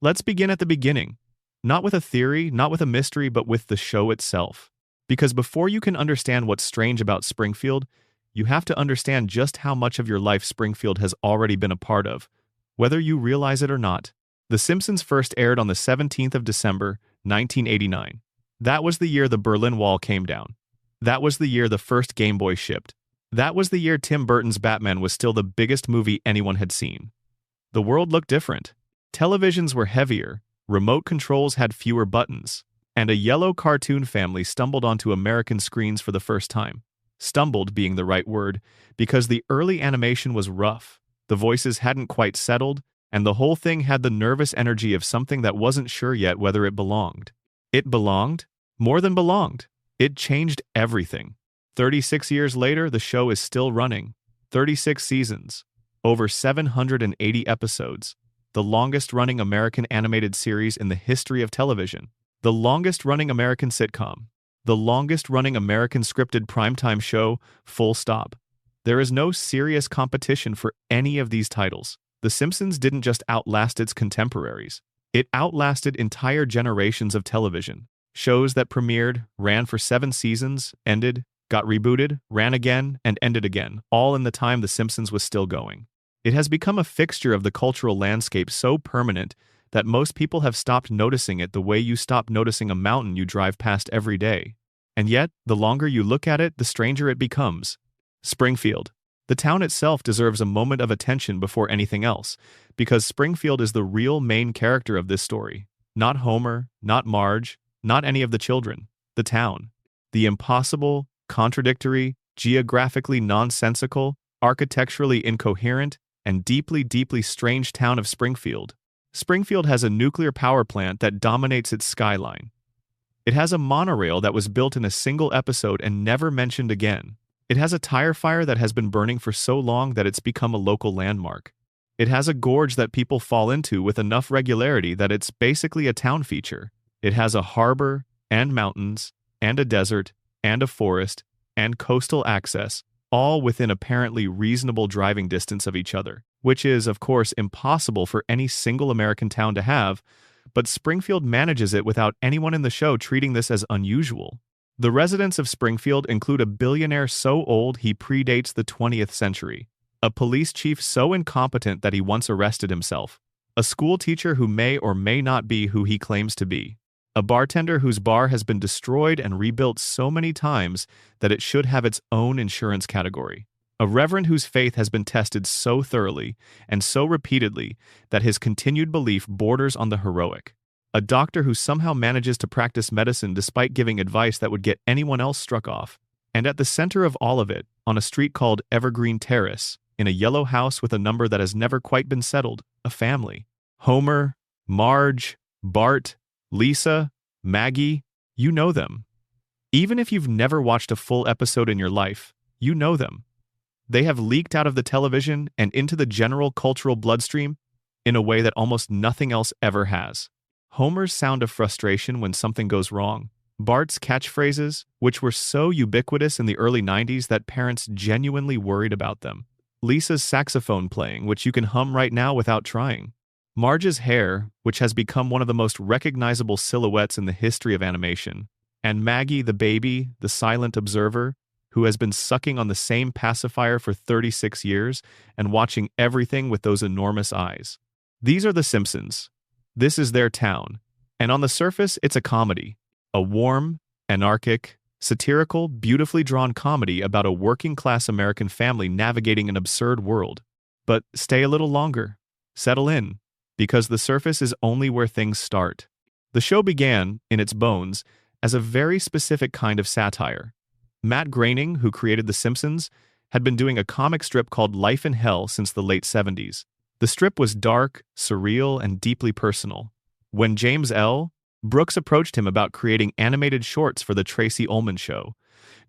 Let's begin at the beginning. Not with a theory, not with a mystery, but with the show itself. Because before you can understand what's strange about Springfield, you have to understand just how much of your life Springfield has already been a part of, whether you realize it or not. The Simpsons first aired on the 17th of December, 1989. That was the year the Berlin Wall came down. That was the year the first Game Boy shipped. That was the year Tim Burton's Batman was still the biggest movie anyone had seen. The world looked different. Televisions were heavier, remote controls had fewer buttons, and a yellow cartoon family stumbled onto American screens for the first time. Stumbled being the right word, because the early animation was rough, the voices hadn't quite settled, and the whole thing had the nervous energy of something that wasn't sure yet whether it belonged. It belonged? More than belonged. It changed everything. 36 years later, the show is still running. 36 seasons. Over 780 episodes. The longest-running American animated series in the history of television. The longest-running American sitcom. The longest-running American scripted primetime show, full stop. There is no serious competition for any of these titles. The Simpsons didn't just outlast its contemporaries. It outlasted entire generations of television. Shows that premiered, ran for 7 seasons, ended, got rebooted, ran again, and ended again, all in the time The Simpsons was still going. It has become a fixture of the cultural landscape so permanent that most people have stopped noticing it the way you stop noticing a mountain you drive past every day. And yet, the longer you look at it, the stranger it becomes. Springfield. The town itself deserves a moment of attention before anything else, because Springfield is the real main character of this story. Not Homer, not Marge, not any of the children. The town. The impossible, contradictory, geographically nonsensical, architecturally incoherent, and deeply, deeply strange town of Springfield. Springfield has a nuclear power plant that dominates its skyline. It has a monorail that was built in a single episode and never mentioned again. It has a tire fire that has been burning for so long that it's become a local landmark. It has a gorge that people fall into with enough regularity that it's basically a town feature. It has a harbor, and mountains, and a desert, and a forest, and coastal access, all within apparently reasonable driving distance of each other, which is, of course, impossible for any single American town to have, but Springfield manages it without anyone in the show treating this as unusual. The residents of Springfield include a billionaire so old he predates the 20th century, a police chief so incompetent that he once arrested himself, a school teacher who may or may not be who he claims to be, a bartender whose bar has been destroyed and rebuilt so many times that it should have its own insurance category, a reverend whose faith has been tested so thoroughly and so repeatedly that his continued belief borders on the heroic, a doctor who somehow manages to practice medicine despite giving advice that would get anyone else struck off, and at the center of all of it, on a street called Evergreen Terrace, in a yellow house with a number that has never quite been settled, a family. Homer, Marge, Bart, Lisa, Maggie, you know them. Even if you've never watched a full episode in your life, you know them. They have leaked out of the television and into the general cultural bloodstream in a way that almost nothing else ever has. Homer's sound of frustration when something goes wrong. Bart's catchphrases, which were so ubiquitous in the early 90s that parents genuinely worried about them. Lisa's saxophone playing, which you can hum right now without trying. Marge's hair, which has become one of the most recognizable silhouettes in the history of animation. And Maggie the baby, the silent observer, who has been sucking on the same pacifier for 36 years and watching everything with those enormous eyes. These are the Simpsons. This is their town. And on the surface, it's a comedy. A warm, anarchic, satirical, beautifully drawn comedy about a working-class American family navigating an absurd world. But stay a little longer. Settle in. Because the surface is only where things start. The show began, in its bones, as a very specific kind of satire. Matt Groening, who created The Simpsons, had been doing a comic strip called Life in Hell since the late 70s. The strip was dark, surreal, and deeply personal. When James L. Brooks approached him about creating animated shorts for The Tracy Ullman Show,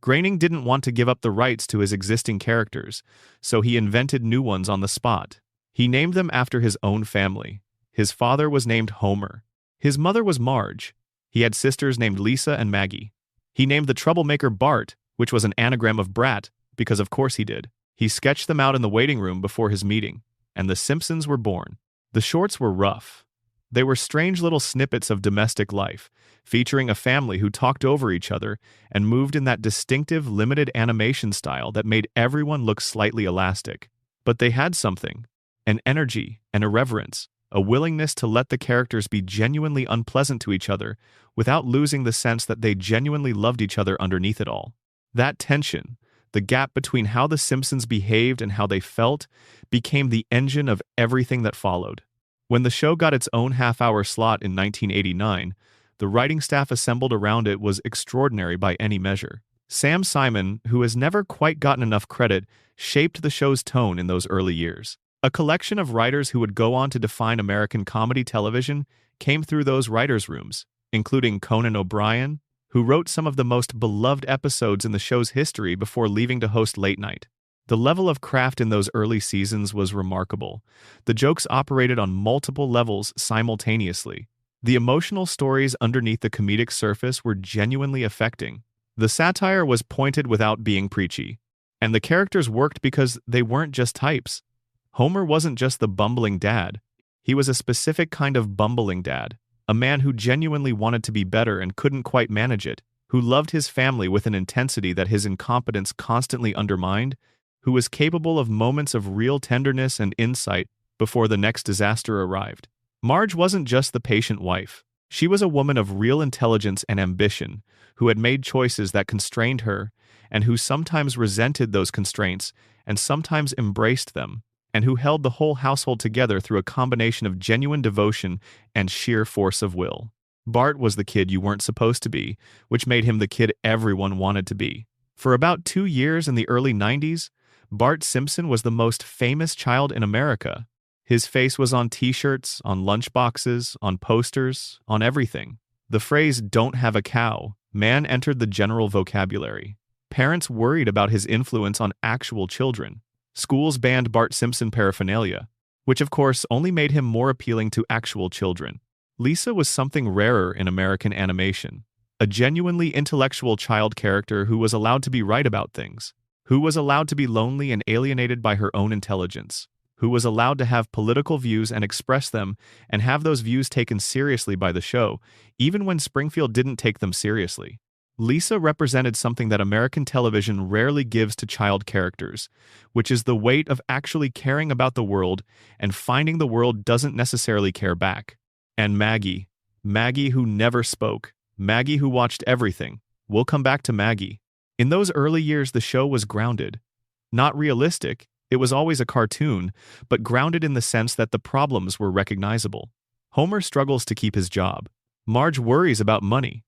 Groening didn't want to give up the rights to his existing characters, so he invented new ones on the spot. He named them after his own family. His father was named Homer. His mother was Marge. He had sisters named Lisa and Maggie. He named the troublemaker Bart, which was an anagram of brat, because of course he did. He sketched them out in the waiting room before his meeting, and the Simpsons were born. The shorts were rough. They were strange little snippets of domestic life, featuring a family who talked over each other and moved in that distinctive limited animation style that made everyone look slightly elastic. But they had something, an energy, an irreverence, a willingness to let the characters be genuinely unpleasant to each other without losing the sense that they genuinely loved each other underneath it all. That tension, the gap between how the Simpsons behaved and how they felt, became the engine of everything that followed. When the show got its own half-hour slot in 1989, the writing staff assembled around it was extraordinary by any measure. Sam Simon, who has never quite gotten enough credit, shaped the show's tone in those early years. A collection of writers who would go on to define American comedy television came through those writers' rooms, including Conan O'Brien, who wrote some of the most beloved episodes in the show's history before leaving to host Late Night. The level of craft in those early seasons was remarkable. The jokes operated on multiple levels simultaneously. The emotional stories underneath the comedic surface were genuinely affecting. The satire was pointed without being preachy. And the characters worked because they weren't just types. Homer wasn't just the bumbling dad. He was a specific kind of bumbling dad, a man who genuinely wanted to be better and couldn't quite manage it, who loved his family with an intensity that his incompetence constantly undermined, who was capable of moments of real tenderness and insight before the next disaster arrived. Marge wasn't just the patient wife. She was a woman of real intelligence and ambition, who had made choices that constrained her, and who sometimes resented those constraints and sometimes embraced them, and who held the whole household together through a combination of genuine devotion and sheer force of will. Bart was the kid you weren't supposed to be, which made him the kid everyone wanted to be. For about 2 years in the early 90s, Bart Simpson was the most famous child in America. His face was on t-shirts, on lunchboxes, on posters, on everything. The phrase, "don't have a cow," man entered the general vocabulary. Parents worried about his influence on actual children. Schools banned Bart Simpson paraphernalia, which of course only made him more appealing to actual children. Lisa was something rarer in American animation. A genuinely intellectual child character who was allowed to be right about things, who was allowed to be lonely and alienated by her own intelligence, who was allowed to have political views and express them and have those views taken seriously by the show, even when Springfield didn't take them seriously. Lisa represented something that American television rarely gives to child characters, which is the weight of actually caring about the world and finding the world doesn't necessarily care back. And Maggie. Maggie who never spoke. Maggie who watched everything. We'll come back to Maggie. In those early years, the show was grounded. Not realistic, it was always a cartoon, but grounded in the sense that the problems were recognizable. Homer struggles to keep his job. Marge worries about money.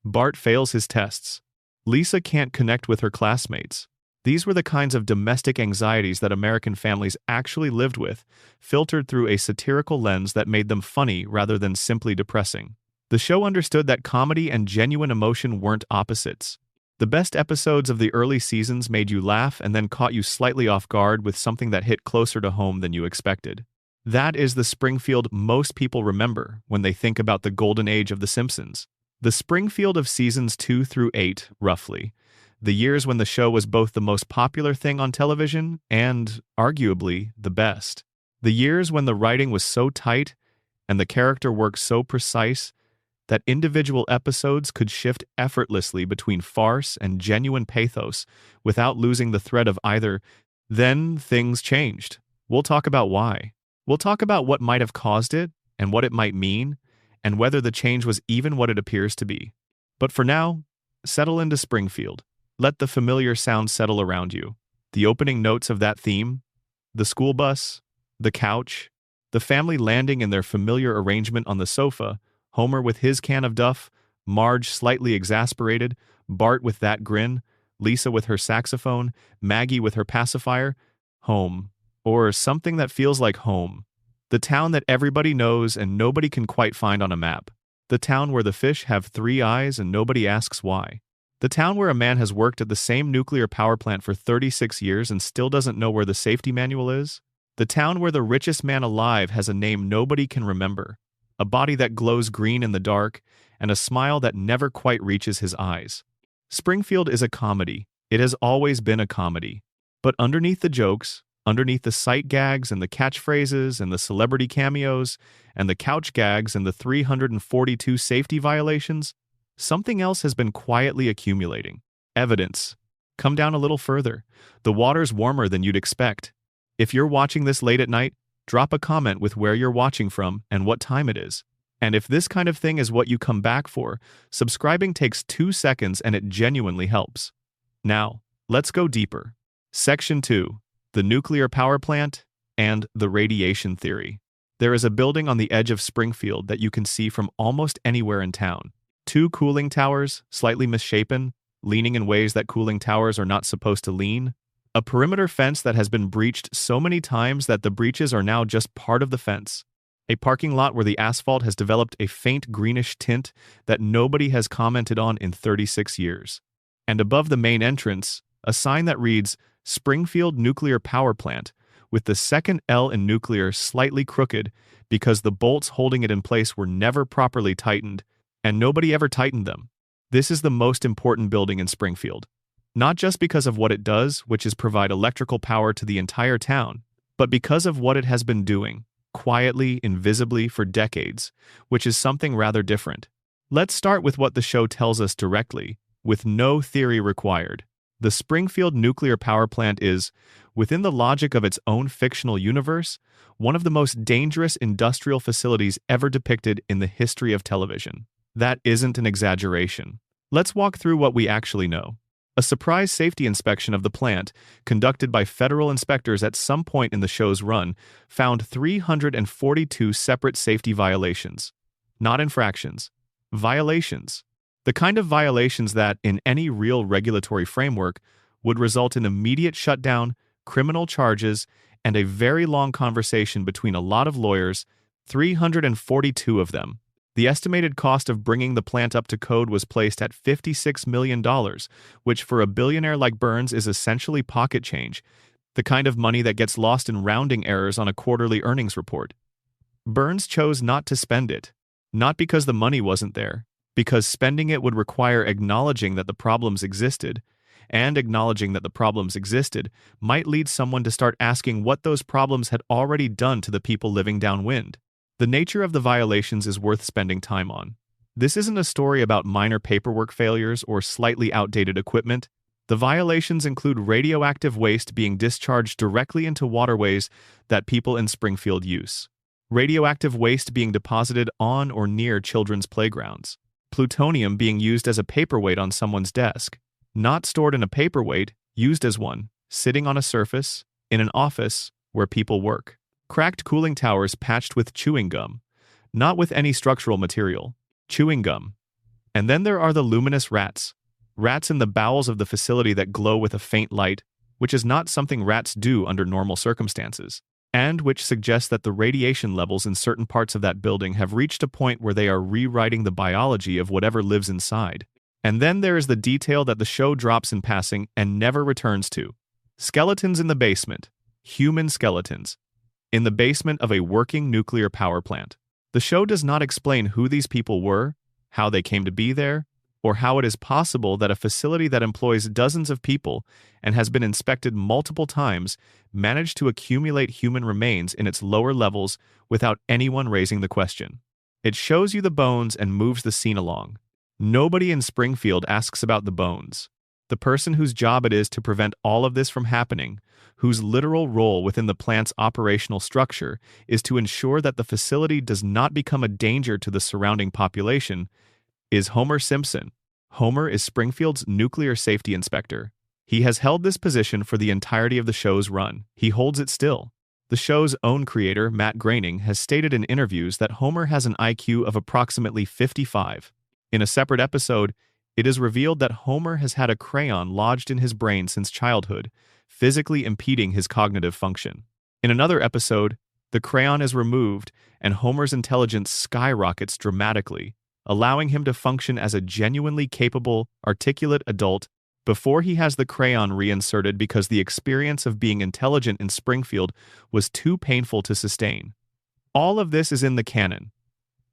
Bart fails his tests. Lisa can't connect with her classmates. These were the kinds of domestic anxieties that American families actually lived with, filtered through a satirical lens that made them funny rather than simply depressing. The show understood that comedy and genuine emotion weren't opposites. The best episodes of the early seasons made you laugh and then caught you slightly off guard with something that hit closer to home than you expected. That is the Springfield most people remember when they think about the golden age of The Simpsons. The Springfield of seasons 2 through 8, roughly. The years when the show was both the most popular thing on television and, arguably, the best. The years when the writing was so tight and the character work so precise that individual episodes could shift effortlessly between farce and genuine pathos without losing the thread of either. Then things changed. We'll talk about why. We'll talk about what might have caused it and what it might mean, and whether the change was even what it appears to be. But for now, settle into Springfield. Let the familiar sounds settle around you. The opening notes of that theme, the school bus, the couch, the family landing in their familiar arrangement on the sofa, Homer with his can of Duff, Marge slightly exasperated, Bart with that grin, Lisa with her saxophone, Maggie with her pacifier. Home. Or something that feels like home. The town that everybody knows and nobody can quite find on a map. The town where the fish have 3 eyes and nobody asks why. The town where a man has worked at the same nuclear power plant for 36 years and still doesn't know where the safety manual is. The town where the richest man alive has a name nobody can remember, a body that glows green in the dark, and a smile that never quite reaches his eyes. Springfield is a comedy. It has always been a comedy. But underneath the jokes, Underneath the sight gags and the catchphrases and the celebrity cameos and the couch gags and the 342 safety violations, something else has been quietly accumulating. Evidence. Come down a little further. The water's warmer than you'd expect. If you're watching this late at night, drop a comment with where you're watching from and what time it is. And if this kind of thing is what you come back for, subscribing takes 2 seconds and it genuinely helps. Now, let's go deeper. Section 2. The nuclear power plant and the radiation theory. There is a building on the edge of Springfield that you can see from almost anywhere in town. 2 cooling towers, slightly misshapen, leaning in ways that cooling towers are not supposed to lean. A perimeter fence that has been breached so many times that the breaches are now just part of the fence. A parking lot where the asphalt has developed a faint greenish tint that nobody has commented on in 36 years. And above the main entrance, a sign that reads, Springfield Nuclear Power Plant, with the second L in nuclear slightly crooked because the bolts holding it in place were never properly tightened, and nobody ever tightened them. This is the most important building in Springfield. Not just because of what it does, which is provide electrical power to the entire town, but because of what it has been doing, quietly, invisibly, for decades, which is something rather different. Let's start with what the show tells us directly, with no theory required. The Springfield nuclear power plant is, within the logic of its own fictional universe, one of the most dangerous industrial facilities ever depicted in the history of television. That isn't an exaggeration. Let's walk through what we actually know. A surprise safety inspection of the plant, conducted by federal inspectors at some point in the show's run, found 342 separate safety violations. Not infractions. Violations. The kind of violations that, in any real regulatory framework, would result in immediate shutdown, criminal charges, and a very long conversation between a lot of lawyers, 342 of them. The estimated cost of bringing the plant up to code was placed at $56 million, which for a billionaire like Burns is essentially pocket change, the kind of money that gets lost in rounding errors on a quarterly earnings report. Burns chose not to spend it, not because the money wasn't there, because spending it would require acknowledging that the problems existed, and acknowledging that the problems existed might lead someone to start asking what those problems had already done to the people living downwind. The nature of the violations is worth spending time on. This isn't a story about minor paperwork failures or slightly outdated equipment. The violations include radioactive waste being discharged directly into waterways that people in Springfield use. Radioactive waste being deposited on or near children's playgrounds. Plutonium being used as a paperweight on someone's desk. Not stored in a paperweight, used as one, sitting on a surface, in an office, where people work. Cracked cooling towers patched with chewing gum, not with any structural material. Chewing gum. And then there are the luminous rats. Rats in the bowels of the facility that glow with a faint light, which is not something rats do under normal circumstances, and which suggests that the radiation levels in certain parts of that building have reached a point where they are rewriting the biology of whatever lives inside. And then there is the detail that the show drops in passing and never returns to. Skeletons in the basement. Human skeletons. In the basement of a working nuclear power plant. The show does not explain who these people were, how they came to be there, or how it is possible that a facility that employs dozens of people and has been inspected multiple times managed to accumulate human remains in its lower levels without anyone raising the question. It shows you the bones and moves the scene along. Nobody in Springfield asks about the bones. The person whose job it is to prevent all of this from happening, whose literal role within the plant's operational structure is to ensure that the facility does not become a danger to the surrounding population, is Homer Simpson. Homer is Springfield's nuclear safety inspector. He has held this position for the entirety of the show's run. He holds it still. The show's own creator, Matt Groening, has stated in interviews that Homer has an IQ of approximately 55. In a separate episode, it is revealed that Homer has had a crayon lodged in his brain since childhood, physically impeding his cognitive function. In another episode, the crayon is removed and Homer's intelligence skyrockets dramatically, allowing him to function as a genuinely capable, articulate adult before he has the crayon reinserted because the experience of being intelligent in Springfield was too painful to sustain. All of this is in the canon.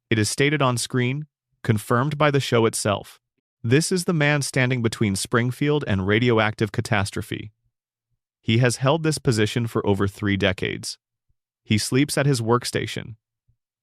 It is stated on screen, confirmed by the show itself. This is the man standing between Springfield and radioactive catastrophe. He has held this position for over 3 decades. He sleeps at his workstation.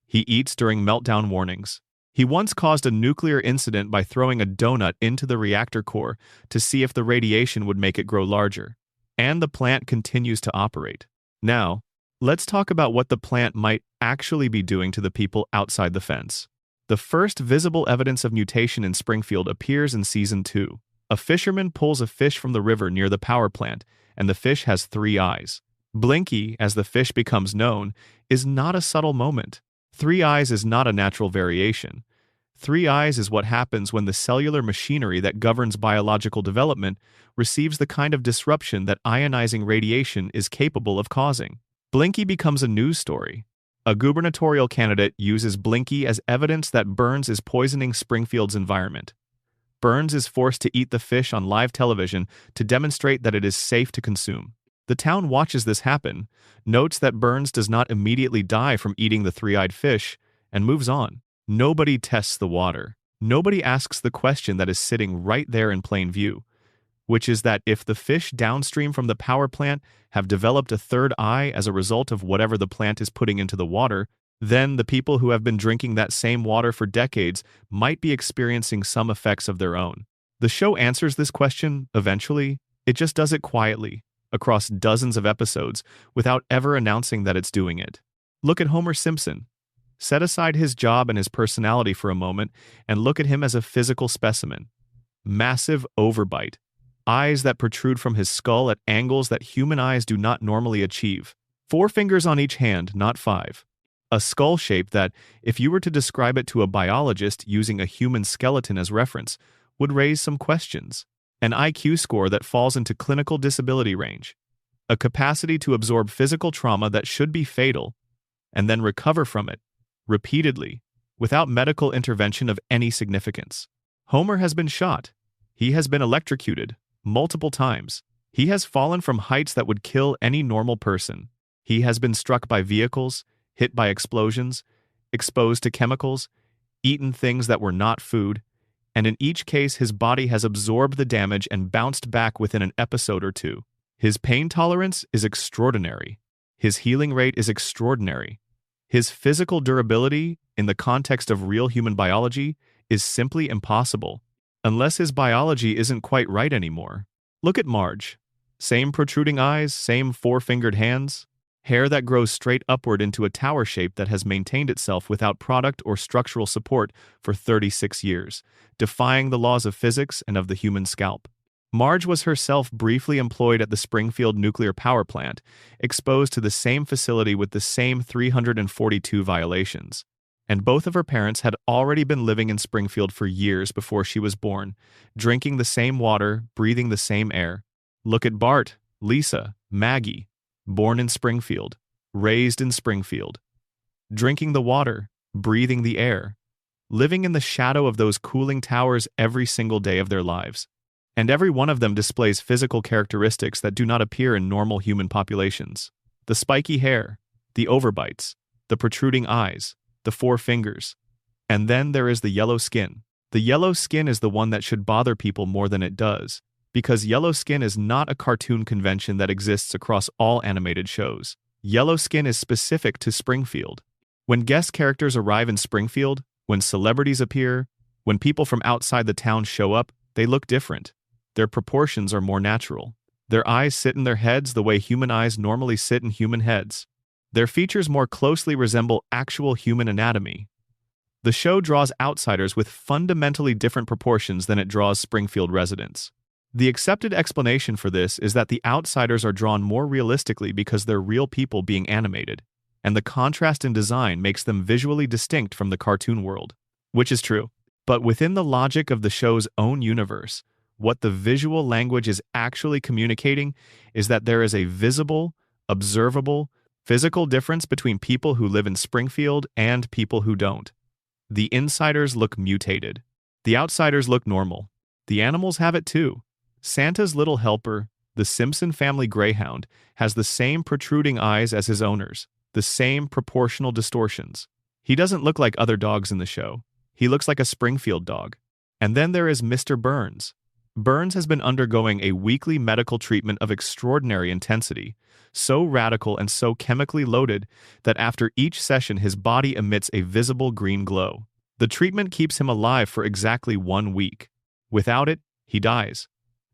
He eats during meltdown warnings. He once caused a nuclear incident by throwing a donut into the reactor core to see if the radiation would make it grow larger. And the plant continues to operate. Now, let's talk about what the plant might actually be doing to the people outside the fence. The first visible evidence of mutation in Springfield appears in Season 2. A fisherman pulls a fish from the river near the power plant, and the fish has 3 eyes. Blinky, as the fish becomes known, is not a subtle moment. 3 eyes is not a natural variation. 3 eyes is what happens when the cellular machinery that governs biological development receives the kind of disruption that ionizing radiation is capable of causing. Blinky becomes a news story. A gubernatorial candidate uses Blinky as evidence that Burns is poisoning Springfield's environment. Burns is forced to eat the fish on live television to demonstrate that it is safe to consume. The town watches this happen, notes that Burns does not immediately die from eating the 3-eyed fish, and moves on. Nobody tests the water. Nobody asks the question that is sitting right there in plain view, which is that if the fish downstream from the power plant have developed a 3rd eye as a result of whatever the plant is putting into the water, then the people who have been drinking that same water for decades might be experiencing some effects of their own. The show answers this question eventually. It just does it quietly, across dozens of episodes, without ever announcing that it's doing it. Look at Homer Simpson. Set aside his job and his personality for a moment and look at him as a physical specimen. Massive overbite. Eyes that protrude from his skull at angles that human eyes do not normally achieve. 4 fingers on each hand, not 5. A skull shape that, if you were to describe it to a biologist using a human skeleton as reference, would raise some questions. An IQ score that falls into clinical disability range. A capacity to absorb physical trauma that should be fatal, and then recover from it, repeatedly, without medical intervention of any significance. Homer has been shot. He has been electrocuted, multiple times. He has fallen from heights that would kill any normal person. He has been struck by vehicles, hit by explosions, exposed to chemicals, eaten things that were not food, and in each case his body has absorbed the damage and bounced back within an episode or 2. His pain tolerance is extraordinary. His healing rate is extraordinary. His physical durability, in the context of real human biology, is simply impossible, unless his biology isn't quite right anymore. Look at Marge. Same protruding eyes, same 4-fingered hands, hair that grows straight upward into a tower shape that has maintained itself without product or structural support for 36 years, defying the laws of physics and of the human scalp. Marge was herself briefly employed at the Springfield nuclear power plant, exposed to the same facility with the same 342 violations. And both of her parents had already been living in Springfield for years before she was born, drinking the same water, breathing the same air. Look at Bart, Lisa, Maggie, born in Springfield, raised in Springfield, drinking the water, breathing the air, living in the shadow of those cooling towers every single day of their lives. And every one of them displays physical characteristics that do not appear in normal human populations. The spiky hair, the overbites, the protruding eyes, the 4 fingers. And then there is the yellow skin. The yellow skin is the one that should bother people more than it does, because yellow skin is not a cartoon convention that exists across all animated shows. Yellow skin is specific to Springfield. When guest characters arrive in Springfield, when celebrities appear, when people from outside the town show up, they look different. Their proportions are more natural. Their eyes sit in their heads the way human eyes normally sit in human heads. Their features more closely resemble actual human anatomy. The show draws outsiders with fundamentally different proportions than it draws Springfield residents. The accepted explanation for this is that the outsiders are drawn more realistically because they're real people being animated, and the contrast in design makes them visually distinct from the cartoon world. Which is true. But within the logic of the show's own universe, what the visual language is actually communicating is that there is a visible, observable, physical difference between people who live in Springfield and people who don't. The insiders look mutated. The outsiders look normal. The animals have it too. Santa's little helper, the Simpson family greyhound, has the same protruding eyes as his owners, the same proportional distortions. He doesn't look like other dogs in the show. He looks like a Springfield dog. And then there is Mr. Burns. Burns has been undergoing a weekly medical treatment of extraordinary intensity, so radical and so chemically loaded that after each session his body emits a visible green glow. The treatment keeps him alive for exactly 1 week. Without it, he dies.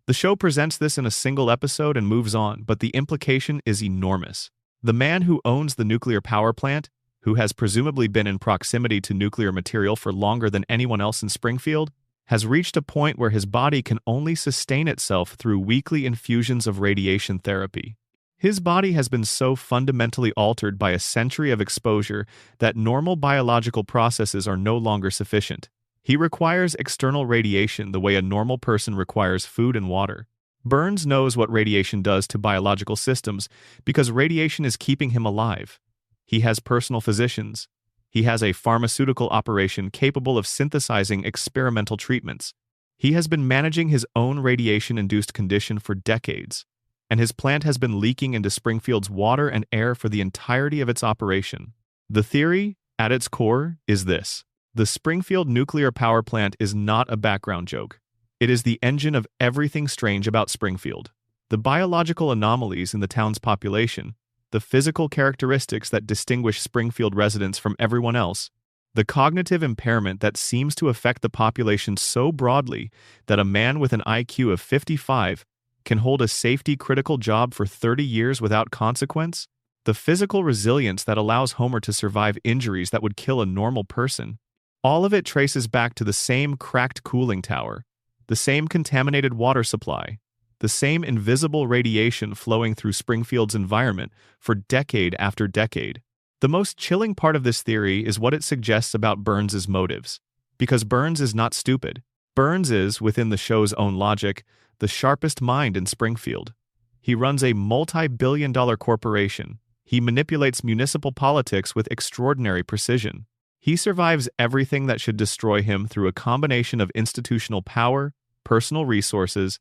The show presents this in a single episode and moves on, but the implication is enormous. The man who owns the nuclear power plant, who has presumably been in proximity to nuclear material for longer than anyone else in Springfield, has reached a point where his body can only sustain itself through weekly infusions of radiation therapy. His body has been so fundamentally altered by a century of exposure that normal biological processes are no longer sufficient. He requires external radiation the way a normal person requires food and water. Burns knows what radiation does to biological systems because radiation is keeping him alive. He has personal physicians. He has a pharmaceutical operation capable of synthesizing experimental treatments. He has been managing his own radiation-induced condition for decades, and his plant has been leaking into Springfield's water and air for the entirety of its operation. The theory, at its core, is this: the Springfield nuclear power plant is not a background joke. It is the engine of everything strange about Springfield. The biological anomalies in the town's population, the physical characteristics that distinguish Springfield residents from everyone else, the cognitive impairment that seems to affect the population so broadly that a man with an IQ of 55 can hold a safety-critical job for 30 years without consequence, the physical resilience that allows Homer to survive injuries that would kill a normal person, all of it traces back to the same cracked cooling tower, the same contaminated water supply, the same invisible radiation flowing through Springfield's environment for decade after decade. The most chilling part of this theory is what it suggests about Burns's motives. Because Burns is not stupid. Burns is, within the show's own logic, the sharpest mind in Springfield. He runs a multi-billion-dollar corporation. He manipulates municipal politics with extraordinary precision. He survives everything that should destroy him through a combination of institutional power, personal resources,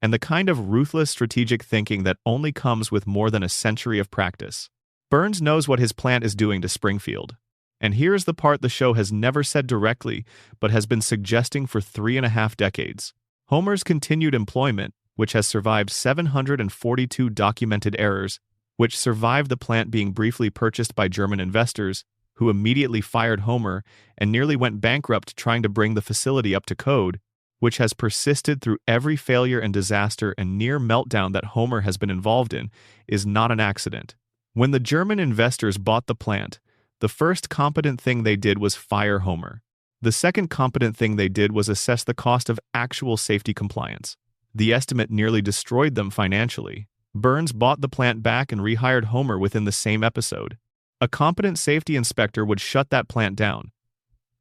and the kind of ruthless strategic thinking that only comes with more than a century of practice. Burns knows what his plant is doing to Springfield. And here's the part the show has never said directly, but has been suggesting for 3.5 decades. Homer's continued employment, which has survived 742 documented errors, which survived the plant being briefly purchased by German investors, who immediately fired Homer and nearly went bankrupt trying to bring the facility up to code, which has persisted through every failure and disaster and near meltdown that Homer has been involved in, is not an accident. When the German investors bought the plant, the first competent thing they did was fire Homer. The second competent thing they did was assess the cost of actual safety compliance. The estimate nearly destroyed them financially. Burns bought the plant back and rehired Homer within the same episode. A competent safety inspector would shut that plant down.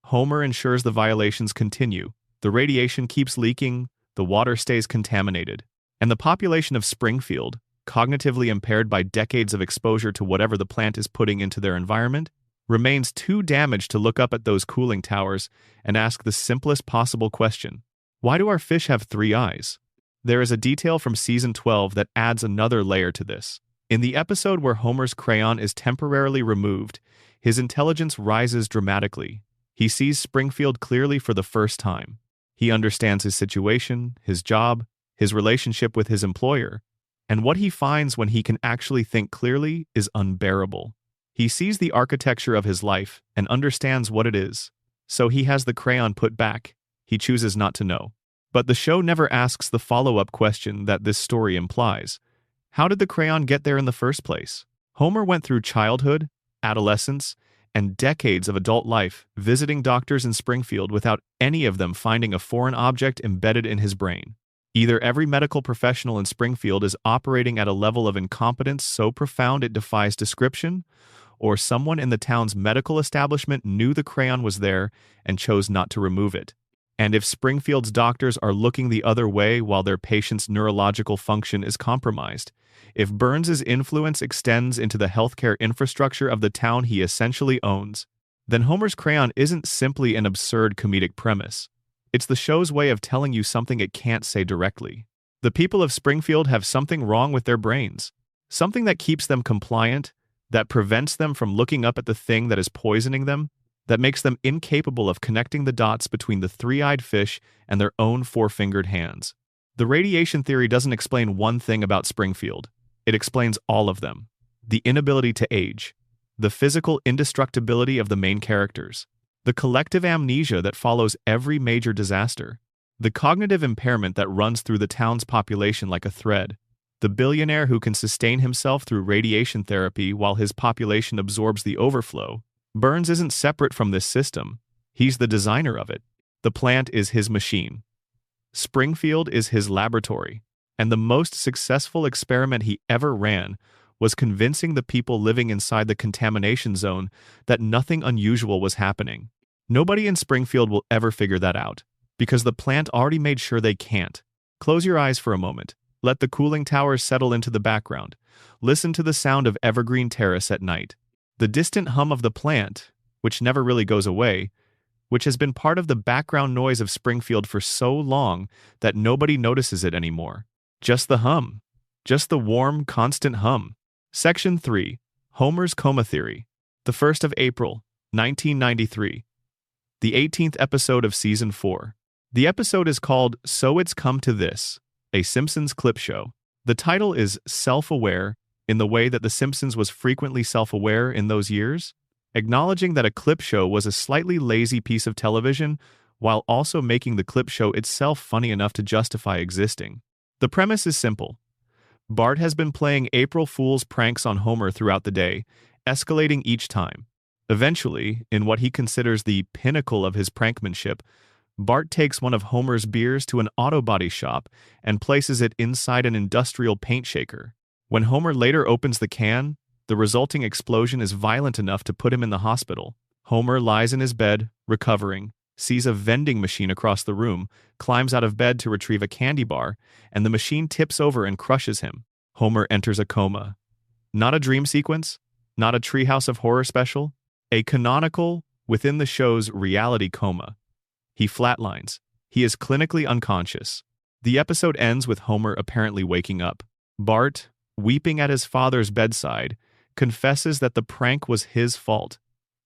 Homer ensures the violations continue. The radiation keeps leaking, the water stays contaminated, and the population of Springfield, cognitively impaired by decades of exposure to whatever the plant is putting into their environment, remains too damaged to look up at those cooling towers and ask the simplest possible question: why do our fish have 3 eyes? There is a detail from season 12 that adds another layer to this. In the episode where Homer's crayon is temporarily removed, his intelligence rises dramatically. He sees Springfield clearly for the first time. He understands his situation, his job, his relationship with his employer, and what he finds when he can actually think clearly is unbearable. He sees the architecture of his life and understands what it is, so he has the crayon put back. He chooses not to know. But the show never asks the follow-up question that this story implies. How did the crayon get there in the first place? Homer went through childhood, adolescence, and decades of adult life visiting doctors in Springfield without any of them finding a foreign object embedded in his brain. Either every medical professional in Springfield is operating at a level of incompetence so profound it defies description, or someone in the town's medical establishment knew the crayon was there and chose not to remove it. And if Springfield's doctors are looking the other way while their patient's neurological function is compromised, if Burns's influence extends into the healthcare infrastructure of the town he essentially owns, then Homer's crayon isn't simply an absurd comedic premise. It's the show's way of telling you something it can't say directly. The people of Springfield have something wrong with their brains, something that keeps them compliant, that prevents them from looking up at the thing that is poisoning them, that makes them incapable of connecting the dots between the 3-eyed fish and their own 4-fingered hands. The radiation theory doesn't explain one thing about Springfield. It explains all of them. The inability to age, the physical indestructibility of the main characters, the collective amnesia that follows every major disaster, the cognitive impairment that runs through the town's population like a thread, the billionaire who can sustain himself through radiation therapy while his population absorbs the overflow. Burns isn't separate from this system. He's the designer of it. The plant is his machine. Springfield is his laboratory. And the most successful experiment he ever ran was convincing the people living inside the contamination zone that nothing unusual was happening. Nobody in Springfield will ever figure that out, because the plant already made sure they can't. Close your eyes for a moment. Let the cooling towers settle into the background. Listen to the sound of Evergreen Terrace at night. The distant hum of the plant, which never really goes away, which has been part of the background noise of Springfield for so long that nobody notices it anymore. Just the hum. Just the warm, constant hum. Section 3. Homer's Coma Theory. The 1st of April, 1993. The 18th episode of Season 4. The episode is called So It's Come to This, a Simpsons clip show. The title is self-aware in the way that The Simpsons was frequently self-aware in those years, acknowledging that a clip show was a slightly lazy piece of television while also making the clip show itself funny enough to justify existing. The premise is simple. Bart has been playing April Fool's pranks on Homer throughout the day, escalating each time. Eventually, in what he considers the pinnacle of his prankmanship, Bart takes one of Homer's beers to an auto body shop and places it inside an industrial paint shaker. When Homer later opens the can, the resulting explosion is violent enough to put him in the hospital. Homer lies in his bed, recovering, sees a vending machine across the room, climbs out of bed to retrieve a candy bar, and the machine tips over and crushes him. Homer enters a coma. Not a dream sequence, not a Treehouse of Horror special, a canonical, within the show's reality coma. He flatlines. He is clinically unconscious. The episode ends with Homer apparently waking up. Bart, weeping at his father's bedside, confesses that the prank was his fault,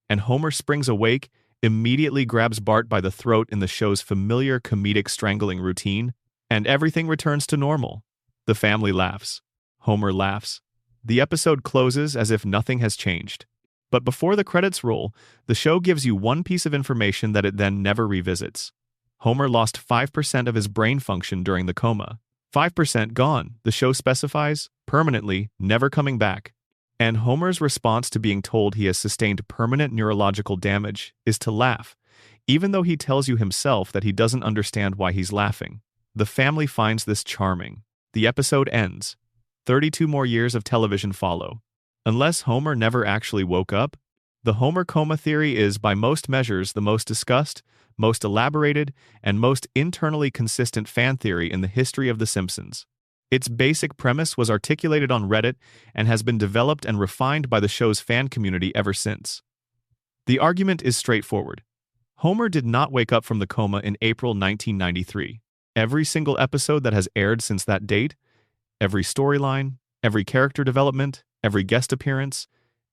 and Homer springs awake, immediately grabs Bart by the throat in the show's familiar comedic strangling routine, and everything returns to normal. The family laughs. Homer laughs. The episode closes as if nothing has changed. But before the credits roll, the show gives you one piece of information that it then never revisits. Homer lost 5% of his brain function during the coma. 5% gone, the show specifies, permanently, never coming back. And Homer's response to being told he has sustained permanent neurological damage is to laugh, even though he tells you himself that he doesn't understand why he's laughing. The family finds this charming. The episode ends. 32 more years of television follow. Unless Homer never actually woke up, the Homer coma theory is, by most measures, the most discussed, most elaborated, and most internally consistent fan theory in the history of The Simpsons. Its basic premise was articulated on Reddit and has been developed and refined by the show's fan community ever since. The argument is straightforward. Homer did not wake up from the coma in April 1993. Every single episode that has aired since that date, every storyline, every character development, every guest appearance,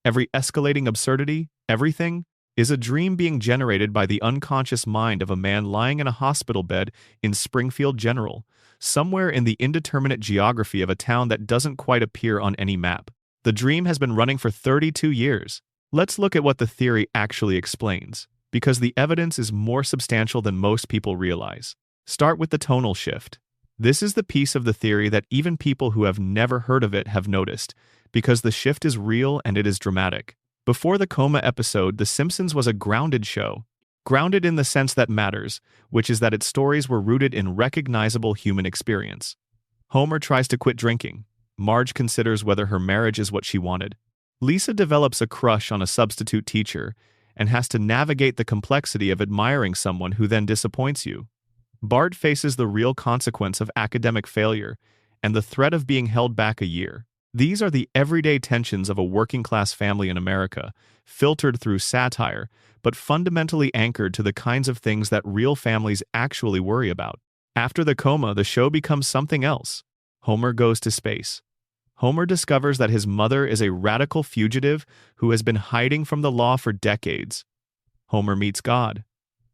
every escalating absurdity, everything, is a dream being generated by the unconscious mind of a man lying in a hospital bed in Springfield General, somewhere in the indeterminate geography of a town that doesn't quite appear on any map. The dream has been running for 32 years. Let's look at what the theory actually explains, because the evidence is more substantial than most people realize. Start with the tonal shift. This is the piece of the theory that even people who have never heard of it have noticed, because the shift is real and it is dramatic. Before the coma episode, The Simpsons was a grounded show. Grounded in the sense that matters, which is that its stories were rooted in recognizable human experience. Homer tries to quit drinking. Marge considers whether her marriage is what she wanted. Lisa develops a crush on a substitute teacher and has to navigate the complexity of admiring someone who then disappoints you. Bart faces the real consequence of academic failure and the threat of being held back a year. These are the everyday tensions of a working-class family in America, filtered through satire, but fundamentally anchored to the kinds of things that real families actually worry about. After the coma, the show becomes something else. Homer goes to space. Homer discovers that his mother is a radical fugitive who has been hiding from the law for decades. Homer meets God.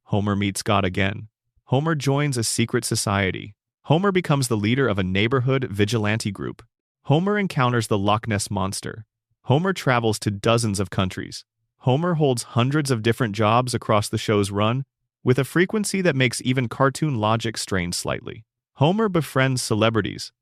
Homer meets God again. Homer joins a secret society. Homer becomes the leader of a neighborhood vigilante group. Homer encounters the Loch Ness Monster. Homer travels to dozens of countries. Homer holds hundreds of different jobs across the show's run, with a frequency that makes even cartoon logic strain slightly. Homer befriends celebrities.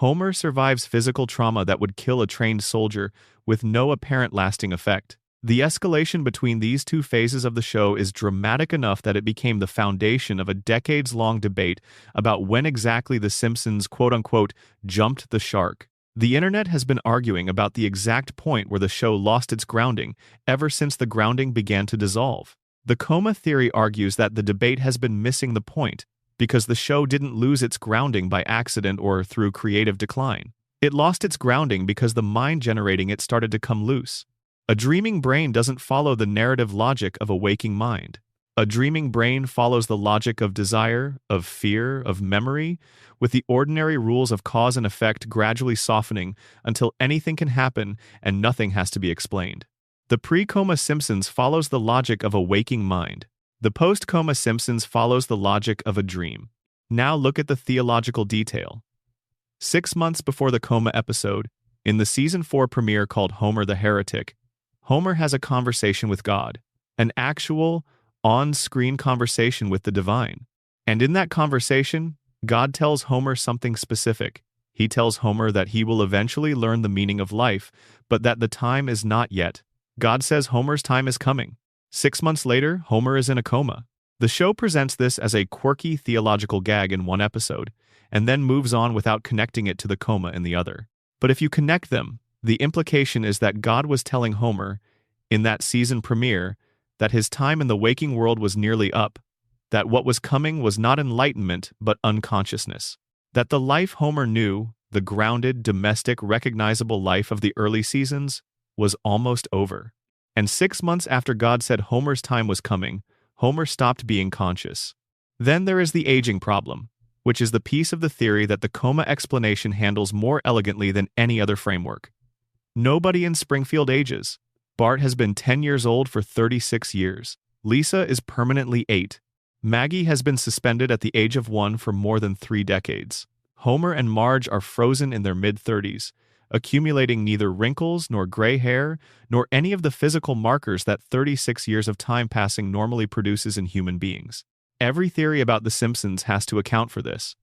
Homer survives physical trauma that would kill a trained soldier with no apparent lasting effect. The escalation between these two phases of the show is dramatic enough that it became the foundation of a decades-long debate about when exactly The Simpsons quote-unquote jumped the shark. The internet has been arguing about the exact point where the show lost its grounding ever since the grounding began to dissolve. The coma theory argues that the debate has been missing the point because the show didn't lose its grounding by accident or through creative decline. It lost its grounding because the mind generating it started to come loose. A dreaming brain doesn't follow the narrative logic of a waking mind. A dreaming brain follows the logic of desire, of fear, of memory, with the ordinary rules of cause and effect gradually softening until anything can happen and nothing has to be explained. The pre-coma Simpsons follows the logic of a waking mind. The post-coma Simpsons follows the logic of a dream. Now look at the theological detail. 6 months before the coma episode, in the season 4 premiere called Homer the Heretic, Homer has a conversation with God, an actual, on-screen conversation with the divine. And in that conversation, God tells Homer something specific. He tells Homer that he will eventually learn the meaning of life, but that the time is not yet. God says Homer's time is coming. 6 months later, Homer is in a coma. The show presents this as a quirky theological gag in one episode, and then moves on without connecting it to the coma in the other. But if you connect them, the implication is that God was telling Homer, in that season premiere, that his time in the waking world was nearly up, that what was coming was not enlightenment but unconsciousness, that the life Homer knew, the grounded, domestic, recognizable life of the early seasons, was almost over. And 6 months after God said Homer's time was coming, Homer stopped being conscious. Then there is the aging problem, which is the piece of the theory that the coma explanation handles more elegantly than any other framework. Nobody in Springfield ages. Bart has been 10 years old for 36 years. Lisa is permanently 8. Maggie has been suspended at the age of 1 for more than 3 decades. Homer and Marge are frozen in their mid-30s, accumulating neither wrinkles nor gray hair, nor any of the physical markers that 36 years of time passing normally produces in human beings. Every theory about The Simpsons has to account for this.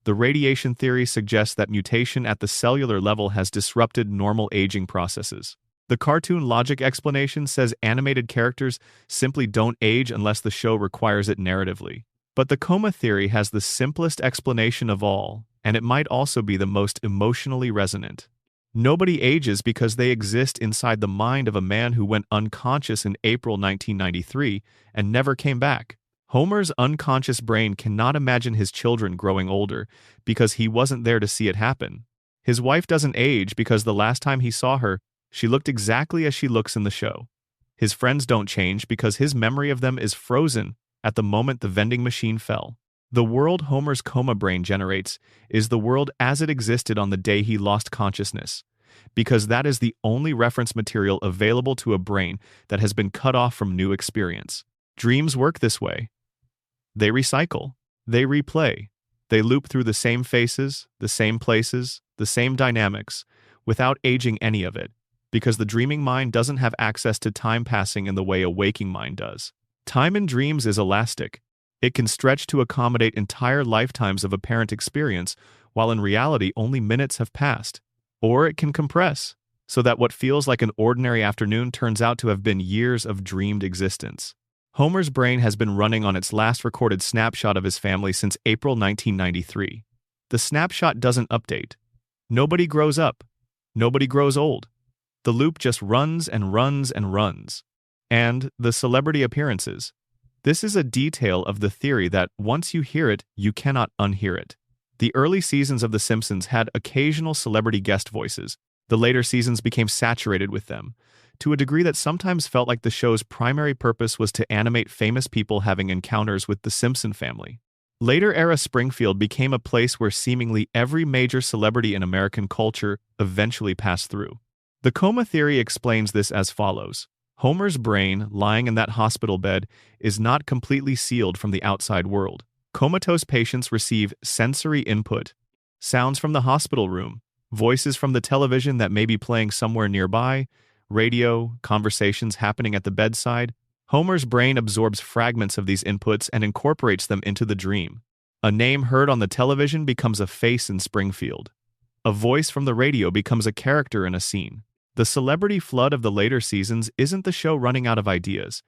The radiation theory suggests that mutation at the cellular level has disrupted normal aging processes. The cartoon logic explanation says animated characters simply don't age unless the show requires it narratively. But the coma theory has the simplest explanation of all, and it might also be the most emotionally resonant. Nobody ages because they exist inside the mind of a man who went unconscious in April 1993 and never came back. Homer's unconscious brain cannot imagine his children growing older because he wasn't there to see it happen. His wife doesn't age because the last time he saw her, she looked exactly as she looks in the show. His friends don't change because his memory of them is frozen at the moment the vending machine fell. The world Homer's coma brain generates is the world as it existed on the day he lost consciousness, because that is the only reference material available to a brain that has been cut off from new experience. Dreams work this way. They recycle. They replay. They loop through the same faces, the same places, the same dynamics, without aging any of it, because the dreaming mind doesn't have access to time passing in the way a waking mind does. Time in dreams is elastic. It can stretch to accommodate entire lifetimes of apparent experience, while in reality only minutes have passed. Or it can compress, so that what feels like an ordinary afternoon turns out to have been years of dreamed existence. Homer's brain has been running on its last recorded snapshot of his family since April 1993. The snapshot doesn't update. Nobody grows up. Nobody grows old. The loop just runs and runs and runs. And the celebrity appearances. This is a detail of the theory that once you hear it, you cannot unhear it. The early seasons of The Simpsons had occasional celebrity guest voices. The later seasons became saturated with them, to a degree that sometimes felt like the show's primary purpose was to animate famous people having encounters with the Simpson family. Later-era Springfield became a place where seemingly every major celebrity in American culture eventually passed through. The coma theory explains this as follows. Homer's brain, lying in that hospital bed, is not completely sealed from the outside world. Comatose patients receive sensory input, sounds from the hospital room, voices from the television that may be playing somewhere nearby, radio, conversations happening at the bedside. Homer's brain absorbs fragments of these inputs and incorporates them into the dream. A name heard on the television becomes a face in Springfield. A voice from the radio becomes a character in a scene. The celebrity flood of the later seasons isn't the show running out of ideas.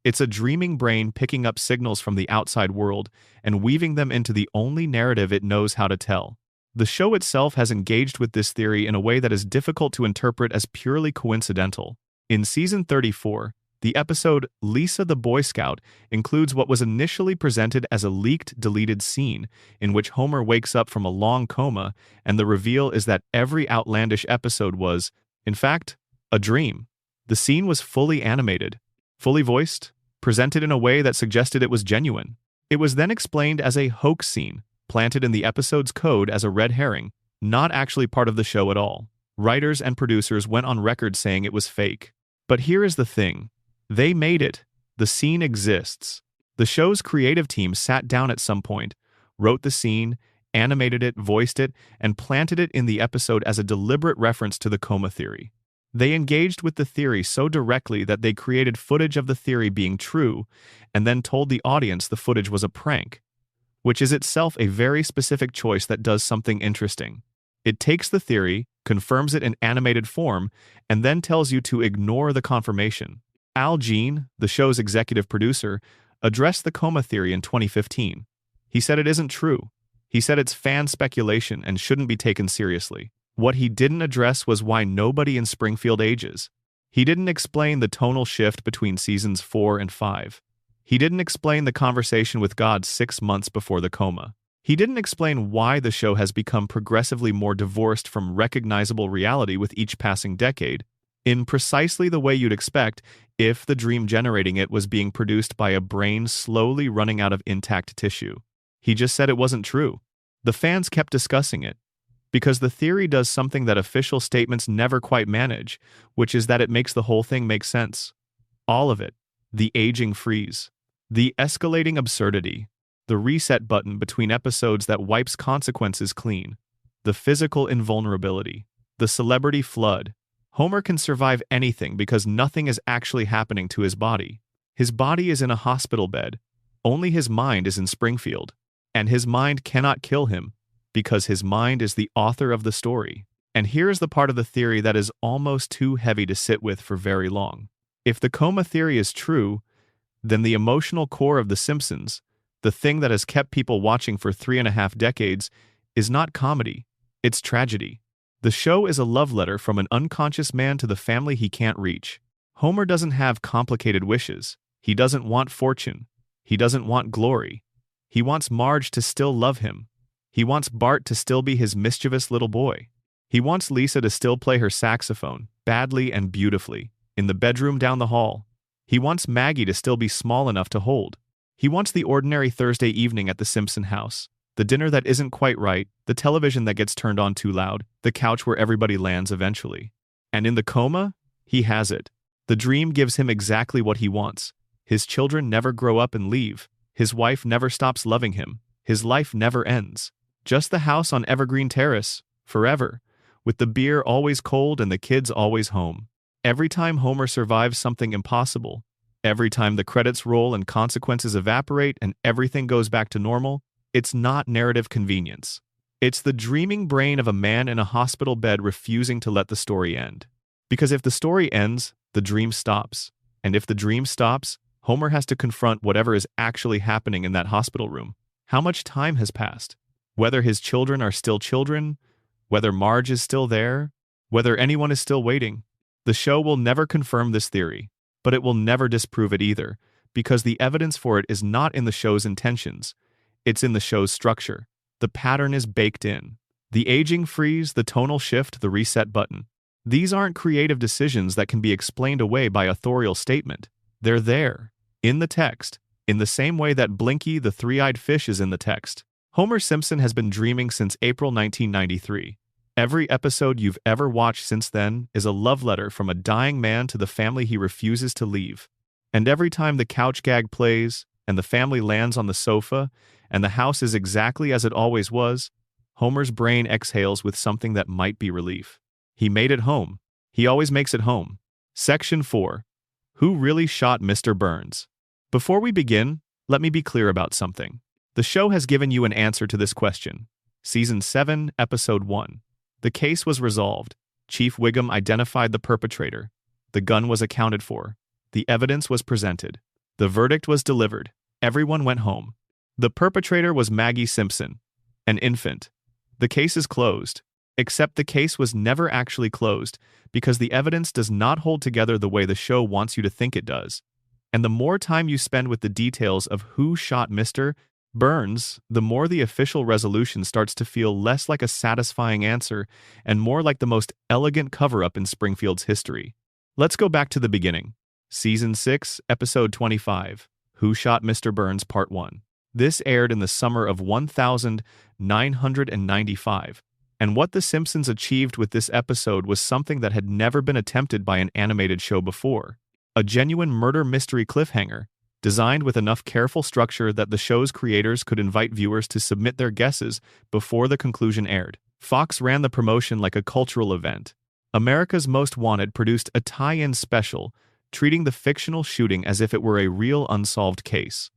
It's a dreaming brain picking up signals from the outside world and weaving them into the only narrative it knows how to tell. The show itself has engaged with this theory in a way that is difficult to interpret as purely coincidental. In season 34, the episode Lisa the Boy Scout includes what was initially presented as a leaked, deleted scene in which Homer wakes up from a long coma, and the reveal is that every outlandish episode was, in fact, a dream. The scene was fully animated, fully voiced, presented in a way that suggested it was genuine. It was then explained as a hoax scene, planted in the episode's code as a red herring, not actually part of the show at all. Writers and producers went on record saying it was fake. But here is the thing. They made it. The scene exists. The show's creative team sat down at some point, wrote the scene, animated it, voiced it, and planted it in the episode as a deliberate reference to the coma theory. They engaged with the theory so directly that they created footage of the theory being true and then told the audience the footage was a prank, which is itself a very specific choice that does something interesting. It takes the theory, confirms it in animated form, and then tells you to ignore the confirmation. Al Jean, the show's executive producer, addressed the coma theory in 2015. He said it isn't true. He said it's fan speculation and shouldn't be taken seriously. What he didn't address was why nobody in Springfield ages. He didn't explain the tonal shift between seasons 4 and 5. He didn't explain the conversation with God 6 months before the coma. He didn't explain why the show has become progressively more divorced from recognizable reality with each passing decade, in precisely the way you'd expect if the dream generating it was being produced by a brain slowly running out of intact tissue. He just said it wasn't true. The fans kept discussing it, because the theory does something that official statements never quite manage, which is that it makes the whole thing make sense. All of it. The aging freeze. The escalating absurdity. The reset button between episodes that wipes consequences clean. The physical invulnerability. The celebrity flood. Homer can survive anything because nothing is actually happening to his body. His body is in a hospital bed. Only his mind is in Springfield. And his mind cannot kill him, because his mind is the author of the story. And here is the part of the theory that is almost too heavy to sit with for very long. If the coma theory is true, then the emotional core of The Simpsons, the thing that has kept people watching for 3.5 decades, is not comedy, it's tragedy. The show is a love letter from an unconscious man to the family he can't reach. Homer doesn't have complicated wishes. He doesn't want fortune. He doesn't want glory. He wants Marge to still love him. He wants Bart to still be his mischievous little boy. He wants Lisa to still play her saxophone, badly and beautifully, in the bedroom down the hall. He wants Maggie to still be small enough to hold. He wants the ordinary Thursday evening at the Simpson house, the dinner that isn't quite right, the television that gets turned on too loud, the couch where everybody lands eventually. And in the coma, he has it. The dream gives him exactly what he wants. His children never grow up and leave. His wife never stops loving him. His life never ends. Just the house on Evergreen Terrace, forever, with the beer always cold and the kids always home. Every time Homer survives something impossible, every time the credits roll and consequences evaporate and everything goes back to normal, it's not narrative convenience. It's the dreaming brain of a man in a hospital bed refusing to let the story end. Because if the story ends, the dream stops. And if the dream stops, Homer has to confront whatever is actually happening in that hospital room. How much time has passed? Whether his children are still children, whether Marge is still there, whether anyone is still waiting. The show will never confirm this theory, but it will never disprove it either, because the evidence for it is not in the show's intentions. It's in the show's structure. The pattern is baked in. The aging freeze, the tonal shift, the reset button. These aren't creative decisions that can be explained away by authorial statement. They're there, in the text, in the same way that Blinky the three-eyed fish is in the text. Homer Simpson has been dreaming since April 1993. Every episode you've ever watched since then is a love letter from a dying man to the family he refuses to leave. And every time the couch gag plays, and the family lands on the sofa, and the house is exactly as it always was, Homer's brain exhales with something that might be relief. He made it home. He always makes it home. Section 4. Who really shot Mr. Burns? Before we begin, let me be clear about something. The show has given you an answer to this question. Season 7, Episode 1. The case was resolved. Chief Wiggum identified the perpetrator. The gun was accounted for. The evidence was presented. The verdict was delivered. Everyone went home. The perpetrator was Maggie Simpson, an infant. The case is closed. Except the case was never actually closed because the evidence does not hold together the way the show wants you to think it does. And the more time you spend with the details of who shot Mr. Burns, the more the official resolution starts to feel less like a satisfying answer and more like the most elegant cover-up in Springfield's history. Let's go back to the beginning. Season 6, Episode 25, Who Shot Mr. Burns, Part 1. This aired in the summer of 1995, and what The Simpsons achieved with this episode was something that had never been attempted by an animated show before. A genuine murder mystery cliffhanger, designed with enough careful structure that the show's creators could invite viewers to submit their guesses before the conclusion aired. Fox ran the promotion like a cultural event. America's Most Wanted produced a tie-in special, treating the fictional shooting as if it were a real unsolved case.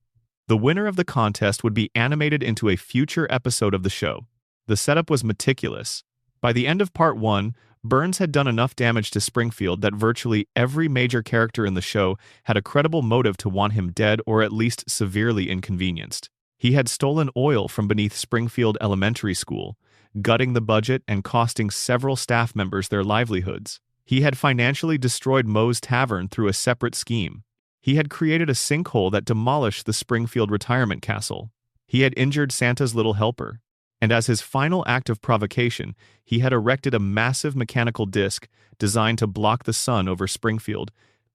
The winner of the contest would be animated into a future episode of the show. The setup was meticulous. By the end of Part 1, Burns had done enough damage to Springfield that virtually every major character in the show had a credible motive to want him dead or at least severely inconvenienced. He had stolen oil from beneath Springfield Elementary School, gutting the budget and costing several staff members their livelihoods. He had financially destroyed Moe's Tavern through a separate scheme. He had created a sinkhole that demolished the Springfield retirement castle. He had injured Santa's little helper. And as his final act of provocation, he had erected a massive mechanical disc designed to block the sun over Springfield,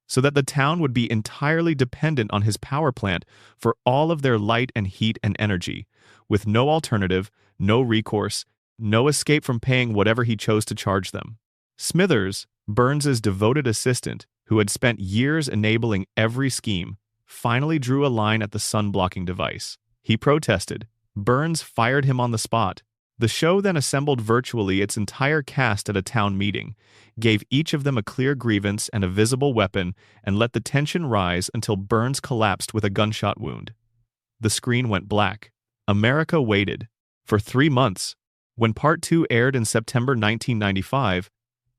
so that the town would be entirely dependent on his power plant for all of their light and heat and energy, with no alternative, no recourse, no escape from paying whatever he chose to charge them. Smithers, Burns's devoted assistant, who had spent years enabling every scheme, finally drew a line at the sun-blocking device. He protested. Burns fired him on the spot. The show then assembled virtually its entire cast at a town meeting, gave each of them a clear grievance and a visible weapon, and let the tension rise until Burns collapsed with a gunshot wound. The screen went black. America waited. For 3 months. When Part 2 aired in September 1995,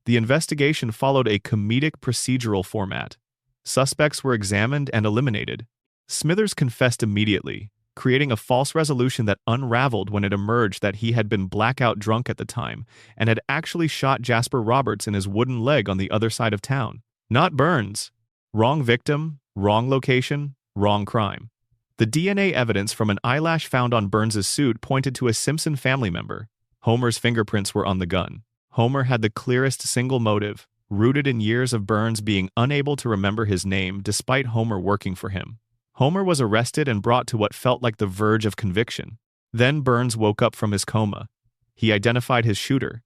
the investigation followed a comedic procedural format. Suspects were examined and eliminated. Smithers confessed immediately, creating a false resolution that unraveled when it emerged that he had been blackout drunk at the time and had actually shot Jasper Roberts in his wooden leg on the other side of town. Not Burns. Wrong victim, wrong location, wrong crime. The DNA evidence from an eyelash found on Burns's suit pointed to a Simpson family member. Homer's fingerprints were on the gun. Homer had the clearest single motive, rooted in years of Burns being unable to remember his name despite Homer working for him. Homer was arrested and brought to what felt like the verge of conviction. Then Burns woke up from his coma. He identified his shooter.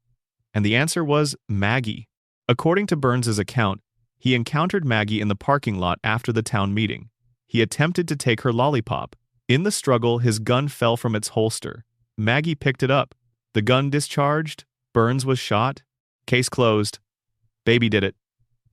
And the answer was Maggie. According to Burns's account, he encountered Maggie in the parking lot after the town meeting. He attempted to take her lollipop. In the struggle, his gun fell from its holster. Maggie picked it up. The gun discharged. Burns was shot. Case closed. Baby did it.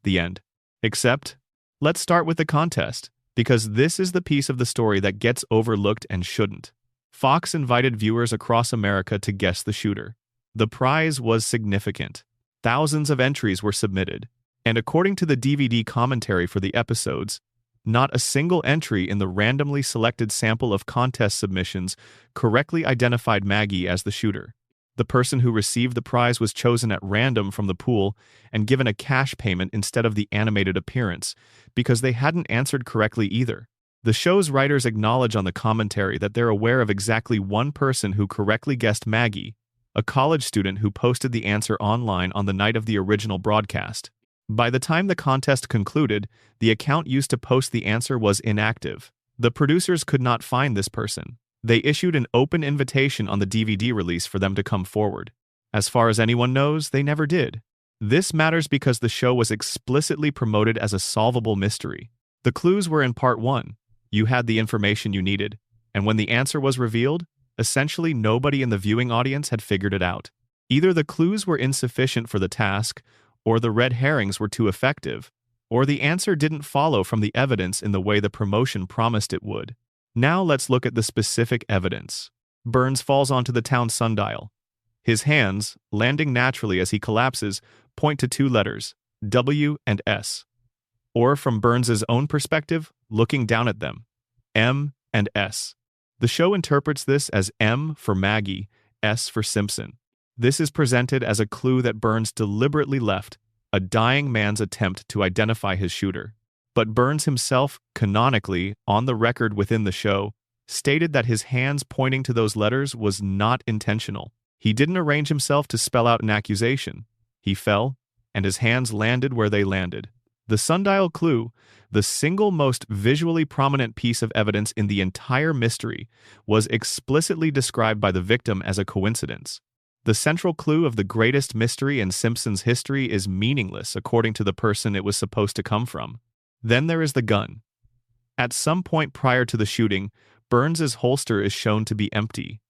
The end. Except, let's start with the contest, because this is the piece of the story that gets overlooked and shouldn't. Fox invited viewers across America to guess the shooter. The prize was significant. Thousands of entries were submitted, and according to the DVD commentary for the episodes, not a single entry in the randomly selected sample of contest submissions correctly identified Maggie as the shooter. The person who received the prize was chosen at random from the pool and given a cash payment instead of the animated appearance, because they hadn't answered correctly either. The show's writers acknowledge on the commentary that they're aware of exactly one person who correctly guessed Maggie, a college student who posted the answer online on the night of the original broadcast. By the time the contest concluded, the account used to post the answer was inactive. The producers could not find this person. They issued an open invitation on the DVD release for them to come forward. As far as anyone knows, they never did. This matters because the show was explicitly promoted as a solvable mystery. The clues were in Part 1. You had the information you needed, and when the answer was revealed, essentially nobody in the viewing audience had figured it out. Either the clues were insufficient for the task, or the red herrings were too effective, or the answer didn't follow from the evidence in the way the promotion promised it would. Now let's look at the specific evidence. Burns falls onto the town sundial. His hands, landing naturally as he collapses, point to two letters, W and S. Or from Burns's own perspective, looking down at them, M and S. The show interprets this as M for Maggie, S for Simpson. This is presented as a clue that Burns deliberately left, a dying man's attempt to identify his shooter. But Burns himself, canonically, on the record within the show, stated that his hands pointing to those letters was not intentional. He didn't arrange himself to spell out an accusation. He fell, and his hands landed where they landed. The sundial clue, the single most visually prominent piece of evidence in the entire mystery, was explicitly described by the victim as a coincidence. The central clue of the greatest mystery in Simpsons history is meaningless according to the person it was supposed to come from. Then there is the gun. At some point prior to the shooting, Burns's holster is shown to be empty.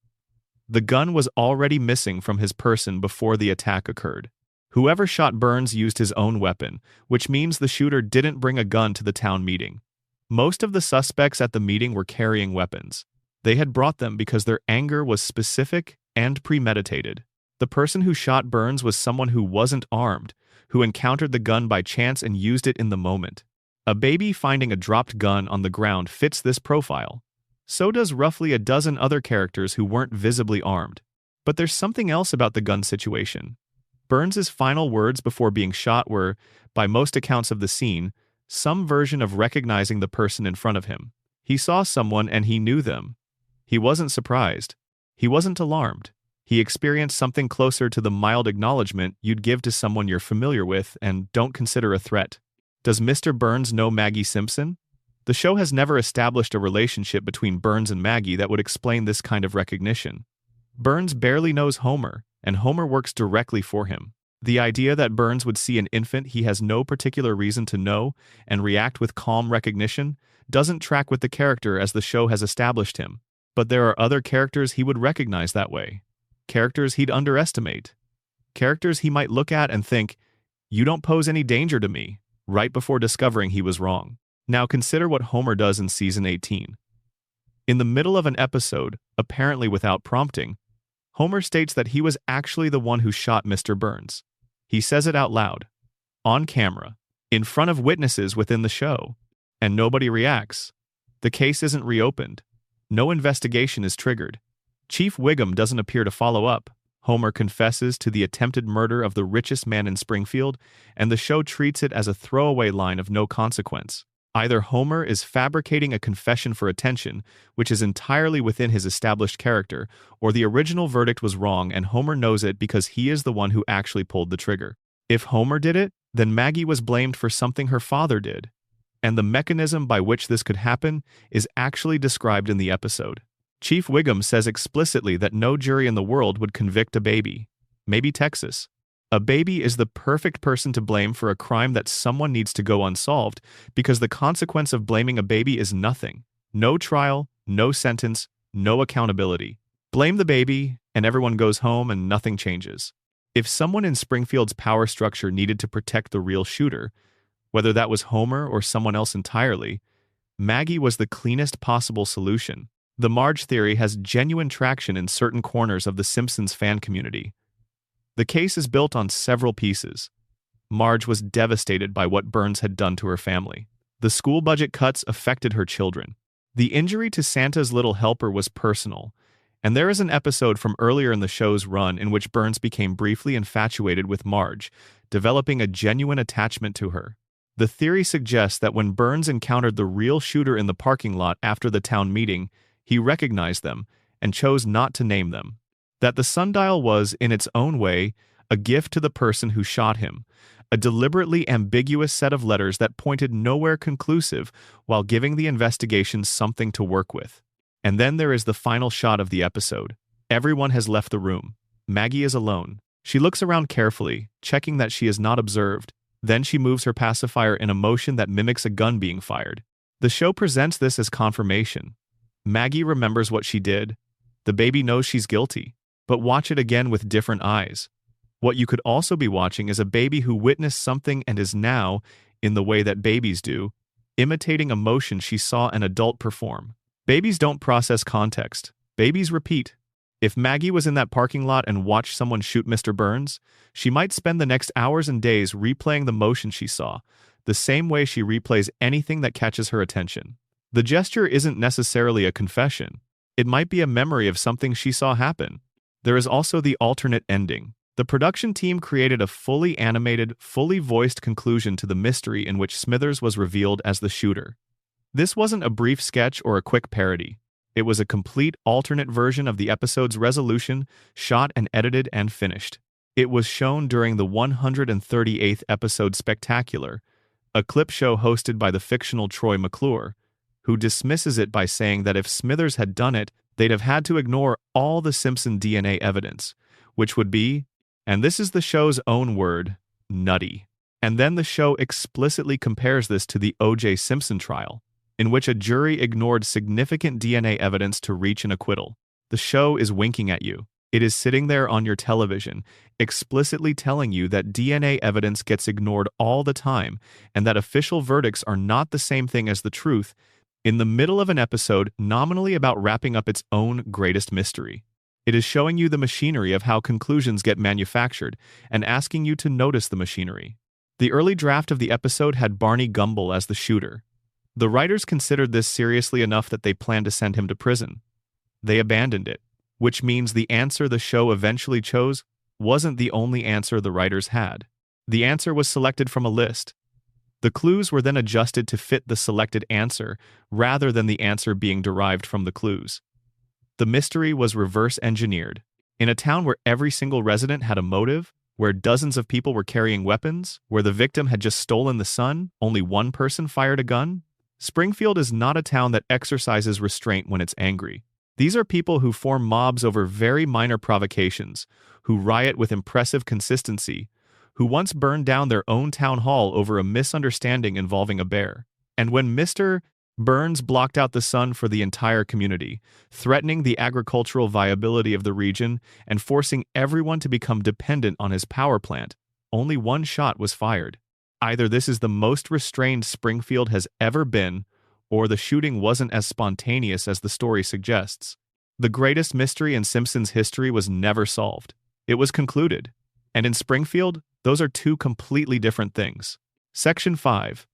The gun was already missing from his person before the attack occurred. Whoever shot Burns used his own weapon, which means the shooter didn't bring a gun to the town meeting. Most of the suspects at the meeting were carrying weapons. They had brought them because their anger was specific and premeditated. The person who shot Burns was someone who wasn't armed, who encountered the gun by chance and used it in the moment. A baby finding a dropped gun on the ground fits this profile. So does roughly a dozen other characters who weren't visibly armed. But there's something else about the gun situation. Burns's final words before being shot were, by most accounts of the scene, some version of recognizing the person in front of him. He saw someone and he knew them. He wasn't surprised. He wasn't alarmed. He experienced something closer to the mild acknowledgement you'd give to someone you're familiar with and don't consider a threat. Does Mr. Burns know Maggie Simpson? The show has never established a relationship between Burns and Maggie that would explain this kind of recognition. Burns barely knows Homer, and Homer works directly for him. The idea that Burns would see an infant he has no particular reason to know and react with calm recognition doesn't track with the character as the show has established him. But there are other characters he would recognize that way. Characters he'd underestimate. Characters he might look at and think, "You don't pose any danger to me," right before discovering he was wrong. Now consider what Homer does in season 18. In the middle of an episode, apparently without prompting, Homer states that he was actually the one who shot Mr. Burns. He says it out loud, on camera, in front of witnesses within the show, and nobody reacts. The case isn't reopened. No investigation is triggered. Chief Wiggum doesn't appear to follow up. Homer confesses to the attempted murder of the richest man in Springfield, and the show treats it as a throwaway line of no consequence. Either Homer is fabricating a confession for attention, which is entirely within his established character, or the original verdict was wrong and Homer knows it because he is the one who actually pulled the trigger. If Homer did it, then Maggie was blamed for something her father did. And the mechanism by which this could happen is actually described in the episode. Chief Wiggum says explicitly that no jury in the world would convict a baby. Maybe Texas. A baby is the perfect person to blame for a crime that someone needs to go unsolved because the consequence of blaming a baby is nothing. No trial, no sentence, no accountability. Blame the baby, and everyone goes home and nothing changes. If someone in Springfield's power structure needed to protect the real shooter, whether that was Homer or someone else entirely, Maggie was the cleanest possible solution. The Marge theory has genuine traction in certain corners of the Simpsons fan community. The case is built on several pieces. Marge was devastated by what Burns had done to her family. The school budget cuts affected her children. The injury to Santa's little helper was personal, and there is an episode from earlier in the show's run in which Burns became briefly infatuated with Marge, developing a genuine attachment to her. The theory suggests that when Burns encountered the real shooter in the parking lot after the town meeting, he recognized them and chose not to name them. That the sundial was, in its own way, a gift to the person who shot him, a deliberately ambiguous set of letters that pointed nowhere conclusive while giving the investigation something to work with. And then there is the final shot of the episode. Everyone has left the room. Maggie is alone. She looks around carefully, checking that she is not observed. Then she moves her pacifier in a motion that mimics a gun being fired. The show presents this as confirmation. Maggie remembers what she did. The baby knows she's guilty. But watch it again with different eyes. What you could also be watching is a baby who witnessed something and is now, in the way that babies do, imitating emotion she saw an adult perform. Babies don't process context. Babies repeat. If Maggie was in that parking lot and watched someone shoot Mr. Burns, she might spend the next hours and days replaying the motion she saw, the same way she replays anything that catches her attention. The gesture isn't necessarily a confession. It might be a memory of something she saw happen. There is also the alternate ending. The production team created a fully animated, fully voiced conclusion to the mystery in which Smithers was revealed as the shooter. This wasn't a brief sketch or a quick parody. It was a complete alternate version of the episode's resolution, shot and edited and finished. It was shown during the 138th episode Spectacular, a clip show hosted by the fictional Troy McClure, who dismisses it by saying that if Smithers had done it, they'd have had to ignore all the Simpson DNA evidence, which would be, and this is the show's own word, nutty. And then the show explicitly compares this to the O.J. Simpson trial, in which a jury ignored significant DNA evidence to reach an acquittal. The show is winking at you. It is sitting there on your television, explicitly telling you that DNA evidence gets ignored all the time and that official verdicts are not the same thing as the truth, in the middle of an episode nominally about wrapping up its own greatest mystery. It is showing you the machinery of how conclusions get manufactured and asking you to notice the machinery. The early draft of the episode had Barney Gumble as the shooter. The writers considered this seriously enough that they planned to send him to prison. They abandoned it, which means the answer the show eventually chose wasn't the only answer the writers had. The answer was selected from a list. The clues were then adjusted to fit the selected answer rather than the answer being derived from the clues. The mystery was reverse engineered. In a town where every single resident had a motive, where dozens of people were carrying weapons, where the victim had just stolen the sun, only one person fired a gun. Springfield is not a town that exercises restraint when it's angry. These are people who form mobs over very minor provocations, who riot with impressive consistency, who once burned down their own town hall over a misunderstanding involving a bear. And when Mr. Burns blocked out the sun for the entire community, threatening the agricultural viability of the region and forcing everyone to become dependent on his power plant, only one shot was fired. Either this is the most restrained Springfield has ever been, or the shooting wasn't as spontaneous as the story suggests. The greatest mystery in Simpsons history was never solved. It was concluded. And in Springfield, those are two completely different things. Section 5.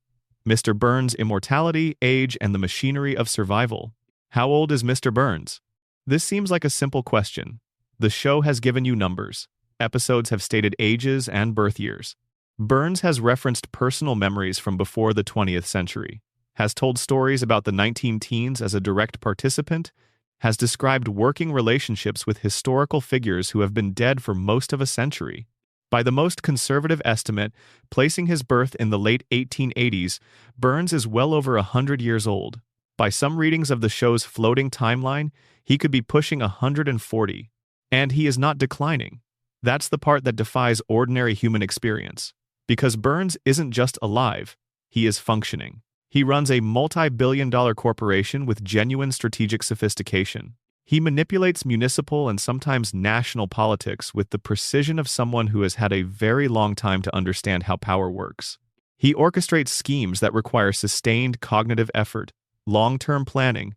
Mr. Burns' immortality, age, and the machinery of survival. How old is Mr. Burns? This seems like a simple question. The show has given you numbers. Episodes have stated ages and birth years. Burns has referenced personal memories from before the 20th century, has told stories about the 19-teens as a direct participant, has described working relationships with historical figures who have been dead for most of a century. By the most conservative estimate, placing his birth in the late 1880s, Burns is well over 100 years old. By some readings of the show's floating timeline, he could be pushing 140. And he is not declining. That's the part that defies ordinary human experience. Because Burns isn't just alive, he is functioning. He runs a multi-billion-dollar corporation with genuine strategic sophistication. He manipulates municipal and sometimes national politics with the precision of someone who has had a very long time to understand how power works. He orchestrates schemes that require sustained cognitive effort, long-term planning,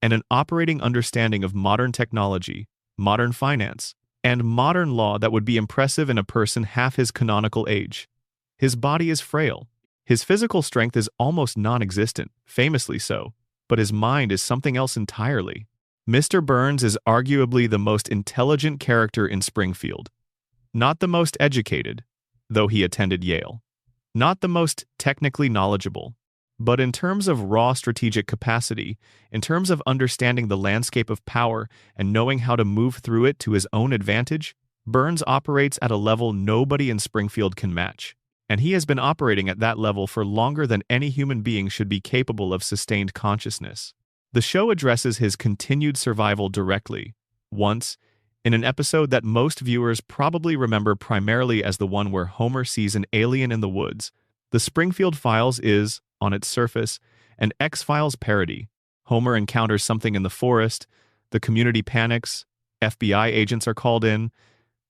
and an operating understanding of modern technology, modern finance, and modern law that would be impressive in a person half his canonical age. His body is frail. His physical strength is almost non-existent, famously so, but his mind is something else entirely. Mr. Burns is arguably the most intelligent character in Springfield. Not the most educated, though he attended Yale. Not the most technically knowledgeable. But in terms of raw strategic capacity, in terms of understanding the landscape of power and knowing how to move through it to his own advantage, Burns operates at a level nobody in Springfield can match. And he has been operating at that level for longer than any human being should be capable of sustained consciousness. The show addresses his continued survival directly, once, in an episode that most viewers probably remember primarily as the one where Homer sees an alien in the woods. The Springfield Files is, on its surface, An X-Files parody. Homer encounters something in the forest, the community panics, FBI agents are called in.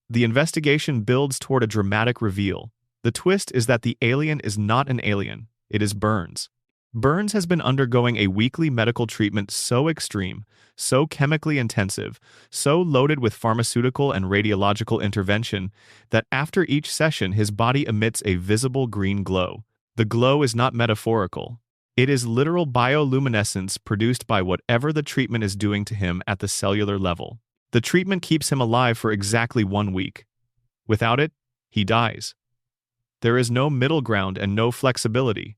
The investigation builds toward a dramatic reveal. The twist is that the alien is not an alien, it is Burns. Burns has been undergoing a weekly medical treatment so extreme, so chemically intensive, so loaded with pharmaceutical and radiological intervention, that after each session his body emits a visible green glow. The glow is not metaphorical. It is literal bioluminescence produced by whatever the treatment is doing to him at the cellular level. The treatment keeps him alive for exactly 1 week. Without it, he dies. There is no middle ground and no flexibility.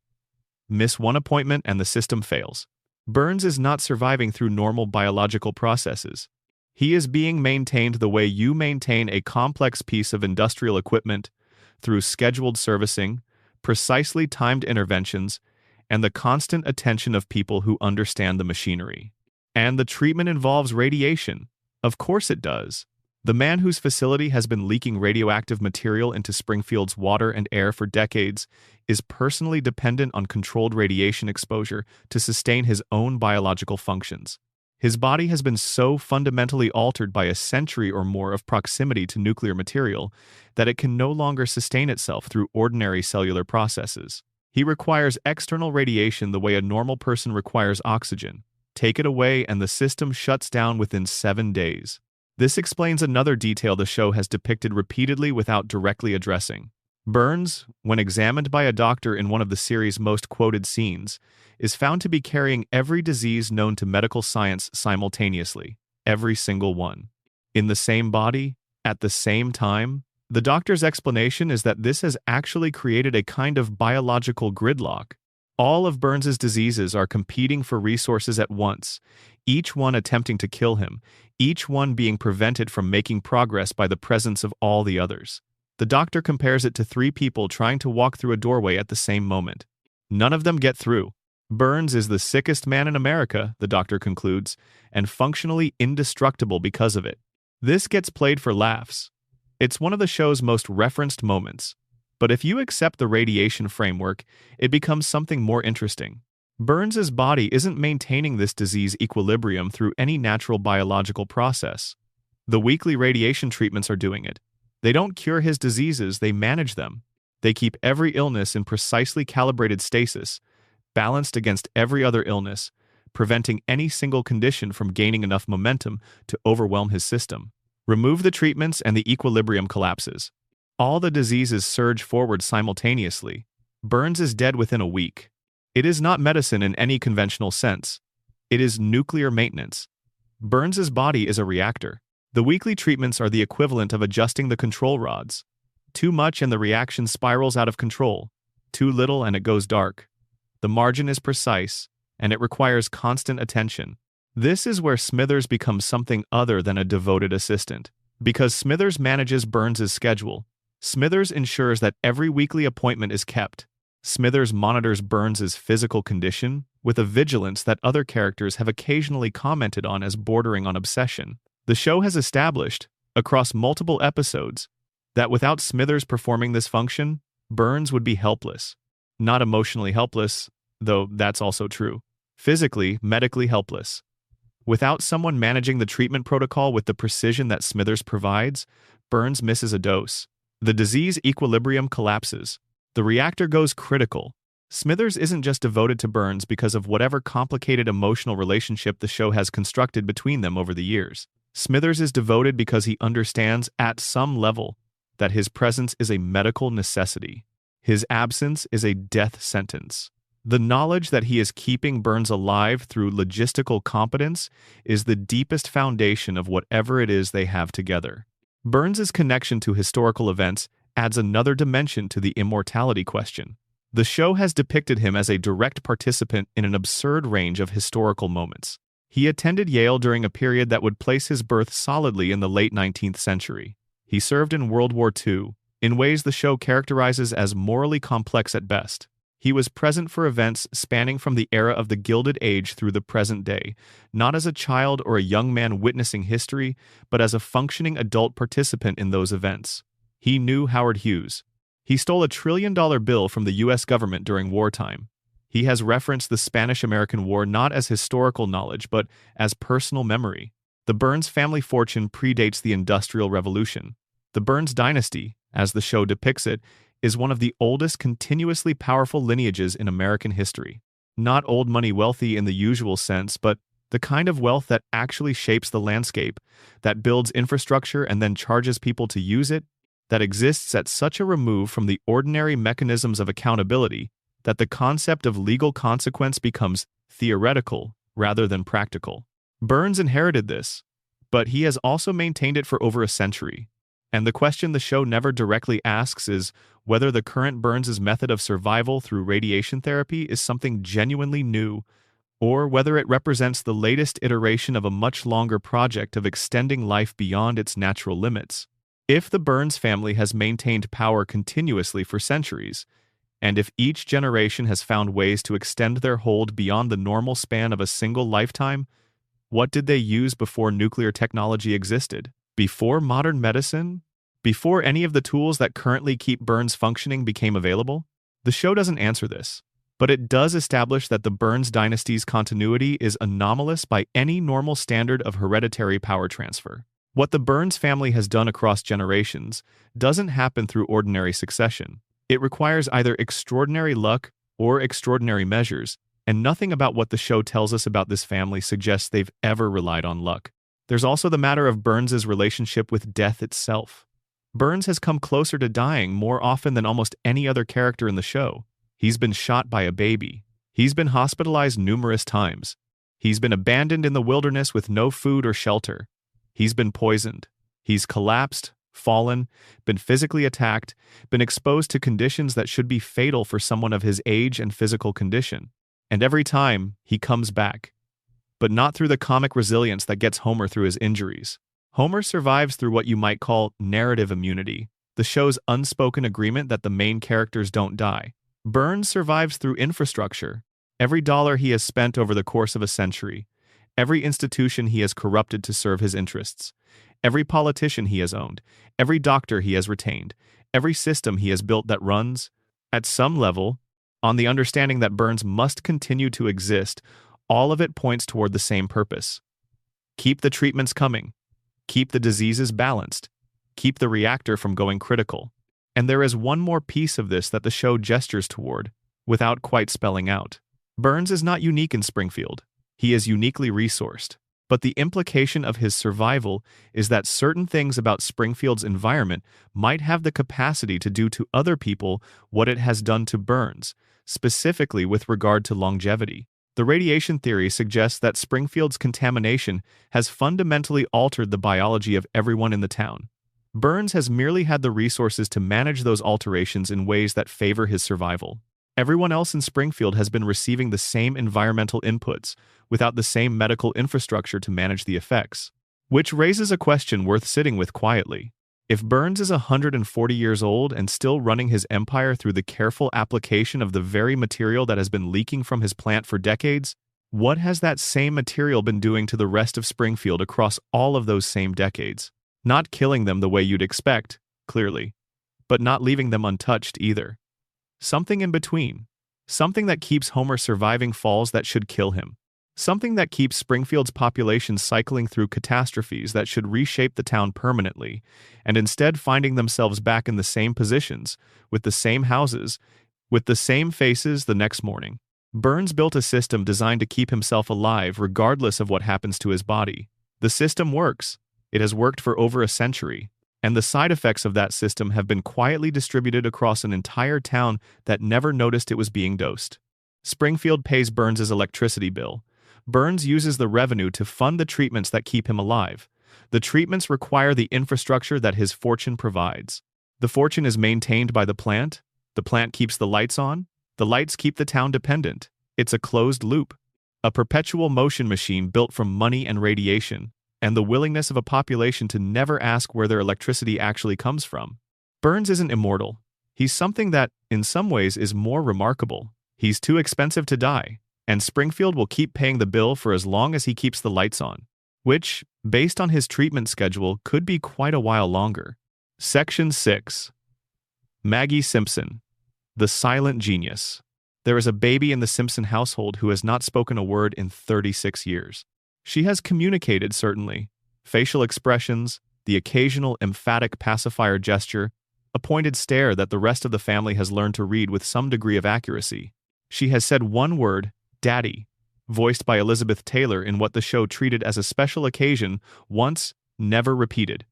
Miss one appointment and the system fails. Burns is not surviving through normal biological processes. He is being maintained the way you maintain a complex piece of industrial equipment, through scheduled servicing, precisely timed interventions, and the constant attention of people who understand the machinery. And the treatment involves radiation. Of course it does. The man whose facility has been leaking radioactive material into Springfield's water and air for decades is personally dependent on controlled radiation exposure to sustain his own biological functions. His body has been so fundamentally altered by a century or more of proximity to nuclear material that it can no longer sustain itself through ordinary cellular processes. He requires external radiation the way a normal person requires oxygen. Take it away and the system shuts down within 7 days. This explains another detail the show has depicted repeatedly without directly addressing. Burns, when examined by a doctor in one of the series' most quoted scenes, is found to be carrying every disease known to medical science simultaneously, every single one. In the same body, at the same time. The doctor's explanation is that this has actually created a kind of biological gridlock. All of Burns's diseases are competing for resources at once, each one attempting to kill him, each one being prevented from making progress by the presence of all the others. The doctor compares it to 3 people trying to walk through a doorway at the same moment. None of them get through. Burns is the sickest man in America, the doctor concludes, and functionally indestructible because of it. This gets played for laughs. It's one of the show's most referenced moments. But if you accept the radiation framework, it becomes something more interesting. Burns's body isn't maintaining this disease equilibrium through any natural biological process. The weekly radiation treatments are doing it. They don't cure his diseases, they manage them. They keep every illness in precisely calibrated stasis, balanced against every other illness, preventing any single condition from gaining enough momentum to overwhelm his system. Remove the treatments and the equilibrium collapses. All the diseases surge forward simultaneously. Burns is dead within a week. It is not medicine in any conventional sense. It is nuclear maintenance. Burns's body is a reactor. The weekly treatments are the equivalent of adjusting the control rods. Too much and the reaction spirals out of control. Too little and it goes dark. The margin is precise, and it requires constant attention. This is where Smithers becomes something other than a devoted assistant. Because Smithers manages Burns's schedule, Smithers ensures that every weekly appointment is kept. Smithers monitors Burns's physical condition with a vigilance that other characters have occasionally commented on as bordering on obsession. The show has established, across multiple episodes, that without Smithers performing this function, Burns would be helpless. Not emotionally helpless, though that's also true. Physically, medically helpless. Without someone managing the treatment protocol with the precision that Smithers provides, Burns misses a dose. The disease equilibrium collapses. The reactor goes critical. Smithers isn't just devoted to Burns because of whatever complicated emotional relationship the show has constructed between them over the years. Smithers is devoted because he understands, at some level, that his presence is a medical necessity. His absence is a death sentence. The knowledge that he is keeping Burns alive through logistical competence is the deepest foundation of whatever it is they have together. Burns's connection to historical events adds another dimension to the immortality question. The show has depicted him as a direct participant in an absurd range of historical moments. He attended Yale during a period that would place his birth solidly in the late 19th century. He served in World War II, in ways the show characterizes as morally complex at best. He was present for events spanning from the era of the Gilded Age through the present day, not as a child or a young man witnessing history, but as a functioning adult participant in those events. He knew Howard Hughes. He stole a $1 trillion bill from the U.S. government during wartime. He has referenced the Spanish-American War not as historical knowledge, but as personal memory. The Burns family fortune predates the Industrial Revolution. The Burns dynasty, as the show depicts it, is one of the oldest continuously powerful lineages in American history. Not old money wealthy in the usual sense, but the kind of wealth that actually shapes the landscape, that builds infrastructure and then charges people to use it, that exists at such a remove from the ordinary mechanisms of accountability that the concept of legal consequence becomes theoretical rather than practical. Burns inherited this, but he has also maintained it for over a century. And the question the show never directly asks is whether the current Burns' method of survival through radiation therapy is something genuinely new, or whether it represents the latest iteration of a much longer project of extending life beyond its natural limits. If the Burns family has maintained power continuously for centuries, and if each generation has found ways to extend their hold beyond the normal span of a single lifetime, what did they use before nuclear technology existed? Before modern medicine? Before any of the tools that currently keep Burns functioning became available? The show doesn't answer this, but it does establish that the Burns dynasty's continuity is anomalous by any normal standard of hereditary power transfer. What the Burns family has done across generations doesn't happen through ordinary succession. It requires either extraordinary luck or extraordinary measures, and nothing about what the show tells us about this family suggests they've ever relied on luck. There's also the matter of Burns' relationship with death itself. Burns has come closer to dying more often than almost any other character in the show. He's been shot by a baby. He's been hospitalized numerous times. He's been abandoned in the wilderness with no food or shelter. He's been poisoned. He's collapsed, fallen, been physically attacked, been exposed to conditions that should be fatal for someone of his age and physical condition. And every time, he comes back. But not through the comic resilience that gets Homer through his injuries. Homer survives through what you might call narrative immunity, the show's unspoken agreement that the main characters don't die. Burns survives through infrastructure. Every dollar he has spent over the course of a century, every institution he has corrupted to serve his interests, every politician he has owned, every doctor he has retained, every system he has built that runs, at some level, on the understanding that Burns must continue to exist, all of it points toward the same purpose. Keep the treatments coming. Keep the diseases balanced. Keep the reactor from going critical. And there is one more piece of this that the show gestures toward, without quite spelling out. Burns is not unique in Springfield. He is uniquely resourced. But the implication of his survival is that certain things about Springfield's environment might have the capacity to do to other people what it has done to Burns, specifically with regard to longevity. The radiation theory suggests that Springfield's contamination has fundamentally altered the biology of everyone in the town. Burns has merely had the resources to manage those alterations in ways that favor his survival. Everyone else in Springfield has been receiving the same environmental inputs, without the same medical infrastructure to manage the effects. Which raises a question worth sitting with quietly. If Burns is 140 years old and still running his empire through the careful application of the very material that has been leaking from his plant for decades, what has that same material been doing to the rest of Springfield across all of those same decades? Not killing them the way you'd expect, clearly, but not leaving them untouched either. Something in between. Something that keeps Homer surviving falls that should kill him. Something that keeps Springfield's population cycling through catastrophes that should reshape the town permanently, and instead finding themselves back in the same positions, with the same houses, with the same faces the next morning. Burns built a system designed to keep himself alive regardless of what happens to his body. The system works. It has worked for over a century. And the side effects of that system have been quietly distributed across an entire town that never noticed it was being dosed. Springfield pays Burns' electricity bill. Burns uses the revenue to fund the treatments that keep him alive. The treatments require the infrastructure that his fortune provides. The fortune is maintained by the plant keeps the lights on, the lights keep the town dependent. It's a closed loop. A perpetual motion machine built from money and radiation, and the willingness of a population to never ask where their electricity actually comes from. Burns isn't immortal. He's something that, in some ways, is more remarkable. He's too expensive to die, and Springfield will keep paying the bill for as long as he keeps the lights on, which, based on his treatment schedule, could be quite a while longer. Section 6. Maggie Simpson, the silent genius. There is a baby in the Simpson household who has not spoken a word in 36 years. She has communicated, certainly. Facial expressions, the occasional emphatic pacifier gesture, a pointed stare that the rest of the family has learned to read with some degree of accuracy. She has said one word, Daddy, voiced by Elizabeth Taylor in what the show treated as a special occasion, once, never repeated.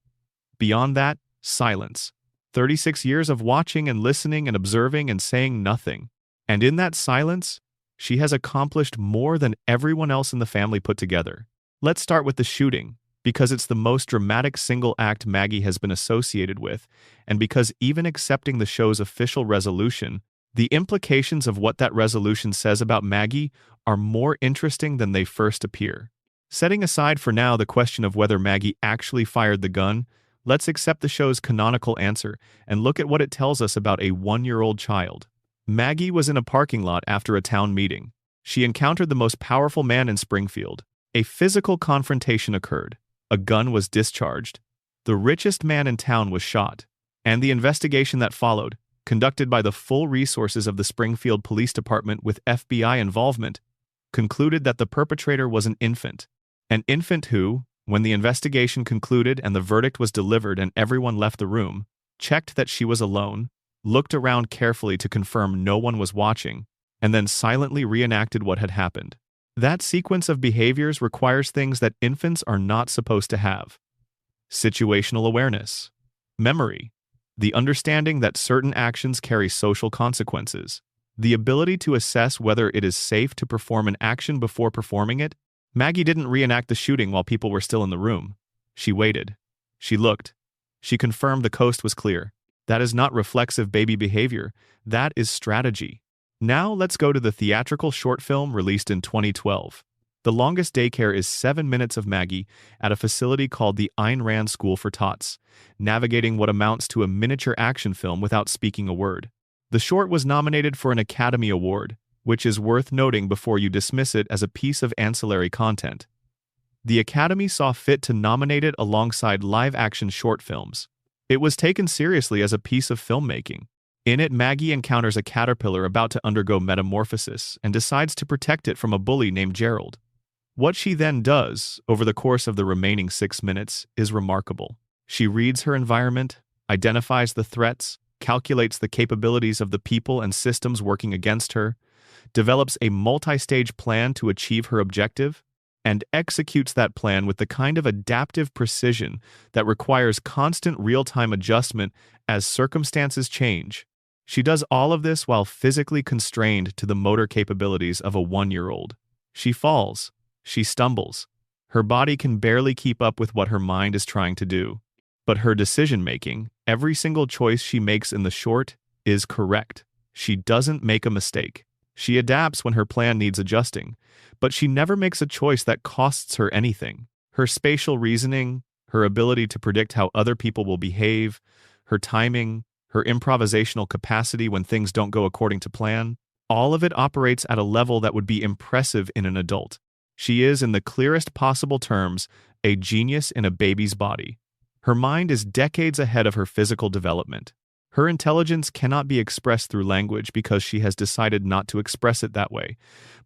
Beyond that, silence. 36 years of watching and listening and observing and saying nothing. And in that silence, she has accomplished more than everyone else in the family put together. Let's start with the shooting, because it's the most dramatic single act Maggie has been associated with, and because even accepting the show's official resolution, the implications of what that resolution says about Maggie are more interesting than they first appear. Setting aside for now the question of whether Maggie actually fired the gun, let's accept the show's canonical answer and look at what it tells us about a 1-year-old child. Maggie was in a parking lot after a town meeting. She encountered the most powerful man in Springfield. A physical confrontation occurred. A gun was discharged. The richest man in town was shot. And the investigation that followed, conducted by the full resources of the Springfield Police Department with FBI involvement, concluded that the perpetrator was an infant. An infant who, when the investigation concluded and the verdict was delivered and everyone left the room, checked that she was alone, looked around carefully to confirm no one was watching, and then silently reenacted what had happened. That sequence of behaviors requires things that infants are not supposed to have. Situational awareness, memory, the understanding that certain actions carry social consequences, the ability to assess whether it is safe to perform an action before performing it. Maggie didn't reenact the shooting while people were still in the room. She waited. She looked. She confirmed the coast was clear. That is not reflexive baby behavior. That is strategy. Now let's go to the theatrical short film released in 2012. The longest daycare is 7 minutes of Maggie at a facility called the Ayn Rand School for Tots, navigating what amounts to a miniature action film without speaking a word. The short was nominated for an Academy Award, which is worth noting before you dismiss it as a piece of ancillary content. The Academy saw fit to nominate it alongside live-action short films. It was taken seriously as a piece of filmmaking. In it, Maggie encounters a caterpillar about to undergo metamorphosis and decides to protect it from a bully named Gerald. What she then does, over the course of the remaining 6 minutes, is remarkable. She reads her environment, identifies the threats, calculates the capabilities of the people and systems working against her, develops a multi-stage plan to achieve her objective, and executes that plan with the kind of adaptive precision that requires constant real-time adjustment as circumstances change. She does all of this while physically constrained to the motor capabilities of a 1-year-old. She falls. She stumbles. Her body can barely keep up with what her mind is trying to do. But her decision-making, every single choice she makes in the short, is correct. She doesn't make a mistake. She adapts when her plan needs adjusting, but she never makes a choice that costs her anything. Her spatial reasoning, her ability to predict how other people will behave, her timing, her improvisational capacity when things don't go according to plan, all of it operates at a level that would be impressive in an adult. She is, in the clearest possible terms, a genius in a baby's body. Her mind is decades ahead of her physical development. Her intelligence cannot be expressed through language because she has decided not to express it that way,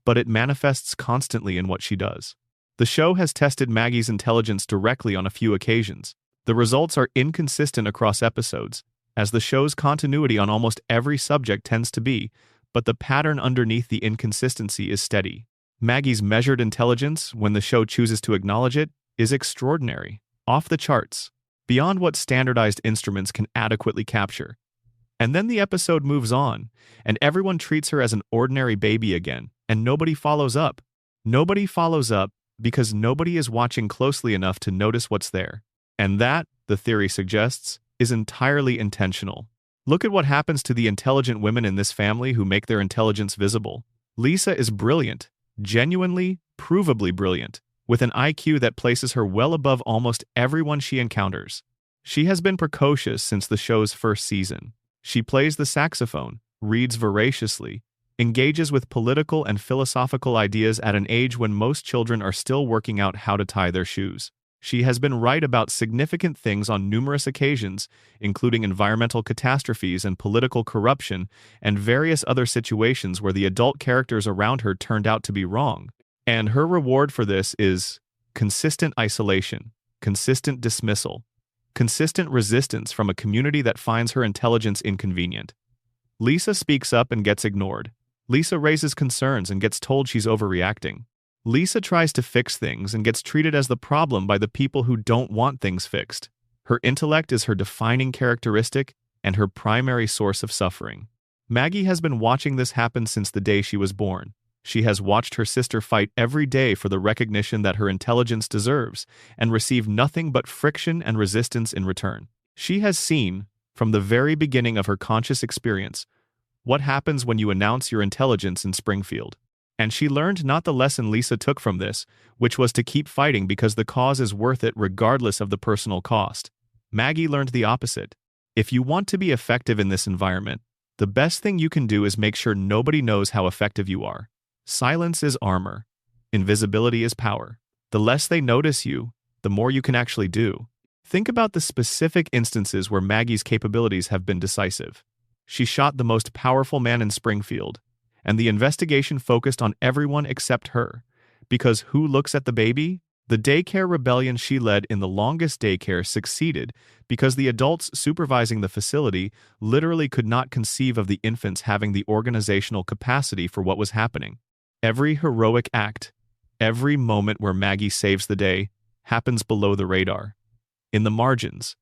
but it manifests constantly in what she does. The show has tested Maggie's intelligence directly on a few occasions. The results are inconsistent across episodes, as the show's continuity on almost every subject tends to be, but the pattern underneath the inconsistency is steady. Maggie's measured intelligence, when the show chooses to acknowledge it, is extraordinary, off the charts, beyond what standardized instruments can adequately capture. And then the episode moves on, and everyone treats her as an ordinary baby again, and nobody follows up. Nobody follows up because nobody is watching closely enough to notice what's there. And that, the theory suggests, is entirely intentional. Look at what happens to the intelligent women in this family who make their intelligence visible. Lisa is brilliant, genuinely, provably brilliant, with an IQ that places her well above almost everyone she encounters. She has been precocious since the show's first season. She plays the saxophone, reads voraciously, engages with political and philosophical ideas at an age when most children are still working out how to tie their shoes. She has been right about significant things on numerous occasions, including environmental catastrophes and political corruption, and various other situations where the adult characters around her turned out to be wrong. And her reward for this is consistent isolation, consistent dismissal, consistent resistance from a community that finds her intelligence inconvenient. Lisa speaks up and gets ignored. Lisa raises concerns and gets told she's overreacting. Lisa tries to fix things and gets treated as the problem by the people who don't want things fixed. Her intellect is her defining characteristic and her primary source of suffering. Maggie has been watching this happen since the day she was born. She has watched her sister fight every day for the recognition that her intelligence deserves and receive nothing but friction and resistance in return. She has seen, from the very beginning of her conscious experience, what happens when you announce your intelligence in Springfield. And she learned not the lesson Lisa took from this, which was to keep fighting because the cause is worth it regardless of the personal cost. Maggie learned the opposite. If you want to be effective in this environment, the best thing you can do is make sure nobody knows how effective you are. Silence is armor. Invisibility is power. The less they notice you, the more you can actually do. Think about the specific instances where Maggie's capabilities have been decisive. She shot the most powerful man in Springfield, and the investigation focused on everyone except her. Because who looks at the baby? The daycare rebellion she led in the longest daycare succeeded because the adults supervising the facility literally could not conceive of the infants having the organizational capacity for what was happening. Every heroic act, every moment where Maggie saves the day, happens below the radar. In the margins.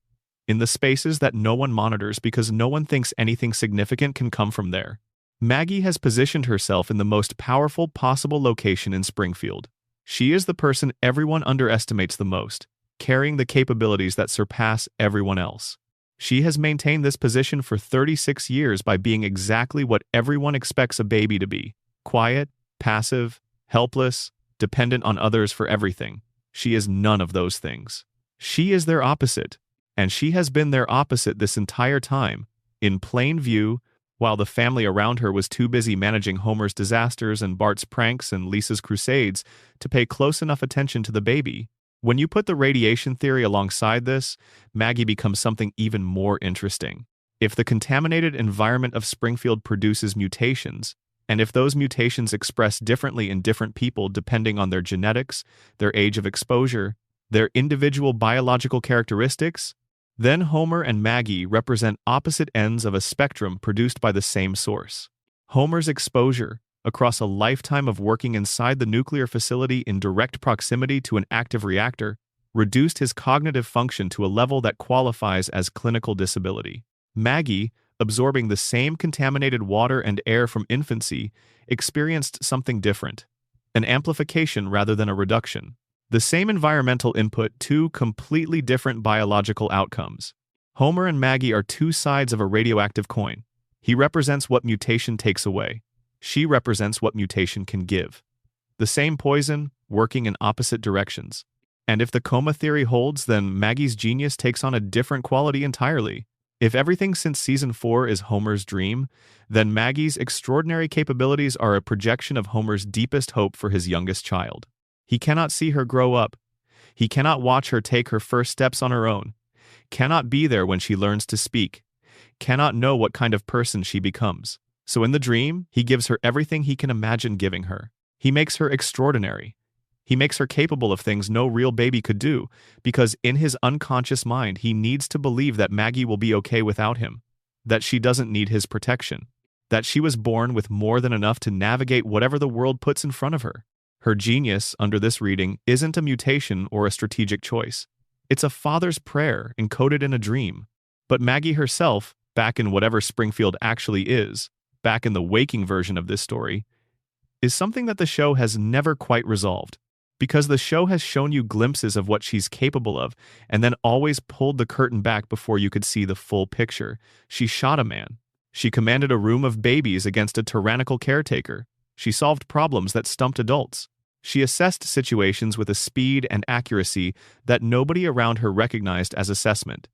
In the spaces that no one monitors because no one thinks anything significant can come from there. Maggie has positioned herself in the most powerful possible location in Springfield. She is the person everyone underestimates the most, carrying the capabilities that surpass everyone else. She has maintained this position for 36 years by being exactly what everyone expects a baby to be: quiet, passive, helpless, dependent on others for everything. She is none of those things. She is their opposite, and she has been their opposite this entire time, in plain view, while the family around her was too busy managing Homer's disasters and Bart's pranks and Lisa's crusades to pay close enough attention to the baby. When you put the radiation theory alongside this, Maggie becomes something even more interesting. If the contaminated environment of Springfield produces mutations, and if those mutations express differently in different people depending on their genetics, their age of exposure, their individual biological characteristics, then Homer and Maggie represent opposite ends of a spectrum produced by the same source. Homer's exposure, across a lifetime of working inside the nuclear facility in direct proximity to an active reactor, reduced his cognitive function to a level that qualifies as clinical disability. Maggie, absorbing the same contaminated water and air from infancy, experienced something different: an amplification rather than a reduction. The same environmental input, two completely different biological outcomes. Homer and Maggie are two sides of a radioactive coin. He represents what mutation takes away. She represents what mutation can give. The same poison, working in opposite directions. And if the coma theory holds, then Maggie's genius takes on a different quality entirely. If everything since season 4 is Homer's dream, then Maggie's extraordinary capabilities are a projection of Homer's deepest hope for his youngest child. He cannot see her grow up. He cannot watch her take her first steps on her own. Cannot be there when she learns to speak. Cannot know what kind of person she becomes. So in the dream, he gives her everything he can imagine giving her. He makes her extraordinary. He makes her capable of things no real baby could do, because in his unconscious mind he needs to believe that Maggie will be okay without him, that she doesn't need his protection, that she was born with more than enough to navigate whatever the world puts in front of her. Her genius, under this reading, isn't a mutation or a strategic choice. It's a father's prayer encoded in a dream. But Maggie herself, back in whatever Springfield actually is, back in the waking version of this story, is something that the show has never quite resolved. Because the show has shown you glimpses of what she's capable of, and then always pulled the curtain back before you could see the full picture. She shot a man. She commanded a room of babies against a tyrannical caretaker. She solved problems that stumped adults. She assessed situations with a speed and accuracy that nobody around her recognized as assessment.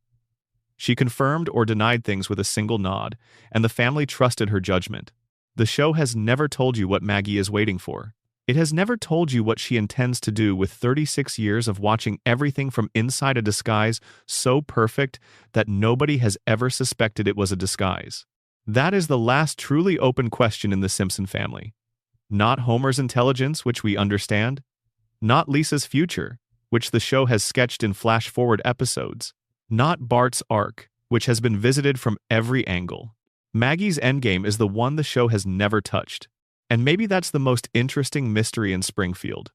She confirmed or denied things with a single nod, and the family trusted her judgment. The show has never told you what Maggie is waiting for. It has never told you what she intends to do with 36 years of watching everything from inside a disguise so perfect that nobody has ever suspected it was a disguise. That is the last truly open question in the Simpson family. Not Homer's intelligence, which we understand. Not Lisa's future, which the show has sketched in flash-forward episodes. Not Bart's arc, which has been visited from every angle. Maggie's endgame is the one the show has never touched. And maybe that's the most interesting mystery in Springfield.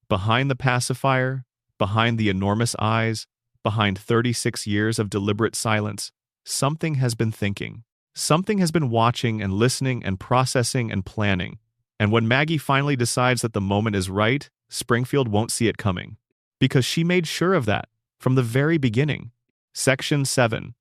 Behind the pacifier, behind the enormous eyes, behind 36 years of deliberate silence, something has been thinking. Something has been watching and listening and processing and planning. And when Maggie finally decides that the moment is right, Springfield won't see it coming. Because she made sure of that from the very beginning. Section 7.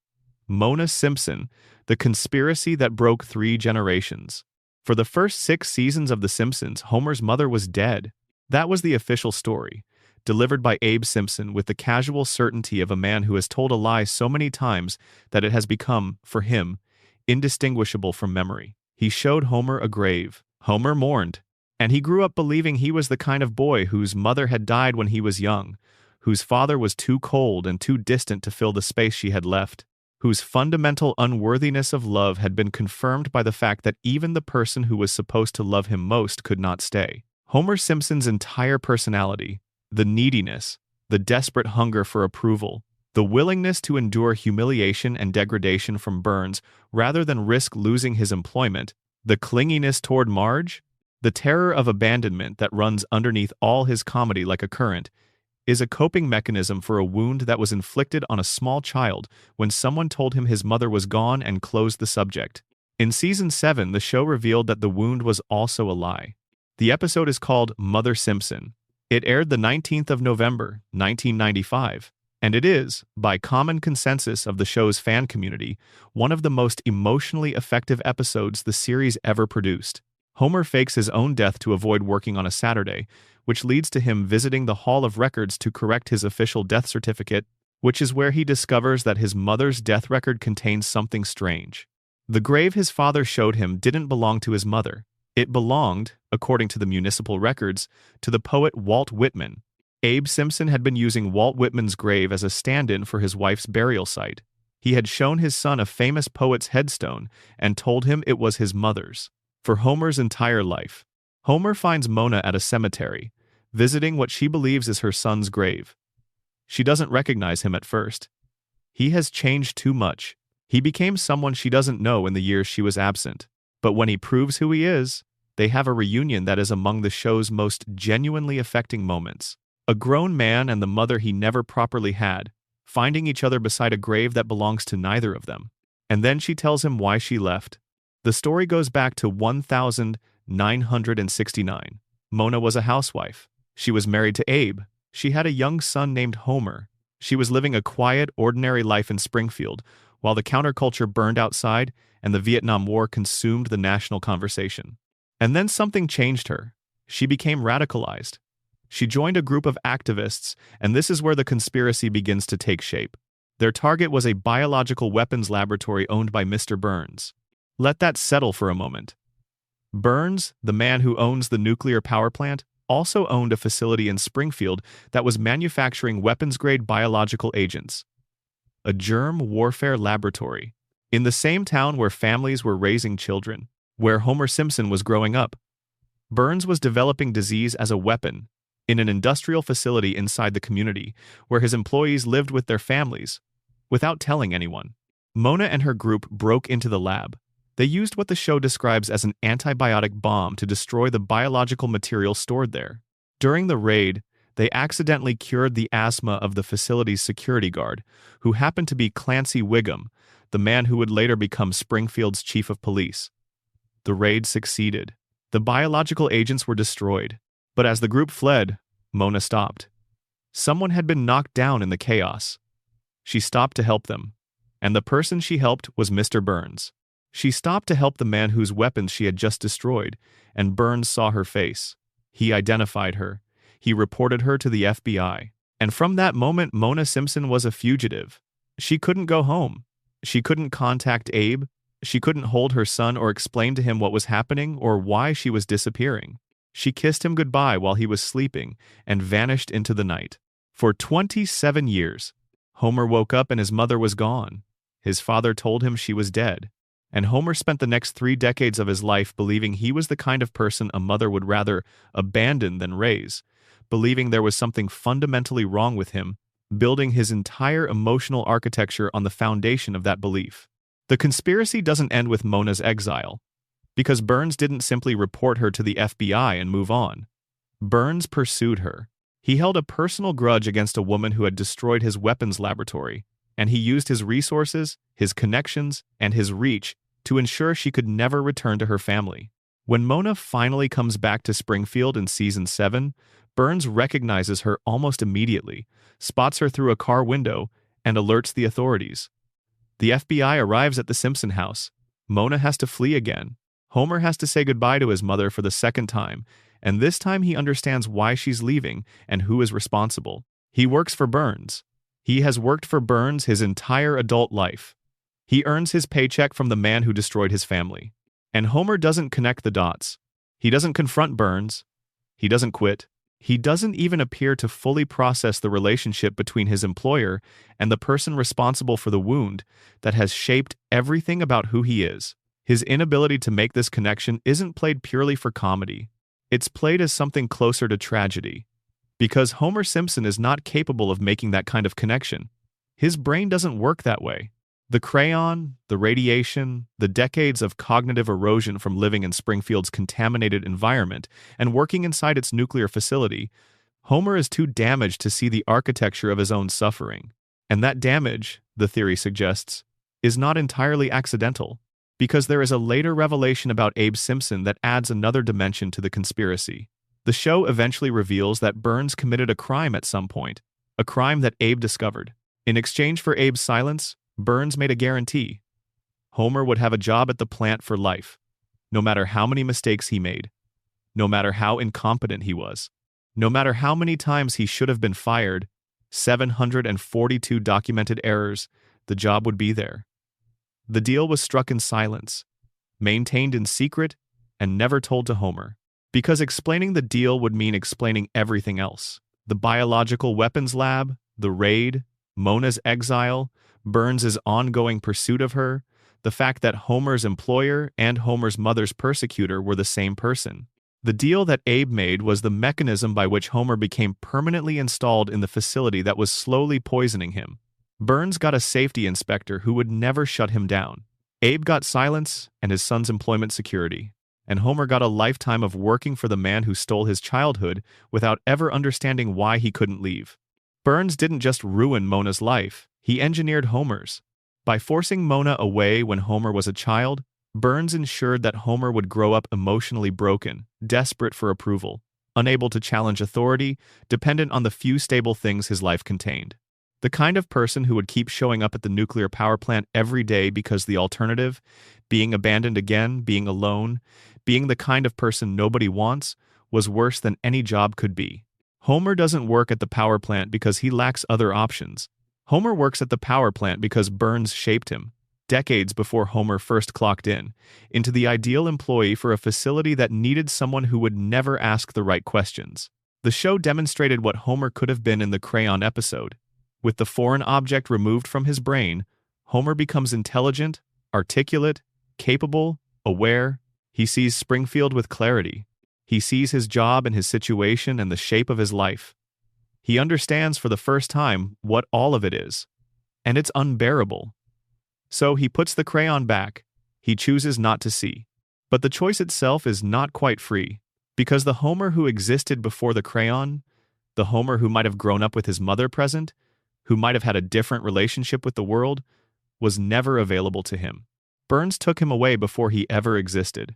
Mona Simpson, the conspiracy that broke 3 generations. For the first 6 seasons of The Simpsons, Homer's mother was dead. That was the official story, delivered by Abe Simpson with the casual certainty of a man who has told a lie so many times that it has become, for him, indistinguishable from memory. He showed Homer a grave. Homer mourned, and he grew up believing he was the kind of boy whose mother had died when he was young, whose father was too cold and too distant to fill the space she had left, whose fundamental unworthiness of love had been confirmed by the fact that even the person who was supposed to love him most could not stay. Homer Simpson's entire personality, the neediness, the desperate hunger for approval, the willingness to endure humiliation and degradation from Burns rather than risk losing his employment, the clinginess toward Marge, the terror of abandonment that runs underneath all his comedy like a current, is a coping mechanism for a wound that was inflicted on a small child when someone told him his mother was gone and closed the subject. In Season 7, the show revealed that the wound was also a lie. The episode is called Mother Simpson. It aired the 19th of November, 1995, and it is, by common consensus of the show's fan community, one of the most emotionally effective episodes the series ever produced. Homer fakes his own death to avoid working on a Saturday, which leads to him visiting the Hall of Records to correct his official death certificate, which is where he discovers that his mother's death record contains something strange. The grave his father showed him didn't belong to his mother. It belonged, according to the municipal records, to the poet Walt Whitman. Abe Simpson had been using Walt Whitman's grave as a stand-in for his wife's burial site. He had shown his son a famous poet's headstone and told him it was his mother's. For Homer's entire life, Homer finds Mona at a cemetery, visiting what she believes is her son's grave. She doesn't recognize him at first. He has changed too much. He became someone she doesn't know in the years she was absent. But when he proves who he is, they have a reunion that is among the show's most genuinely affecting moments. A grown man and the mother he never properly had, finding each other beside a grave that belongs to neither of them. And then she tells him why she left. The story goes back to 1969. Mona was a housewife. She was married to Abe. She had a young son named Homer. She was living a quiet, ordinary life in Springfield, while the counterculture burned outside and the Vietnam War consumed the national conversation. And then something changed her. She became radicalized. She joined a group of activists, and this is where the conspiracy begins to take shape. Their target was a biological weapons laboratory owned by Mr. Burns. Let that settle for a moment. Burns, the man who owns the nuclear power plant, also owned a facility in Springfield that was manufacturing weapons-grade biological agents. A germ warfare laboratory. In the same town where families were raising children, where Homer Simpson was growing up. Burns was developing disease as a weapon in an industrial facility inside the community where his employees lived with their families, without telling anyone. Mona and her group broke into the lab. They used what the show describes as an antibiotic bomb to destroy the biological material stored there. During the raid, they accidentally cured the asthma of the facility's security guard, who happened to be Clancy Wiggum, the man who would later become Springfield's chief of police. The raid succeeded. The biological agents were destroyed. But as the group fled, Mona stopped. Someone had been knocked down in the chaos. She stopped to help them, and the person she helped was Mr. Burns. She stopped to help the man whose weapons she had just destroyed, and Burns saw her face. He identified her. He reported her to the FBI. And from that moment, Mona Simpson was a fugitive. She couldn't go home. She couldn't contact Abe. She couldn't hold her son or explain to him what was happening or why she was disappearing. She kissed him goodbye while he was sleeping and vanished into the night. For 27 years, Homer woke up and his mother was gone. His father told him she was dead. And Homer spent the next 3 decades of his life believing he was the kind of person a mother would rather abandon than raise, believing there was something fundamentally wrong with him, building his entire emotional architecture on the foundation of that belief. The conspiracy doesn't end with Mona's exile, because Burns didn't simply report her to the FBI and move on. Burns pursued her. He held a personal grudge against a woman who had destroyed his weapons laboratory, and he used his resources, his connections, and his reach to ensure she could never return to her family. When Mona finally comes back to Springfield in Season 7, Burns recognizes her almost immediately, spots her through a car window, and alerts the authorities. The FBI arrives at the Simpson house. Mona has to flee again. Homer has to say goodbye to his mother for the second time, and this time he understands why she's leaving and who is responsible. He works for Burns. He has worked for Burns his entire adult life. He earns his paycheck from the man who destroyed his family. And Homer doesn't connect the dots. He doesn't confront Burns. He doesn't quit. He doesn't even appear to fully process the relationship between his employer and the person responsible for the wound that has shaped everything about who he is. His inability to make this connection isn't played purely for comedy. It's played as something closer to tragedy. Because Homer Simpson is not capable of making that kind of connection. His brain doesn't work that way. The crayon, the radiation, the decades of cognitive erosion from living in Springfield's contaminated environment and working inside its nuclear facility, Homer is too damaged to see the architecture of his own suffering. And that damage, the theory suggests, is not entirely accidental, because there is a later revelation about Abe Simpson that adds another dimension to the conspiracy. The show eventually reveals that Burns committed a crime at some point, a crime that Abe discovered. In exchange for Abe's silence, Burns made a guarantee. Homer would have a job at the plant for life, no matter how many mistakes he made, no matter how incompetent he was, no matter how many times he should have been fired, 742 documented errors, the job would be there. The deal was struck in silence, maintained in secret, and never told to Homer. Because explaining the deal would mean explaining everything else. The biological weapons lab, the raid, Mona's exile, Burns' ongoing pursuit of her, the fact that Homer's employer and Homer's mother's persecutor were the same person. The deal that Abe made was the mechanism by which Homer became permanently installed in the facility that was slowly poisoning him. Burns got a safety inspector who would never shut him down. Abe got silence and his son's employment security. And Homer got a lifetime of working for the man who stole his childhood without ever understanding why he couldn't leave. Burns didn't just ruin Mona's life, he engineered Homer's. By forcing Mona away when Homer was a child, Burns ensured that Homer would grow up emotionally broken, desperate for approval, unable to challenge authority, dependent on the few stable things his life contained. The kind of person who would keep showing up at the nuclear power plant every day because the alternative, being abandoned again, being alone, being the kind of person nobody wants, was worse than any job could be. Homer doesn't work at the power plant because he lacks other options. Homer works at the power plant because Burns shaped him, decades before Homer first clocked in, into the ideal employee for a facility that needed someone who would never ask the right questions. The show demonstrated what Homer could have been in the crayon episode. With the foreign object removed from his brain, Homer becomes intelligent, articulate, capable, aware. He sees Springfield with clarity. He sees his job and his situation and the shape of his life. He understands for the first time what all of it is. And it's unbearable. So he puts the crayon back. He chooses not to see. But the choice itself is not quite free. Because the Homer who existed before the crayon, the Homer who might have grown up with his mother present, who might have had a different relationship with the world, was never available to him. Burns took him away before he ever existed.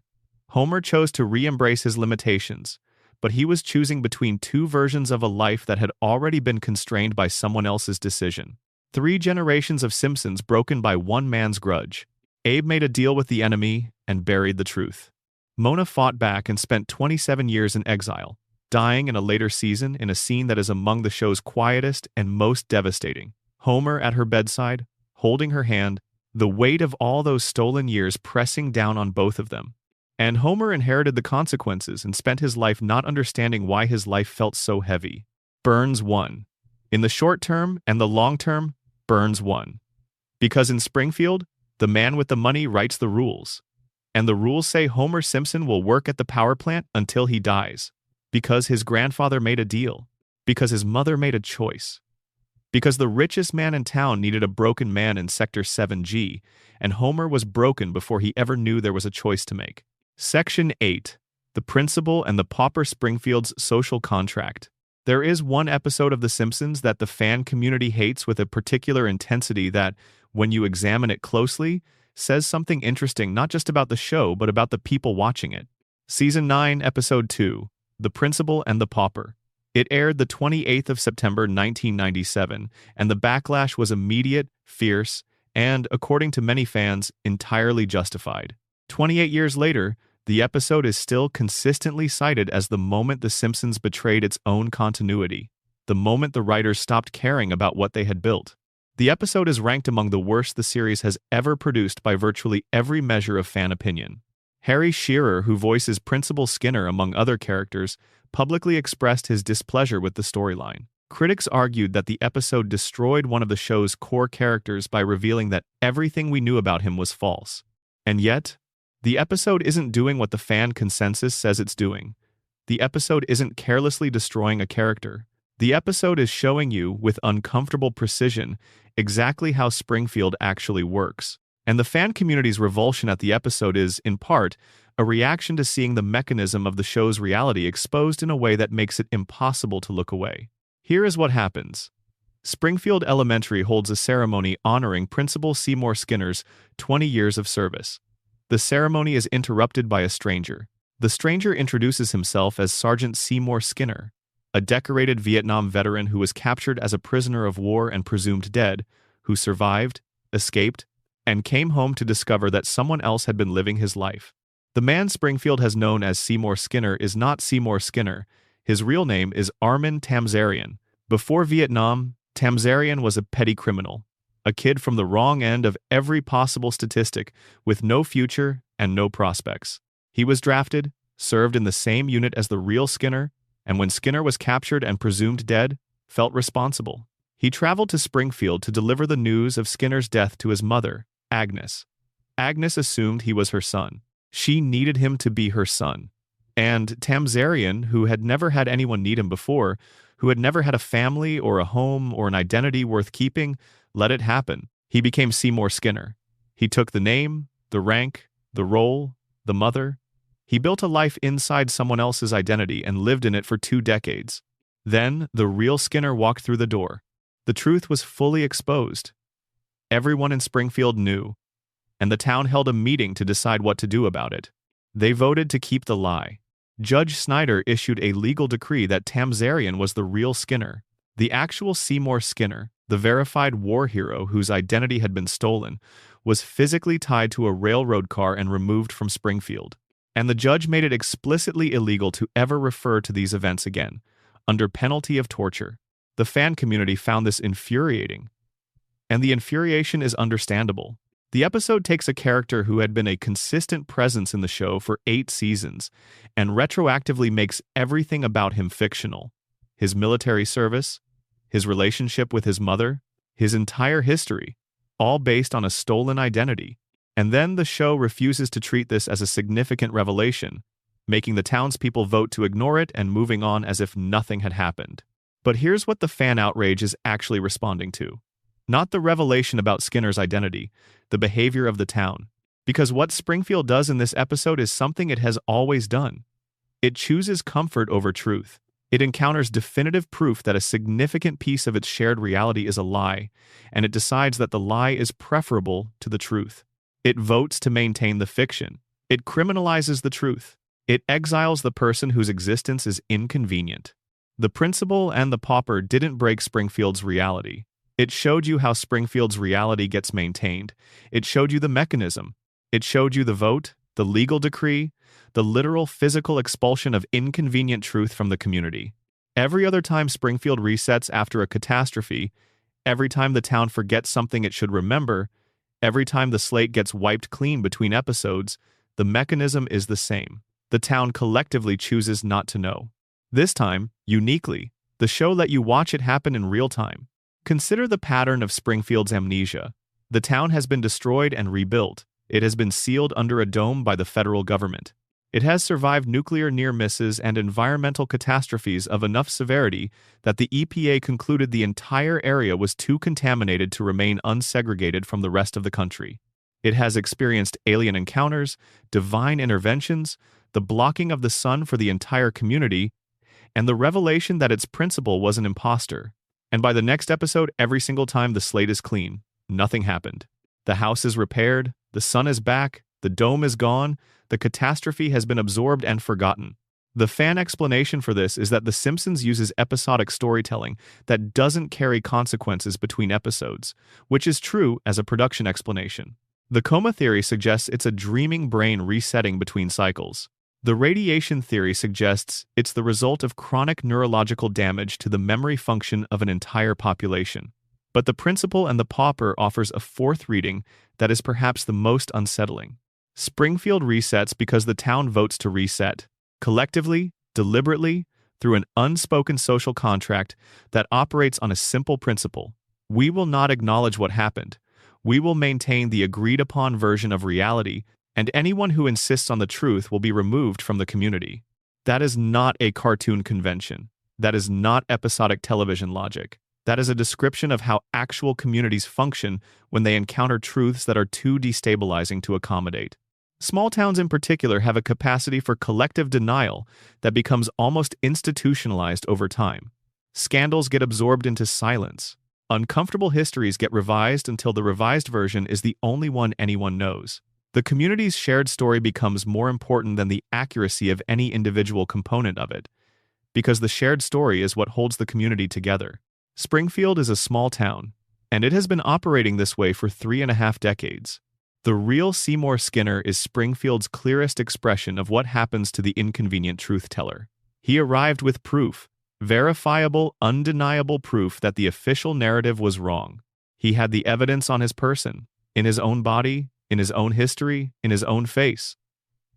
Homer chose to re-embrace his limitations, but he was choosing between two versions of a life that had already been constrained by someone else's decision. 3 generations of Simpsons broken by one man's grudge. Abe made a deal with the enemy and buried the truth. Mona fought back and spent 27 years in exile, dying in a later season in a scene that is among the show's quietest and most devastating. Homer at her bedside, holding her hand, the weight of all those stolen years pressing down on both of them. And Homer inherited the consequences and spent his life not understanding why his life felt so heavy. Burns won. In the short term and the long term, Burns won. Because in Springfield, the man with the money writes the rules. And the rules say Homer Simpson will work at the power plant until he dies. Because his grandfather made a deal. Because his mother made a choice. Because the richest man in town needed a broken man in Sector 7G, and Homer was broken before he ever knew there was a choice to make. Section 8. The Principal and the Pauper Springfield's Social Contract. There is one episode of The Simpsons that the fan community hates with a particular intensity that, when you examine it closely, says something interesting not just about the show but about the people watching it. Season 9, Episode 2. The Principal and the Pauper. It aired the 28th of September 1997, and the backlash was immediate, fierce, and, according to many fans, entirely justified. 28 years later, the episode is still consistently cited as the moment The Simpsons betrayed its own continuity, the moment the writers stopped caring about what they had built. The episode is ranked among the worst the series has ever produced by virtually every measure of fan opinion. Harry Shearer, who voices Principal Skinner among other characters, publicly expressed his displeasure with the storyline. Critics argued that the episode destroyed one of the show's core characters by revealing that everything we knew about him was false. And yet, the episode isn't doing what the fan consensus says it's doing. The episode isn't carelessly destroying a character. The episode is showing you, with uncomfortable precision, exactly how Springfield actually works. And the fan community's revulsion at the episode is, in part, a reaction to seeing the mechanism of the show's reality exposed in a way that makes it impossible to look away. Here is what happens. Springfield Elementary holds a ceremony honoring Principal Seymour Skinner's 20 years of service. The ceremony is interrupted by a stranger. The stranger introduces himself as Sergeant Seymour Skinner, a decorated Vietnam veteran who was captured as a prisoner of war and presumed dead, who survived, escaped, and came home to discover that someone else had been living his life. The man Springfield has known as Seymour Skinner is not Seymour Skinner. His real name is Armin Tamzarian. Before Vietnam, Tamzarian was a petty criminal, a kid from the wrong end of every possible statistic, with no future and no prospects. He was drafted, served in the same unit as the real Skinner, and when Skinner was captured and presumed dead, felt responsible. He traveled to Springfield to deliver the news of Skinner's death to his mother, Agnes. Agnes assumed he was her son. She needed him to be her son. And Tamzarian, who had never had anyone need him before, who had never had a family or a home or an identity worth keeping, let it happen. He became Seymour Skinner. He took the name, the rank, the role, the mother. He built a life inside someone else's identity and lived in it for 2 decades. Then, the real Skinner walked through the door. The truth was fully exposed. Everyone in Springfield knew, and the town held a meeting to decide what to do about it. They voted to keep the lie. Judge Snyder issued a legal decree that Tamzarian was the real Skinner, the actual Seymour Skinner, the verified war hero whose identity had been stolen, was physically tied to a railroad car and removed from Springfield. And the judge made it explicitly illegal to ever refer to these events again, under penalty of torture. The fan community found this infuriating. And the infuriation is understandable. The episode takes a character who had been a consistent presence in the show for 8 seasons and retroactively makes everything about him fictional. His military service, his relationship with his mother, his entire history, all based on a stolen identity. And then the show refuses to treat this as a significant revelation, making the townspeople vote to ignore it and moving on as if nothing had happened. But here's what the fan outrage is actually responding to. Not the revelation about Skinner's identity, the behavior of the town. Because what Springfield does in this episode is something it has always done. It chooses comfort over truth. It encounters definitive proof that a significant piece of its shared reality is a lie, and it decides that the lie is preferable to the truth. It votes to maintain the fiction. It criminalizes the truth. It exiles the person whose existence is inconvenient. The Principal and the Pauper didn't break Springfield's reality. It showed you how Springfield's reality gets maintained. It showed you the mechanism. It showed you the vote, the legal decree, the literal physical expulsion of inconvenient truth from the community. Every other time Springfield resets after a catastrophe, every time the town forgets something it should remember, every time the slate gets wiped clean between episodes, the mechanism is the same. The town collectively chooses not to know. This time, uniquely, the show let you watch it happen in real time. Consider the pattern of Springfield's amnesia. The town has been destroyed and rebuilt. It has been sealed under a dome by the federal government. It has survived nuclear near misses and environmental catastrophes of enough severity that the EPA concluded the entire area was too contaminated to remain unsegregated from the rest of the country. It has experienced alien encounters, divine interventions, the blocking of the sun for the entire community, and the revelation that its principal was an imposter. And by the next episode, every single time the slate is clean, nothing happened. The house is repaired, the sun is back, the dome is gone, the catastrophe has been absorbed and forgotten. The fan explanation for this is that The Simpsons uses episodic storytelling that doesn't carry consequences between episodes, which is true as a production explanation. The coma theory suggests it's a dreaming brain resetting between cycles. The radiation theory suggests it's the result of chronic neurological damage to the memory function of an entire population. But the principal and the pauper offers a fourth reading that is perhaps the most unsettling. Springfield resets because the town votes to reset, collectively, deliberately, through an unspoken social contract that operates on a simple principle. We will not acknowledge what happened. We will maintain the agreed-upon version of reality, and anyone who insists on the truth will be removed from the community. That is not a cartoon convention. That is not episodic television logic. That is a description of how actual communities function when they encounter truths that are too destabilizing to accommodate. Small towns in particular have a capacity for collective denial that becomes almost institutionalized over time. Scandals get absorbed into silence. Uncomfortable histories get revised until the revised version is the only one anyone knows. The community's shared story becomes more important than the accuracy of any individual component of it, because the shared story is what holds the community together. Springfield is a small town, and it has been operating this way for 3.5 decades. The real Seymour Skinner is Springfield's clearest expression of what happens to the inconvenient truth-teller. He arrived with proof, verifiable, undeniable proof that the official narrative was wrong. He had the evidence on his person, in his own body, in his own history, in his own face.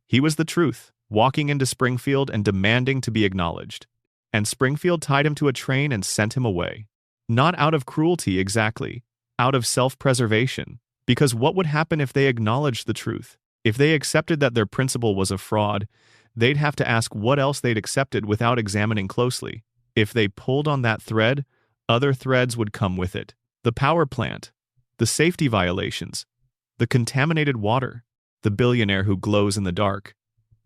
He was the truth, walking into Springfield and demanding to be acknowledged. And Springfield tied him to a train and sent him away. Not out of cruelty exactly, out of self-preservation. Because what would happen if they acknowledged the truth? If they accepted that their principal was a fraud, they'd have to ask what else they'd accepted without examining closely. If they pulled on that thread, other threads would come with it. The power plant, the safety violations, the contaminated water, the billionaire who glows in the dark,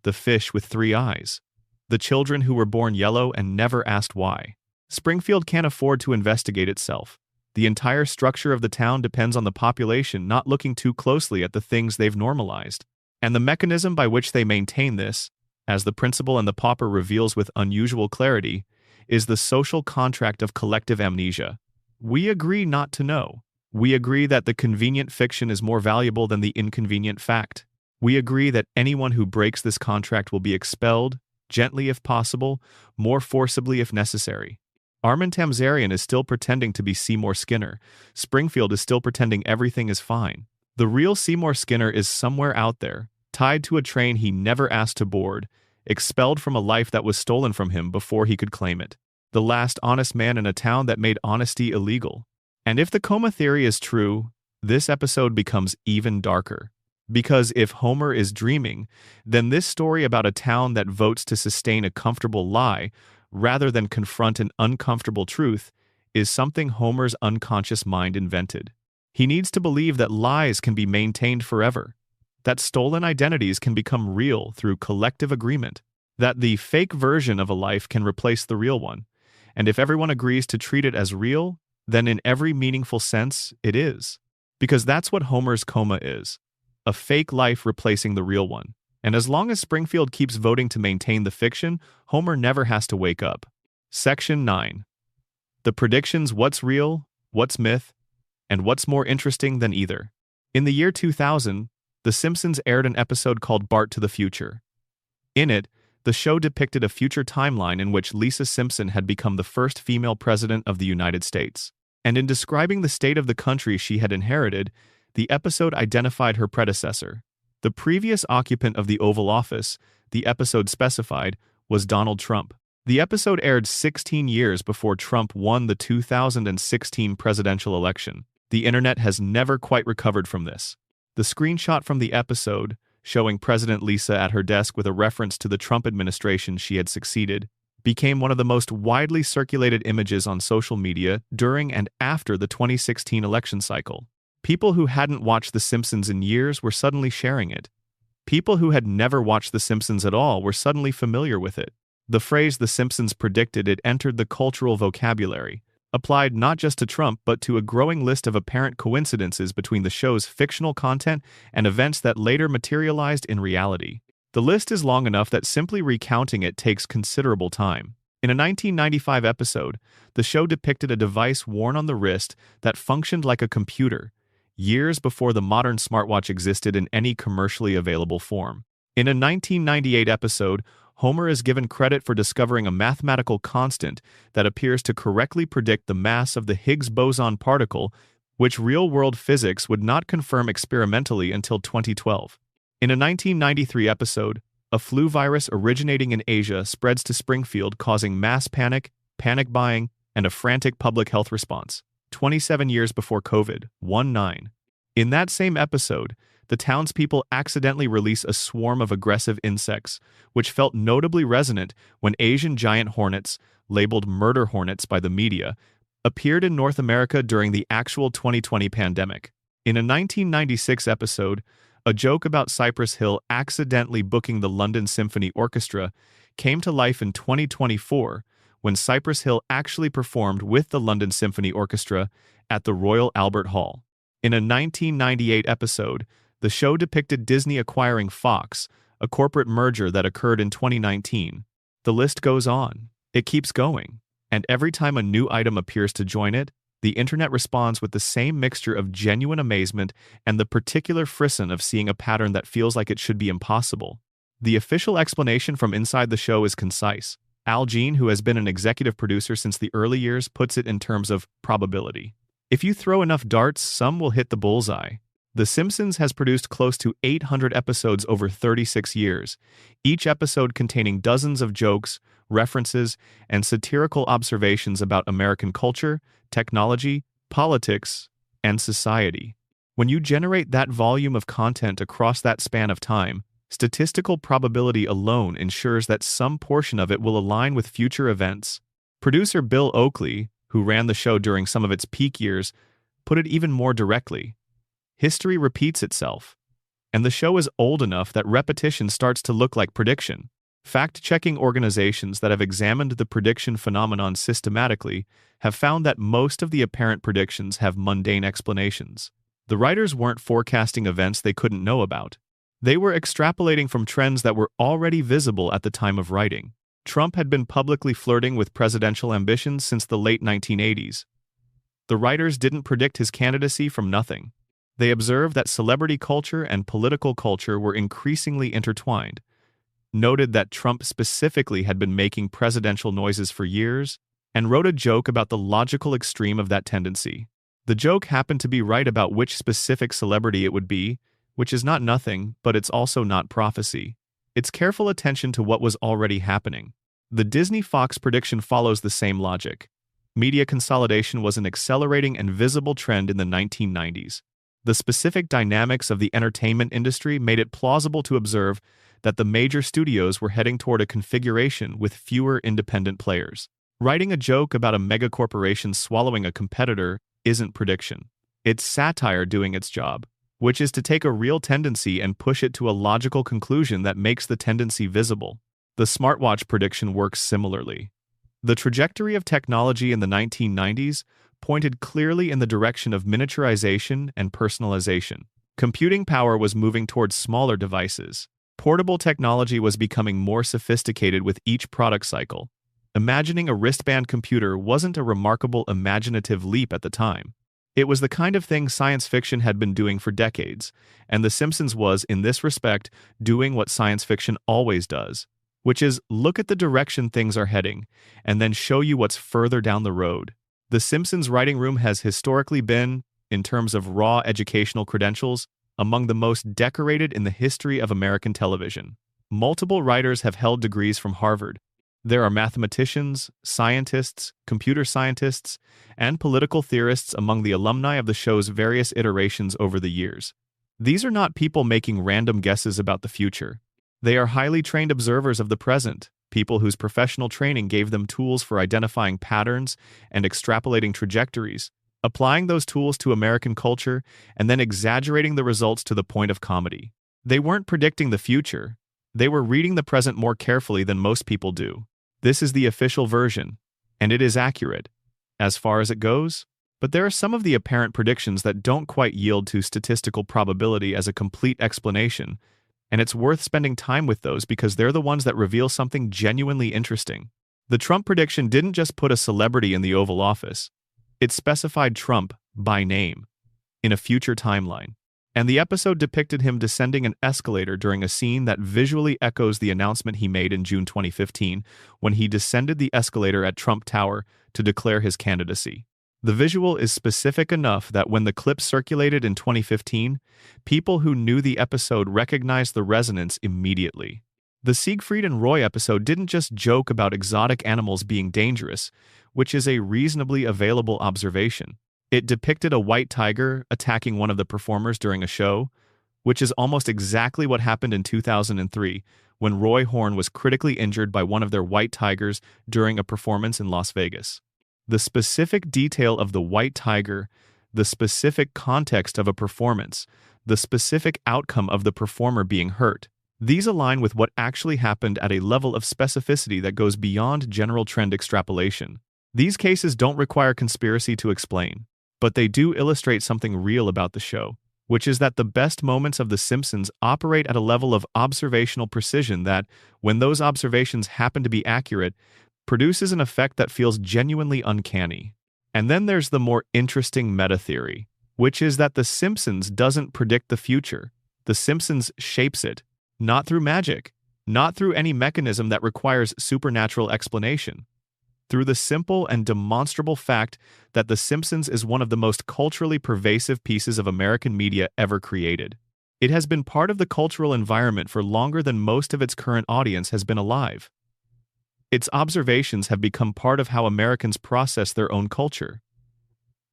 the fish with 3 eyes, the children who were born yellow and never asked why. Springfield can't afford to investigate itself. The entire structure of the town depends on the population not looking too closely at the things they've normalized. And the mechanism by which they maintain this, as the principal and the pauper reveals with unusual clarity, is the social contract of collective amnesia. We agree not to know. We agree that the convenient fiction is more valuable than the inconvenient fact. We agree that anyone who breaks this contract will be expelled, gently if possible, more forcibly if necessary. Armin Tamzarian is still pretending to be Seymour Skinner. Springfield is still pretending everything is fine. The real Seymour Skinner is somewhere out there, tied to a train he never asked to board, expelled from a life that was stolen from him before he could claim it. The last honest man in a town that made honesty illegal. And if the coma theory is true, this episode becomes even darker. Because if Homer is dreaming, then this story about a town that votes to sustain a comfortable lie rather than confront an uncomfortable truth is something Homer's unconscious mind invented. He needs to believe that lies can be maintained forever, that stolen identities can become real through collective agreement, that the fake version of a life can replace the real one, and if everyone agrees to treat it as real, then in every meaningful sense, it is. Because that's what Homer's coma is, a fake life replacing the real one. And as long as Springfield keeps voting to maintain the fiction, Homer never has to wake up. Section 9. The predictions: what's real, what's myth, and what's more interesting than either. In the year 2000, The Simpsons aired an episode called Bart to the Future. In it, the show depicted a future timeline in which Lisa Simpson had become the first female president of the United States. And in describing the state of the country she had inherited, the episode identified her predecessor, The previous occupant of the Oval Office, the episode specified, was Donald Trump. The episode aired 16 years before Trump won the 2016 presidential election. The internet has never quite recovered from this. The screenshot from the episode, showing President Lisa at her desk with a reference to the Trump administration she had succeeded, became one of the most widely circulated images on social media during and after the 2016 election cycle. People who hadn't watched The Simpsons in years were suddenly sharing it. People who had never watched The Simpsons at all were suddenly familiar with it. The phrase "The Simpsons predicted" it entered the cultural vocabulary, applied not just to Trump but to a growing list of apparent coincidences between the show's fictional content and events that later materialized in reality. The list is long enough that simply recounting it takes considerable time. In a 1995 episode, the show depicted a device worn on the wrist that functioned like a computer, years before the modern smartwatch existed in any commercially available form. In a 1998 episode, Homer is given credit for discovering a mathematical constant that appears to correctly predict the mass of the Higgs boson particle, which real-world physics would not confirm experimentally until 2012. In a 1993 episode, a flu virus originating in Asia spreads to Springfield, causing mass panic, panic buying, and a frantic public health response. 27 years before COVID-19. In that same episode, the townspeople accidentally release a swarm of aggressive insects, which felt notably resonant when Asian giant hornets, labeled murder hornets by the media, appeared in North America during the actual 2020 pandemic. In a 1996 episode, a joke about Cypress Hill accidentally booking the London Symphony Orchestra came to life in 2024 when Cypress Hill actually performed with the London Symphony Orchestra at the Royal Albert Hall. In a 1998 episode, the show depicted Disney acquiring Fox, a corporate merger that occurred in 2019. The list goes on. It keeps going. And every time a new item appears to join it, the internet responds with the same mixture of genuine amazement and the particular frisson of seeing a pattern that feels like it should be impossible. The official explanation from inside the show is concise. Al Jean, who has been an executive producer since the early years, puts it in terms of probability. If you throw enough darts, some will hit the bullseye. The Simpsons has produced close to 800 episodes over 36 years, each episode containing dozens of jokes, references, and satirical observations about American culture, technology, politics, and society. When you generate that volume of content across that span of time, statistical probability alone ensures that some portion of it will align with future events. Producer Bill Oakley, who ran the show during some of its peak years, put it even more directly. History repeats itself, and the show is old enough that repetition starts to look like prediction. Fact-checking organizations that have examined the prediction phenomenon systematically have found that most of the apparent predictions have mundane explanations. The writers weren't forecasting events they couldn't know about. They were extrapolating from trends that were already visible at the time of writing. Trump had been publicly flirting with presidential ambitions since the late 1980s. The writers didn't predict his candidacy from nothing. They observed that celebrity culture and political culture were increasingly intertwined, noted that Trump specifically had been making presidential noises for years, and wrote a joke about the logical extreme of that tendency. The joke happened to be right about which specific celebrity it would be, which is not nothing, but it's also not prophecy. It's careful attention to what was already happening. The Disney-Fox prediction follows the same logic. Media consolidation was an accelerating and visible trend in the 1990s. The specific dynamics of the entertainment industry made it plausible to observe that the major studios were heading toward a configuration with fewer independent players. Writing a joke about a megacorporation swallowing a competitor isn't prediction. It's satire doing its job, which is to take a real tendency and push it to a logical conclusion that makes the tendency visible. The smartwatch prediction works similarly. The trajectory of technology in the 1990s pointed clearly in the direction of miniaturization and personalization. Computing power was moving towards smaller devices. Portable technology was becoming more sophisticated with each product cycle. Imagining a wristband computer wasn't a remarkable imaginative leap at the time. It was the kind of thing science fiction had been doing for decades, and The Simpsons was, in this respect, doing what science fiction always does, which is look at the direction things are heading, and then show you what's further down the road. The Simpsons writing room has historically been, in terms of raw educational credentials, among the most decorated in the history of American television. Multiple writers have held degrees from Harvard. There are mathematicians, scientists, computer scientists, and political theorists among the alumni of the show's various iterations over the years. These are not people making random guesses about the future. They are highly trained observers of the present, people whose professional training gave them tools for identifying patterns and extrapolating trajectories, applying those tools to American culture, and then exaggerating the results to the point of comedy. They weren't predicting the future. They were reading the present more carefully than most people do. This is the official version, and it is accurate, as far as it goes. But there are some of the apparent predictions that don't quite yield to statistical probability as a complete explanation, and it's worth spending time with those because they're the ones that reveal something genuinely interesting. The Trump prediction didn't just put a celebrity in the Oval Office. It specified Trump by name in a future timeline. And the episode depicted him descending an escalator during a scene that visually echoes the announcement he made in June 2015 when he descended the escalator at Trump Tower to declare his candidacy. The visual is specific enough that when the clip circulated in 2015, people who knew the episode recognized the resonance immediately. The Siegfried and Roy episode didn't just joke about exotic animals being dangerous, which is a reasonably available observation. It depicted a white tiger attacking one of the performers during a show, which is almost exactly what happened in 2003 when Roy Horn was critically injured by one of their white tigers during a performance in Las Vegas. The specific detail of the white tiger, the specific context of a performance, the specific outcome of the performer being hurt, these align with what actually happened at a level of specificity that goes beyond general trend extrapolation. These cases don't require conspiracy to explain, but they do illustrate something real about the show, which is that the best moments of The Simpsons operate at a level of observational precision that, when those observations happen to be accurate, produces an effect that feels genuinely uncanny. And then there's the more interesting meta-theory, which is that The Simpsons doesn't predict the future. The Simpsons shapes it, not through magic, not through any mechanism that requires supernatural explanation, through the simple and demonstrable fact that The Simpsons is one of the most culturally pervasive pieces of American media ever created. It has been part of the cultural environment for longer than most of its current audience has been alive. Its observations have become part of how Americans process their own culture.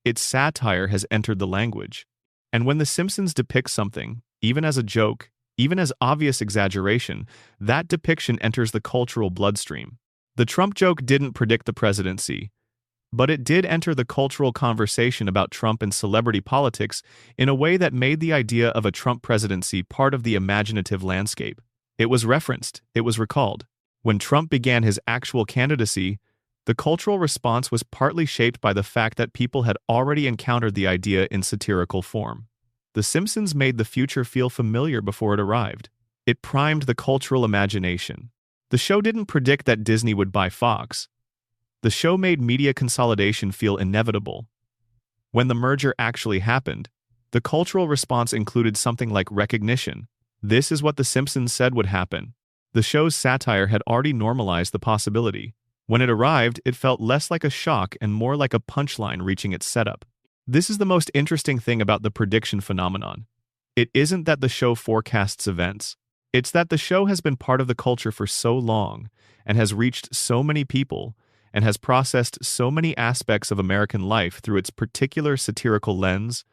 Its satire has entered the language. And when The Simpsons depicts something, even as a joke, even as obvious exaggeration, that depiction enters the cultural bloodstream. The Trump joke didn't predict the presidency, but it did enter the cultural conversation about Trump and celebrity politics in a way that made the idea of a Trump presidency part of the imaginative landscape. It was referenced, it was recalled. When Trump began his actual candidacy, the cultural response was partly shaped by the fact that people had already encountered the idea in satirical form. The Simpsons made the future feel familiar before it arrived. It primed the cultural imagination. The show didn't predict that Disney would buy Fox. The show made media consolidation feel inevitable. When the merger actually happened, the cultural response included something like recognition. This is what The Simpsons said would happen. The show's satire had already normalized the possibility. When it arrived, it felt less like a shock and more like a punchline reaching its setup. This is the most interesting thing about the prediction phenomenon. It isn't that the show forecasts events. It's that the show has been part of the culture for so long and has reached so many people and has processed so many aspects of American life through its particular satirical lens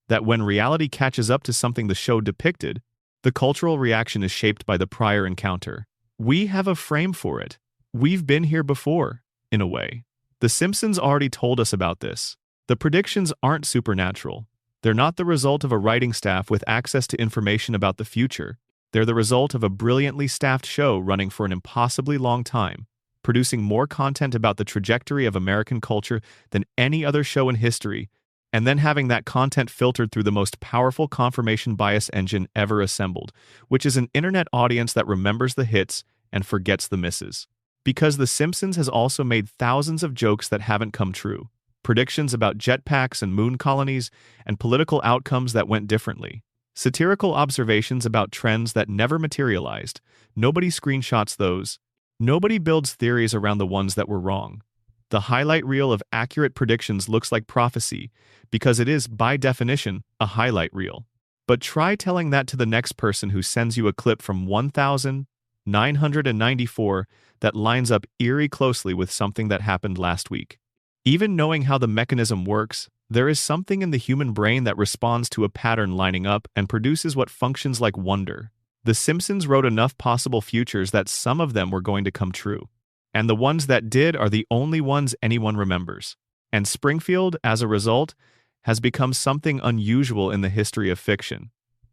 that when reality catches up to something the show depicted, the cultural reaction is shaped by the prior encounter. We have a frame for it. We've been here before, in a way. The Simpsons already told us about this. The predictions aren't supernatural. They're not the result of a writing staff with access to information about the future. They're the result of a brilliantly staffed show running for an impossibly long time, producing more content about the trajectory of American culture than any other show in history, and then having that content filtered through the most powerful confirmation bias engine ever assembled, which is an internet audience that remembers the hits and forgets the misses. Because The Simpsons has also made thousands of jokes that haven't come true, predictions about jetpacks and moon colonies, and political outcomes that went differently. Satirical observations about trends that never materialized. Nobody screenshots those. Nobody builds theories around the ones that were wrong. The highlight reel of accurate predictions looks like prophecy because it is, by definition, a highlight reel. But try telling that to the next person who sends you a clip from 1994 that lines up eerie closely with something that happened last week. Even knowing how the mechanism works, there is something in the human brain that responds to a pattern lining up and produces what functions like wonder. The Simpsons wrote enough possible futures that some of them were going to come true. And the ones that did are the only ones anyone remembers. And Springfield, as a result, has become something unusual in the history of fiction.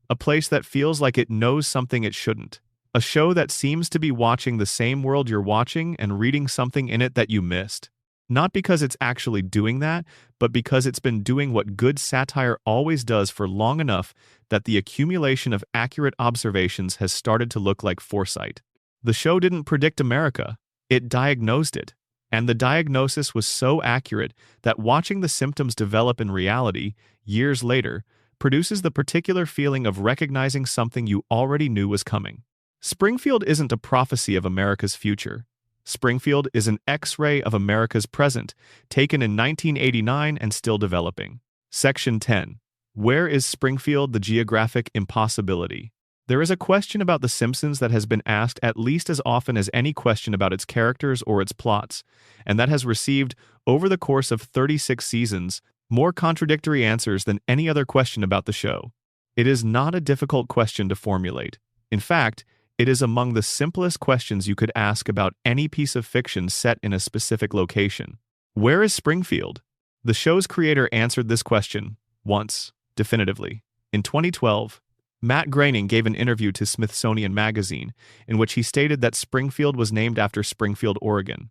A place that feels like it knows something it shouldn't. A show that seems to be watching the same world you're watching and reading something in it that you missed. Not because it's actually doing that, but because it's been doing what good satire always does for long enough that the accumulation of accurate observations has started to look like foresight. The show didn't predict America, it diagnosed it. And the diagnosis was so accurate that watching the symptoms develop in reality, years later, produces the particular feeling of recognizing something you already knew was coming. Springfield isn't a prophecy of America's future. Springfield is an X-ray of America's present, taken in 1989 and still developing. Section 10. Where is Springfield the geographic impossibility? There is a question about The Simpsons that has been asked at least as often as any question about its characters or its plots, and that has received, over the course of 36 seasons, more contradictory answers than any other question about the show. It is not a difficult question to formulate. In fact, it is among the simplest questions you could ask about any piece of fiction set in a specific location. Where is Springfield? The show's creator answered this question once, definitively. In 2012, Matt Groening gave an interview to Smithsonian Magazine in which he stated that Springfield was named after Springfield, Oregon.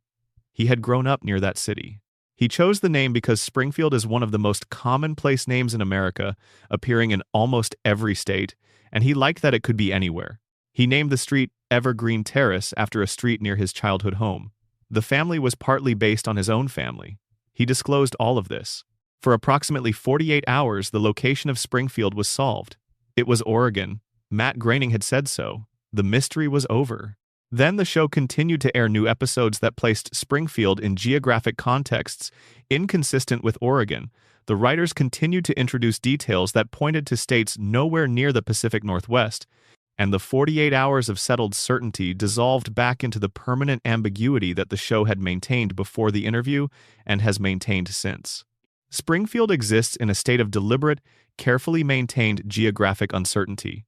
He had grown up near that city. He chose the name because Springfield is one of the most commonplace names in America, appearing in almost every state, and he liked that it could be anywhere. He named the street Evergreen Terrace after a street near his childhood home. The family was partly based on his own family. He disclosed all of this. For approximately 48 hours, the location of Springfield was solved. It was Oregon. Matt Groening had said so. The mystery was over. Then the show continued to air new episodes that placed Springfield in geographic contexts inconsistent with Oregon. The writers continued to introduce details that pointed to states nowhere near the Pacific Northwest, and the 48 hours of settled certainty dissolved back into the permanent ambiguity that the show had maintained before the interview and has maintained since. Springfield exists in a state of deliberate, carefully maintained geographic uncertainty.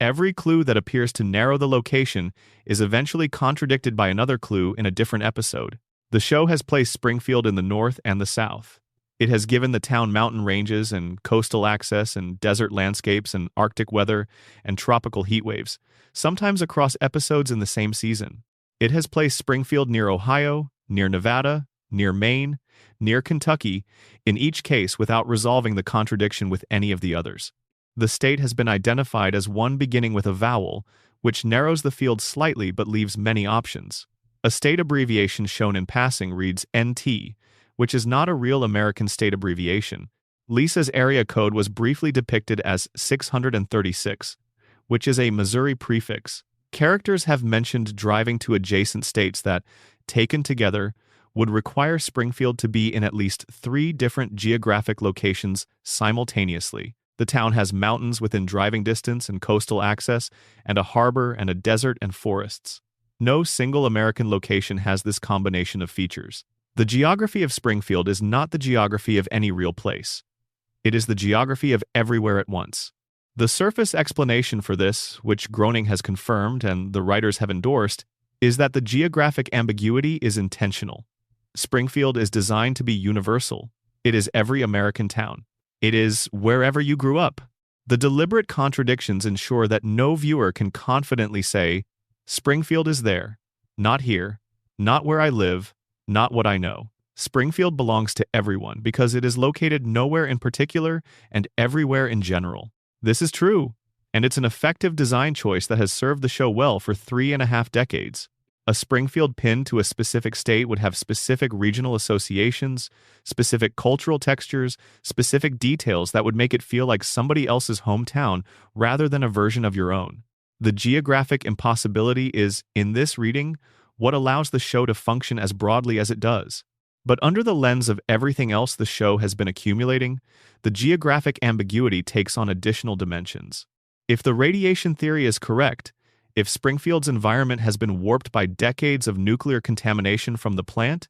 Every clue that appears to narrow the location is eventually contradicted by another clue in a different episode. The show has placed Springfield in the north and the south. It has given the town mountain ranges and coastal access and desert landscapes and Arctic weather and tropical heat waves, sometimes across episodes in the same season. It has placed Springfield near Ohio, near Nevada, near Maine, near Kentucky, in each case without resolving the contradiction with any of the others. The state has been identified as one beginning with a vowel, which narrows the field slightly but leaves many options. A state abbreviation shown in passing reads NT, which is not a real American state abbreviation. Lisa's area code was briefly depicted as 636, which is a Missouri prefix. Characters have mentioned driving to adjacent states that, taken together, would require Springfield to be in at least 3 different geographic locations simultaneously. The town has mountains within driving distance and coastal access, and a harbor and a desert and forests. No single American location has this combination of features. The geography of Springfield is not the geography of any real place. It is the geography of everywhere at once. The surface explanation for this, which Groening has confirmed and the writers have endorsed, is that the geographic ambiguity is intentional. Springfield is designed to be universal. It is every American town. It is wherever you grew up. The deliberate contradictions ensure that no viewer can confidently say, Springfield is there, not here, not where I live, not what I know. Springfield belongs to everyone because it is located nowhere in particular and everywhere in general. This is true, and it's an effective design choice that has served the show well for 3.5 decades. A Springfield pin to a specific state would have specific regional associations, specific cultural textures, specific details that would make it feel like somebody else's hometown rather than a version of your own. The geographic impossibility is, in this reading, what allows the show to function as broadly as it does. But under the lens of everything else the show has been accumulating, the geographic ambiguity takes on additional dimensions. If the radiation theory is correct, if Springfield's environment has been warped by decades of nuclear contamination from the plant,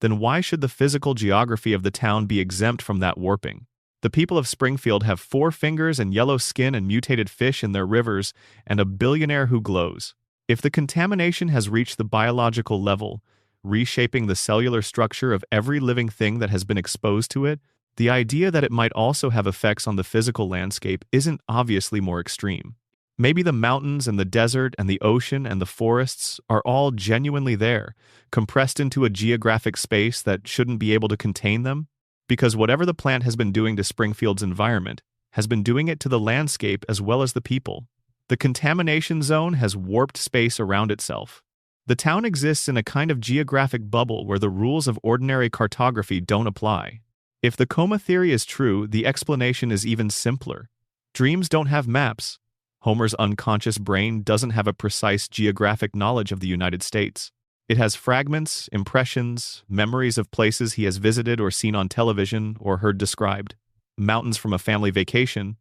then why should the physical geography of the town be exempt from that warping? The people of Springfield have 4 fingers and yellow skin and mutated fish in their rivers and a billionaire who glows. If the contamination has reached the biological level, reshaping the cellular structure of every living thing that has been exposed to it, the idea that it might also have effects on the physical landscape isn't obviously more extreme. Maybe the mountains and the desert and the ocean and the forests are all genuinely there, compressed into a geographic space that shouldn't be able to contain them, because whatever the plant has been doing to Springfield's environment has been doing it to the landscape as well as the people. The contamination zone has warped space around itself. The town exists in a kind of geographic bubble where the rules of ordinary cartography don't apply. If the coma theory is true, the explanation is even simpler. Dreams don't have maps. Homer's unconscious brain doesn't have a precise geographic knowledge of the United States. It has fragments, impressions, memories of places he has visited or seen on television or heard described. Mountains from a family vacation,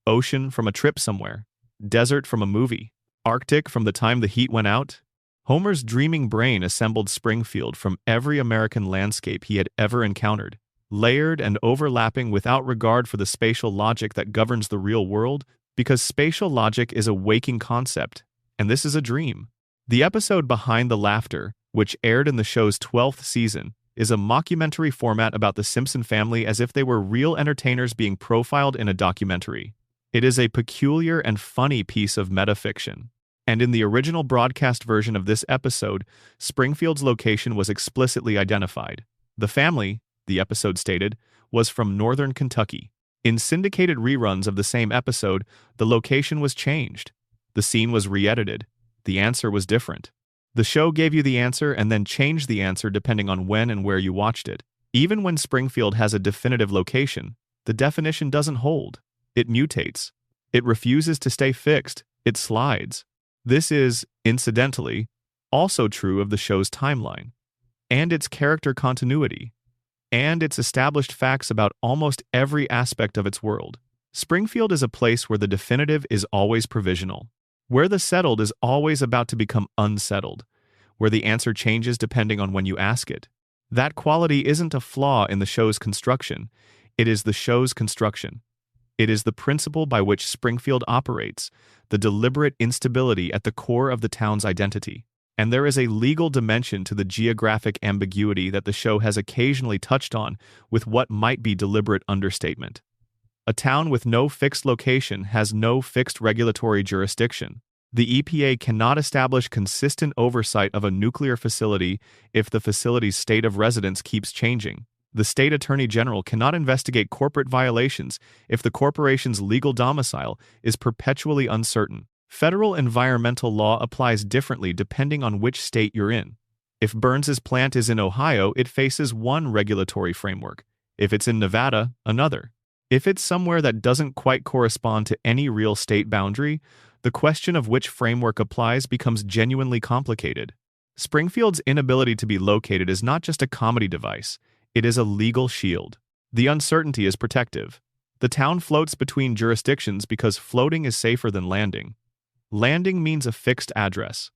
ocean from a trip somewhere, desert from a movie, Arctic from the time the heat went out. Homer's dreaming brain assembled Springfield from every American landscape he had ever encountered, layered and overlapping without regard for the spatial logic that governs the real world, because spatial logic is a waking concept, and this is a dream. The episode Behind the Laughter, which aired in the show's 12th season, is a mockumentary format about the Simpson family as if they were real entertainers being profiled in a documentary. It is a peculiar and funny piece of metafiction. And in the original broadcast version of this episode, Springfield's location was explicitly identified. The family, the episode stated, was from northern Kentucky. In syndicated reruns of the same episode, the location was changed. The scene was re-edited. The answer was different. The show gave you the answer and then changed the answer depending on when and where you watched it. Even when Springfield has a definitive location, the definition doesn't hold. It mutates. It refuses to stay fixed. It slides. This is, incidentally, also true of the show's timeline, and its character continuity, and its established facts about almost every aspect of its world. Springfield is a place where the definitive is always provisional, where the settled is always about to become unsettled, where the answer changes depending on when you ask it. That quality isn't a flaw in the show's construction, it is the show's construction. It is the principle by which Springfield operates, the deliberate instability at the core of the town's identity. And there is a legal dimension to the geographic ambiguity that the show has occasionally touched on with what might be deliberate understatement. A town with no fixed location has no fixed regulatory jurisdiction. The EPA cannot establish consistent oversight of a nuclear facility if the facility's state of residence keeps changing. The state attorney general cannot investigate corporate violations if the corporation's legal domicile is perpetually uncertain. Federal environmental law applies differently depending on which state you're in. If Burns's plant is in Ohio, it faces one regulatory framework. If it's in Nevada, another. If it's somewhere that doesn't quite correspond to any real state boundary, the question of which framework applies becomes genuinely complicated. Springfield's inability to be located is not just a comedy device. It is a legal shield. The uncertainty is protective. The town floats between jurisdictions because floating is safer than landing. Landing means a fixed address.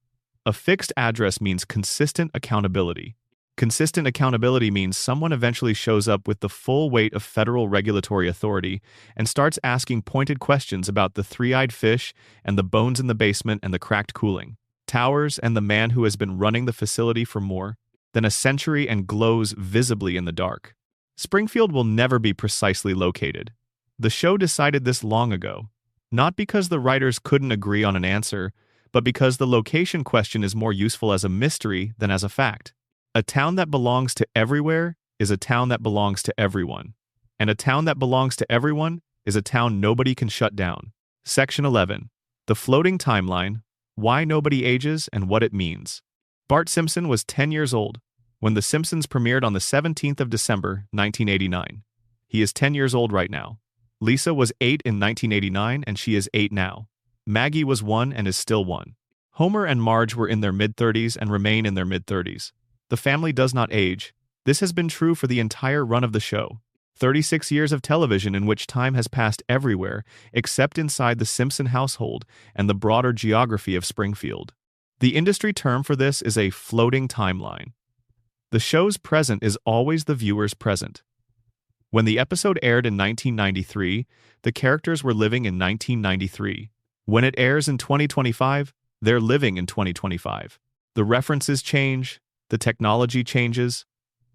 A fixed address means consistent accountability. Consistent accountability means someone eventually shows up with the full weight of federal regulatory authority and starts asking pointed questions about the three-eyed fish and the bones in the basement and the cracked cooling towers and the man who has been running the facility for more than a century and glows visibly in the dark. Springfield will never be precisely located. The show decided this long ago, not because the writers couldn't agree on an answer, but because the location question is more useful as a mystery than as a fact. A town that belongs to everywhere is a town that belongs to everyone. And a town that belongs to everyone is a town nobody can shut down. Section 11. The Floating Timeline, Why Nobody Ages and What It Means. Bart Simpson was 10 years old when The Simpsons premiered on the 17th of December, 1989. He is 10 years old right now. Lisa was 8 in 1989 and she is 8 now. Maggie was 1 and is still 1. Homer and Marge were in their mid-30s and remain in their mid-30s. The family does not age. This has been true for the entire run of the show. 36 years of television in which time has passed everywhere except inside the Simpson household and the broader geography of Springfield. The industry term for this is a floating timeline. The show's present is always the viewer's present. When the episode aired in 1993, the characters were living in 1993. When it airs in 2025, they're living in 2025. The references change, the technology changes,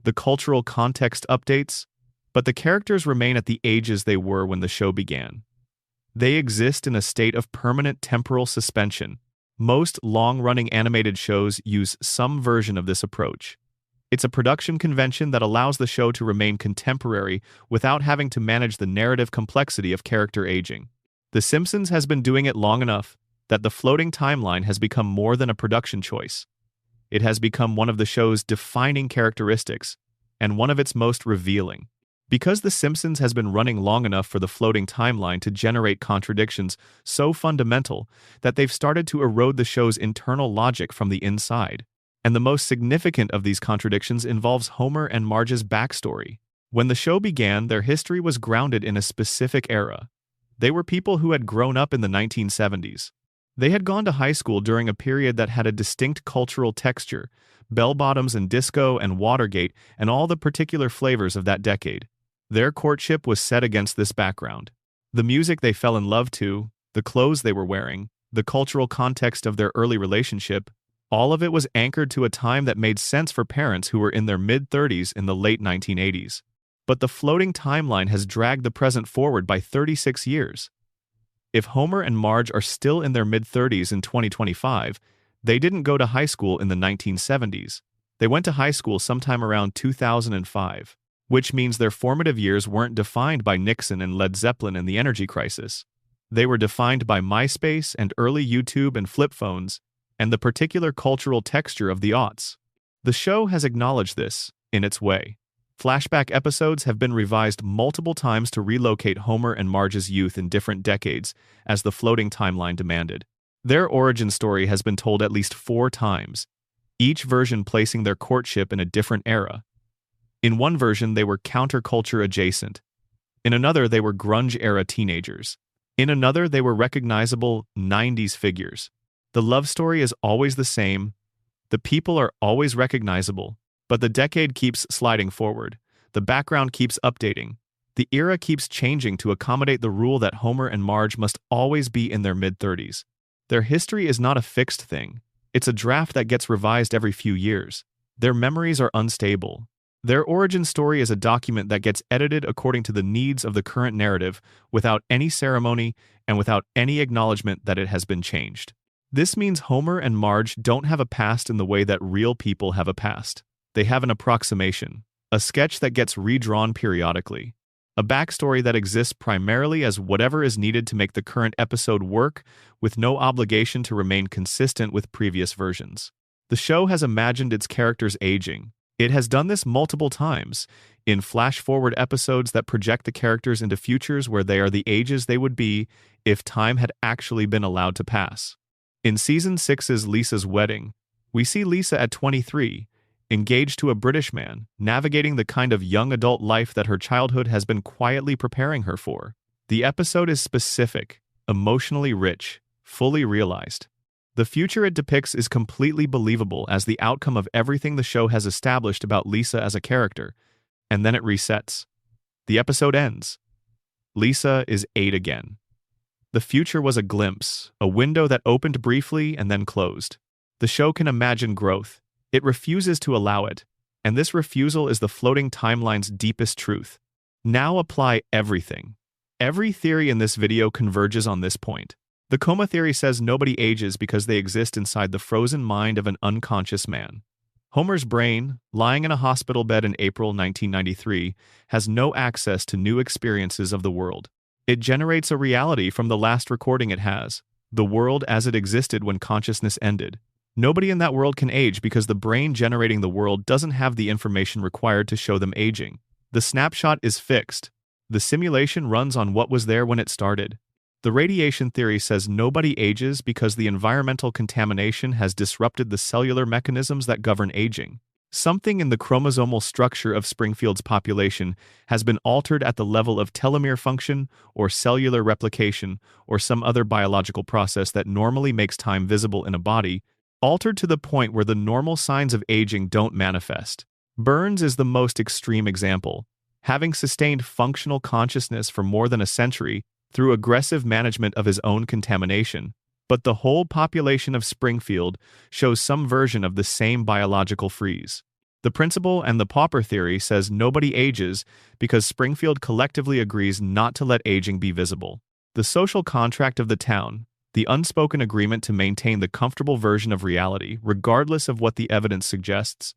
the cultural context updates, but the characters remain at the ages they were when the show began. They exist in a state of permanent temporal suspension. Most long-running animated shows use some version of this approach. It's a production convention that allows the show to remain contemporary without having to manage the narrative complexity of character aging. The Simpsons has been doing it long enough that the floating timeline has become more than a production choice. It has become one of the show's defining characteristics and one of its most revealing. Because The Simpsons has been running long enough for the floating timeline to generate contradictions so fundamental that they've started to erode the show's internal logic from the inside. And the most significant of these contradictions involves Homer and Marge's backstory. When the show began, their history was grounded in a specific era. They were people who had grown up in the 1970s. They had gone to high school during a period that had a distinct cultural texture, bell-bottoms and disco and Watergate and all the particular flavors of that decade. Their courtship was set against this background. The music they fell in love to, the clothes they were wearing, the cultural context of their early relationship, all of it was anchored to a time that made sense for parents who were in their mid-30s in the late 1980s. But the floating timeline has dragged the present forward by 36 years. If Homer and Marge are still in their mid-30s in 2025, they didn't go to high school in the 1970s. They went to high school sometime around 2005. Which means their formative years weren't defined by Nixon and Led Zeppelin and the energy crisis. They were defined by MySpace and early YouTube and flip phones, and the particular cultural texture of the aughts. The show has acknowledged this, in its way. Flashback episodes have been revised multiple times to relocate Homer and Marge's youth in different decades, as the floating timeline demanded. Their origin story has been told at least 4 times, each version placing their courtship in a different era. In one version, they were counterculture adjacent. In another, they were grunge-era teenagers. In another, they were recognizable 90s figures. The love story is always the same. The people are always recognizable. But the decade keeps sliding forward. The background keeps updating. The era keeps changing to accommodate the rule that Homer and Marge must always be in their mid-30s. Their history is not a fixed thing. It's a draft that gets revised every few years. Their memories are unstable. Their origin story is a document that gets edited according to the needs of the current narrative, without any ceremony and without any acknowledgement that it has been changed. This means Homer and Marge don't have a past in the way that real people have a past. They have an approximation, a sketch that gets redrawn periodically, a backstory that exists primarily as whatever is needed to make the current episode work, with no obligation to remain consistent with previous versions. The show has imagined its characters aging. It has done this multiple times, in flash-forward episodes that project the characters into futures where they are the ages they would be if time had actually been allowed to pass. In Season 6's Lisa's Wedding, we see Lisa at 23, engaged to a British man, navigating the kind of young adult life that her childhood has been quietly preparing her for. The episode is specific, emotionally rich, fully realized. The future it depicts is completely believable as the outcome of everything the show has established about Lisa as a character, and then it resets. The episode ends. Lisa is 8 again. The future was a glimpse, a window that opened briefly and then closed. The show can imagine growth. It refuses to allow it, and this refusal is the floating timeline's deepest truth. Now apply everything. Every theory in this video converges on this point. The coma theory says nobody ages because they exist inside the frozen mind of an unconscious man. Homer's brain, lying in a hospital bed in April 1993, has no access to new experiences of the world. It generates a reality from the last recording it has, the world as it existed when consciousness ended. Nobody in that world can age because the brain generating the world doesn't have the information required to show them aging. The snapshot is fixed. The simulation runs on what was there when it started. The radiation theory says nobody ages because the environmental contamination has disrupted the cellular mechanisms that govern aging. Something in the chromosomal structure of Springfield's population has been altered at the level of telomere function or cellular replication or some other biological process that normally makes time visible in a body, altered to the point where the normal signs of aging don't manifest. Burns is the most extreme example. Having sustained functional consciousness for more than a century through aggressive management of his own contamination, but the whole population of Springfield shows some version of the same biological freeze. The principal and the pauper theory says nobody ages because Springfield collectively agrees not to let aging be visible. The social contract of the town, the unspoken agreement to maintain the comfortable version of reality, regardless of what the evidence suggests,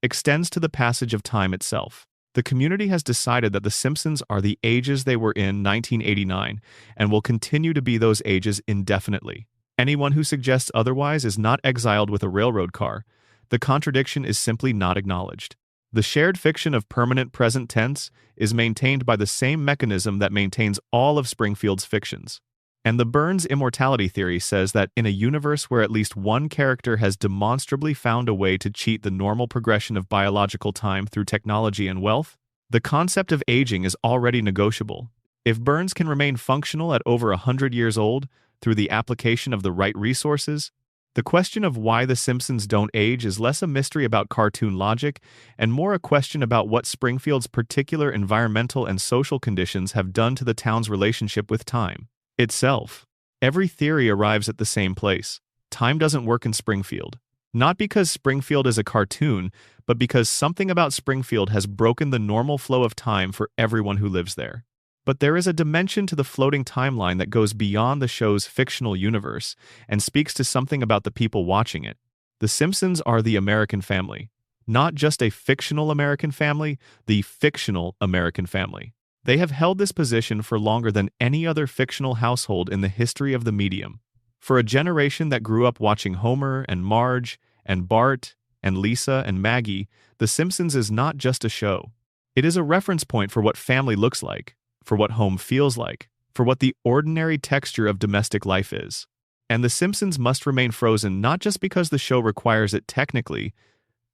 extends to the passage of time itself. The community has decided that the Simpsons are the ages they were in 1989 and will continue to be those ages indefinitely. Anyone who suggests otherwise is not exiled with a railroad car. The contradiction is simply not acknowledged. The shared fiction of permanent present tense is maintained by the same mechanism that maintains all of Springfield's fictions. And the Burns immortality theory says that in a universe where at least one character has demonstrably found a way to cheat the normal progression of biological time through technology and wealth, the concept of aging is already negotiable. If Burns can remain functional at over 100 years old through the application of the right resources, the question of why the Simpsons don't age is less a mystery about cartoon logic and more a question about what Springfield's particular environmental and social conditions have done to the town's relationship with time itself. Every theory arrives at the same place. Time doesn't work in Springfield. Not because Springfield is a cartoon, but because something about Springfield has broken the normal flow of time for everyone who lives there. But there is a dimension to the floating timeline that goes beyond the show's fictional universe and speaks to something about the people watching it. The Simpsons are the American family. Not just a fictional American family, the fictional American family. They have held this position for longer than any other fictional household in the history of the medium. For a generation that grew up watching Homer and Marge and Bart and Lisa and Maggie, The Simpsons is not just a show. It is a reference point for what family looks like, for what home feels like, for what the ordinary texture of domestic life is. And The Simpsons must remain frozen not just because the show requires it technically,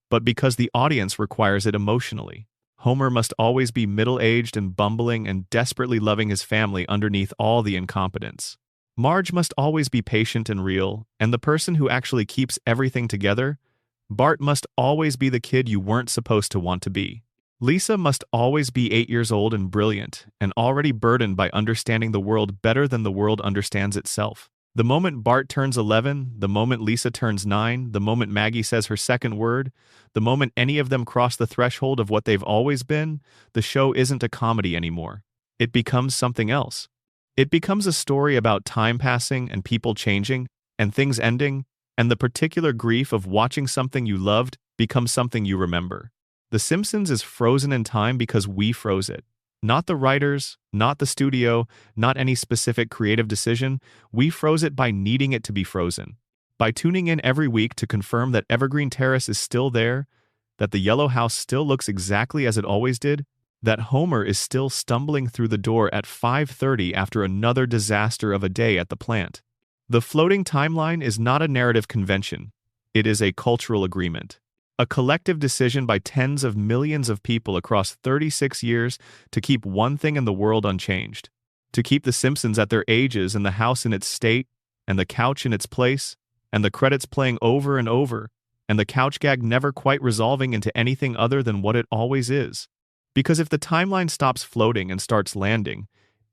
but because the audience requires it emotionally. Homer must always be middle-aged and bumbling and desperately loving his family underneath all the incompetence. Marge must always be patient and real, and the person who actually keeps everything together. Bart must always be the kid you weren't supposed to want to be. Lisa must always be 8 years old and brilliant, and already burdened by understanding the world better than the world understands itself. The moment Bart turns 11, the moment Lisa turns 9, the moment Maggie says her second word, the moment any of them cross the threshold of what they've always been, the show isn't a comedy anymore. It becomes something else. It becomes a story about time passing and people changing, and things ending, and the particular grief of watching something you loved become something you remember. The Simpsons is frozen in time because we froze it. Not the writers, not the studio, not any specific creative decision. We froze it by needing it to be frozen. By tuning in every week to confirm that Evergreen Terrace is still there, that the yellow house still looks exactly as it always did, that Homer is still stumbling through the door at 5:30 after another disaster of a day at the plant. The floating timeline is not a narrative convention. It is a cultural agreement. A collective decision by tens of millions of people across 36 years to keep one thing in the world unchanged. To keep the Simpsons at their ages and the house in its state, and the couch in its place, and the credits playing over and over, and the couch gag never quite resolving into anything other than what it always is. Because if the timeline stops floating and starts landing,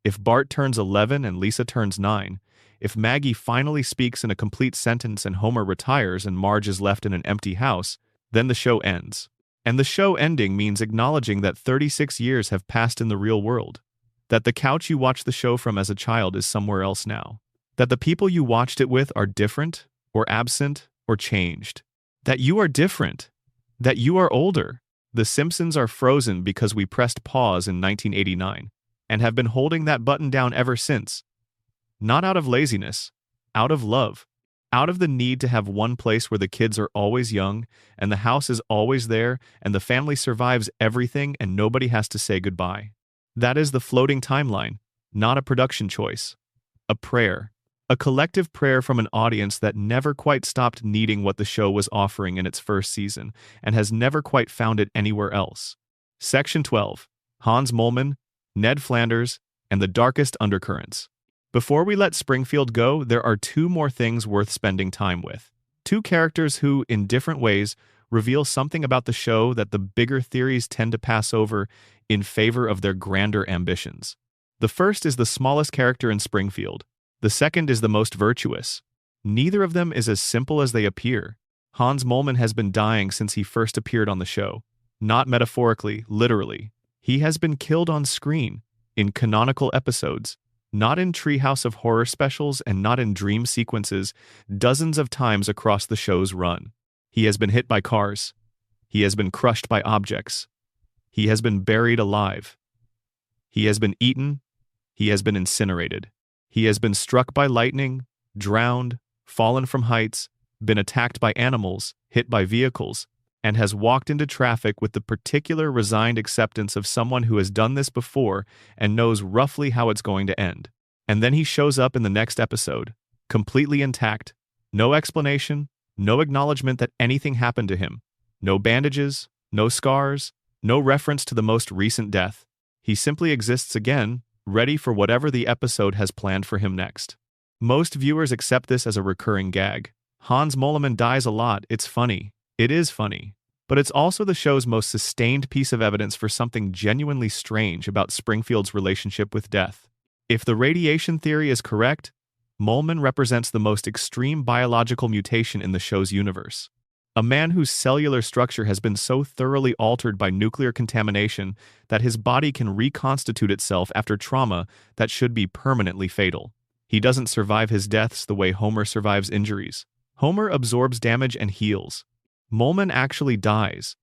if Bart turns 11 and Lisa turns 9, if Maggie finally speaks in a complete sentence and Homer retires and Marge is left in an empty house, then the show ends. And the show ending means acknowledging that 36 years have passed in the real world. That the couch you watched the show from as a child is somewhere else now. That the people you watched it with are different, or absent, or changed. That you are different. That you are older. The Simpsons are frozen because we pressed pause in 1989, and have been holding that button down ever since. Not out of laziness, out of love. Out of the need to have one place where the kids are always young, and the house is always there, and the family survives everything and nobody has to say goodbye. That is the floating timeline, not a production choice. A prayer. A collective prayer from an audience that never quite stopped needing what the show was offering in its first season and has never quite found it anywhere else. Section 12. Hans Moleman, Ned Flanders, and the Darkest Undercurrents. Before we let Springfield go, there are two more things worth spending time with. Two characters who, in different ways, reveal something about the show that the bigger theories tend to pass over in favor of their grander ambitions. The first is the smallest character in Springfield. The second is the most virtuous. Neither of them is as simple as they appear. Hans Moleman has been dying since he first appeared on the show. Not metaphorically, literally. He has been killed on screen, in canonical episodes, not in Treehouse of Horror specials and not in dream sequences, dozens of times across the show's run. He has been hit by cars. He has been crushed by objects. He has been buried alive. He has been eaten. He has been incinerated. He has been struck by lightning, drowned, fallen from heights, been attacked by animals, hit by vehicles, and has walked into traffic with the particular resigned acceptance of someone who has done this before and knows roughly how it's going to end. And then he shows up in the next episode, completely intact, no explanation, no acknowledgement that anything happened to him, no bandages, no scars, no reference to the most recent death. He simply exists again, ready for whatever the episode has planned for him next. Most viewers accept this as a recurring gag. Hans Moleman dies a lot, it's funny. It is funny. But it's also the show's most sustained piece of evidence for something genuinely strange about Springfield's relationship with death. If the radiation theory is correct, Moleman represents the most extreme biological mutation in the show's universe. A man whose cellular structure has been so thoroughly altered by nuclear contamination that his body can reconstitute itself after trauma that should be permanently fatal. He doesn't survive his deaths the way Homer survives injuries. Homer absorbs damage and heals. Moleman actually dies.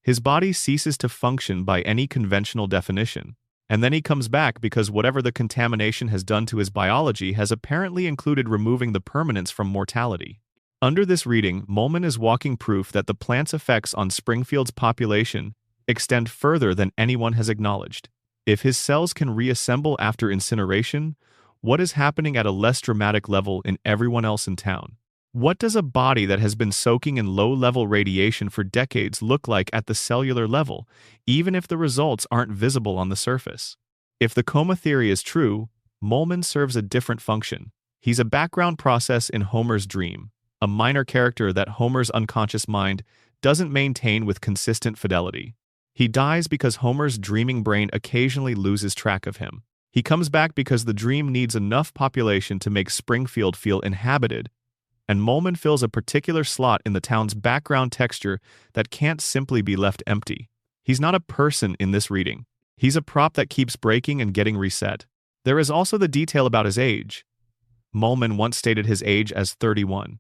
His body ceases to function by any conventional definition. And then he comes back because whatever the contamination has done to his biology has apparently included removing the permanence from mortality. Under this reading, Moleman is walking proof that the plant's effects on Springfield's population extend further than anyone has acknowledged. If his cells can reassemble after incineration, what is happening at a less dramatic level in everyone else in town? What does a body that has been soaking in low-level radiation for decades look like at the cellular level, even if the results aren't visible on the surface? If the coma theory is true, Moleman serves a different function. He's a background process in Homer's dream, a minor character that Homer's unconscious mind doesn't maintain with consistent fidelity. He dies because Homer's dreaming brain occasionally loses track of him. He comes back because the dream needs enough population to make Springfield feel inhabited, and Moleman fills a particular slot in the town's background texture that can't simply be left empty. He's not a person in this reading. He's a prop that keeps breaking and getting reset. There is also the detail about his age. Moleman once stated his age as 31.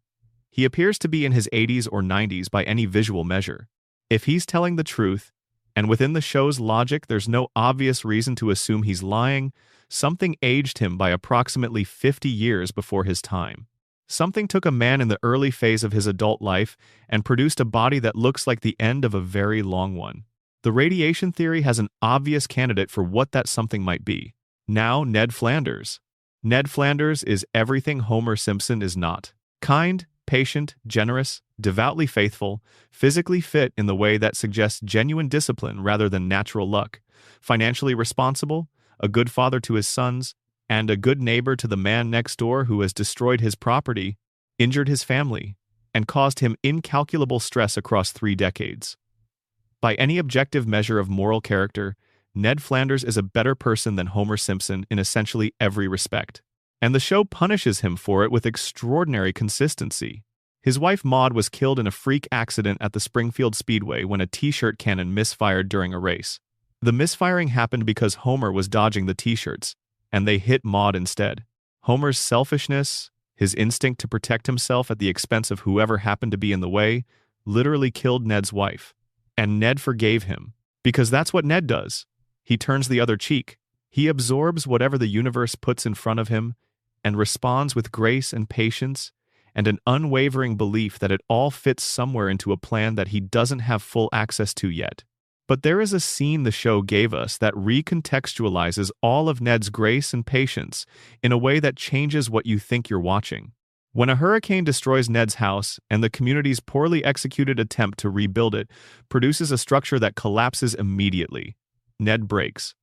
He appears to be in his 80s or 90s by any visual measure. If he's telling the truth, and within the show's logic there's no obvious reason to assume he's lying, something aged him by approximately 50 years before his time. Something took a man in the early phase of his adult life and produced a body that looks like the end of a very long one. The radiation theory has an obvious candidate for what that something might be. Now, Ned Flanders. Ned Flanders is everything Homer Simpson is not. Kind, patient, generous, devoutly faithful, physically fit in the way that suggests genuine discipline rather than natural luck, financially responsible, a good father to his sons, and a good neighbor to the man next door who has destroyed his property, injured his family, and caused him incalculable stress across 3 decades. By any objective measure of moral character, Ned Flanders is a better person than Homer Simpson in essentially every respect. And the show punishes him for it with extraordinary consistency. His wife Maude was killed in a freak accident at the Springfield Speedway when a t-shirt cannon misfired during a race. The misfiring happened because Homer was dodging the t-shirts, and they hit Maude instead. Homer's selfishness, his instinct to protect himself at the expense of whoever happened to be in the way, literally killed Ned's wife. And Ned forgave him, because that's what Ned does. He turns the other cheek. He absorbs whatever the universe puts in front of him and responds with grace and patience and an unwavering belief that it all fits somewhere into a plan that he doesn't have full access to yet. But there is a scene the show gave us that recontextualizes all of Ned's grace and patience in a way that changes what you think you're watching. When a hurricane destroys Ned's house and the community's poorly executed attempt to rebuild it produces a structure that collapses immediately, Ned breaks.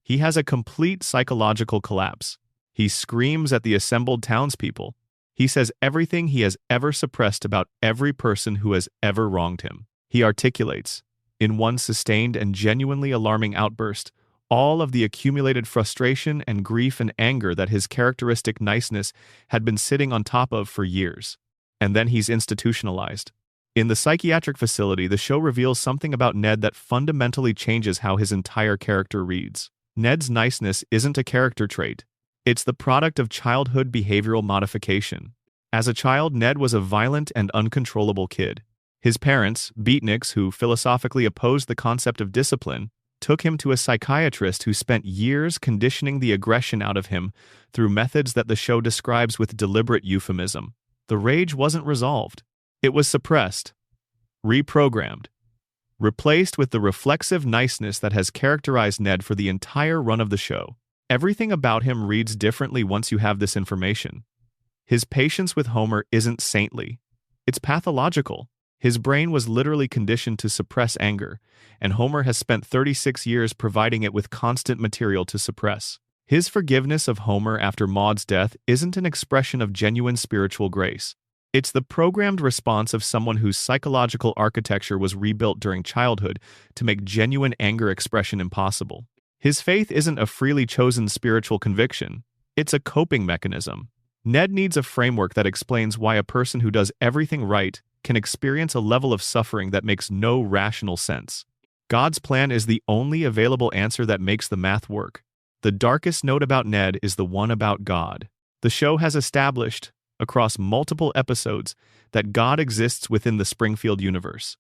He has a complete psychological collapse. He screams at the assembled townspeople. He says everything he has ever suppressed about every person who has ever wronged him. He articulates, in one sustained and genuinely alarming outburst, all of the accumulated frustration and grief and anger that his characteristic niceness had been sitting on top of for years. And then he's institutionalized. In the psychiatric facility, the show reveals something about Ned that fundamentally changes how his entire character reads. Ned's niceness isn't a character trait. It's the product of childhood behavioral modification. As a child, Ned was a violent and uncontrollable kid. His parents, beatniks who philosophically opposed the concept of discipline, took him to a psychiatrist who spent years conditioning the aggression out of him through methods that the show describes with deliberate euphemism. The rage wasn't resolved. It was suppressed, reprogrammed, replaced with the reflexive niceness that has characterized Ned for the entire run of the show. Everything about him reads differently once you have this information. His patience with Homer isn't saintly. It's pathological. His brain was literally conditioned to suppress anger, and Homer has spent 36 years providing it with constant material to suppress. His forgiveness of Homer after Maude's death isn't an expression of genuine spiritual grace. It's the programmed response of someone whose psychological architecture was rebuilt during childhood to make genuine anger expression impossible. His faith isn't a freely chosen spiritual conviction. It's a coping mechanism. Ned needs a framework that explains why a person who does everything right can experience a level of suffering that makes no rational sense. God's plan is the only available answer that makes the math work. The darkest note about Ned is the one about God. The show has established, across multiple episodes, that God exists within the Springfield universe.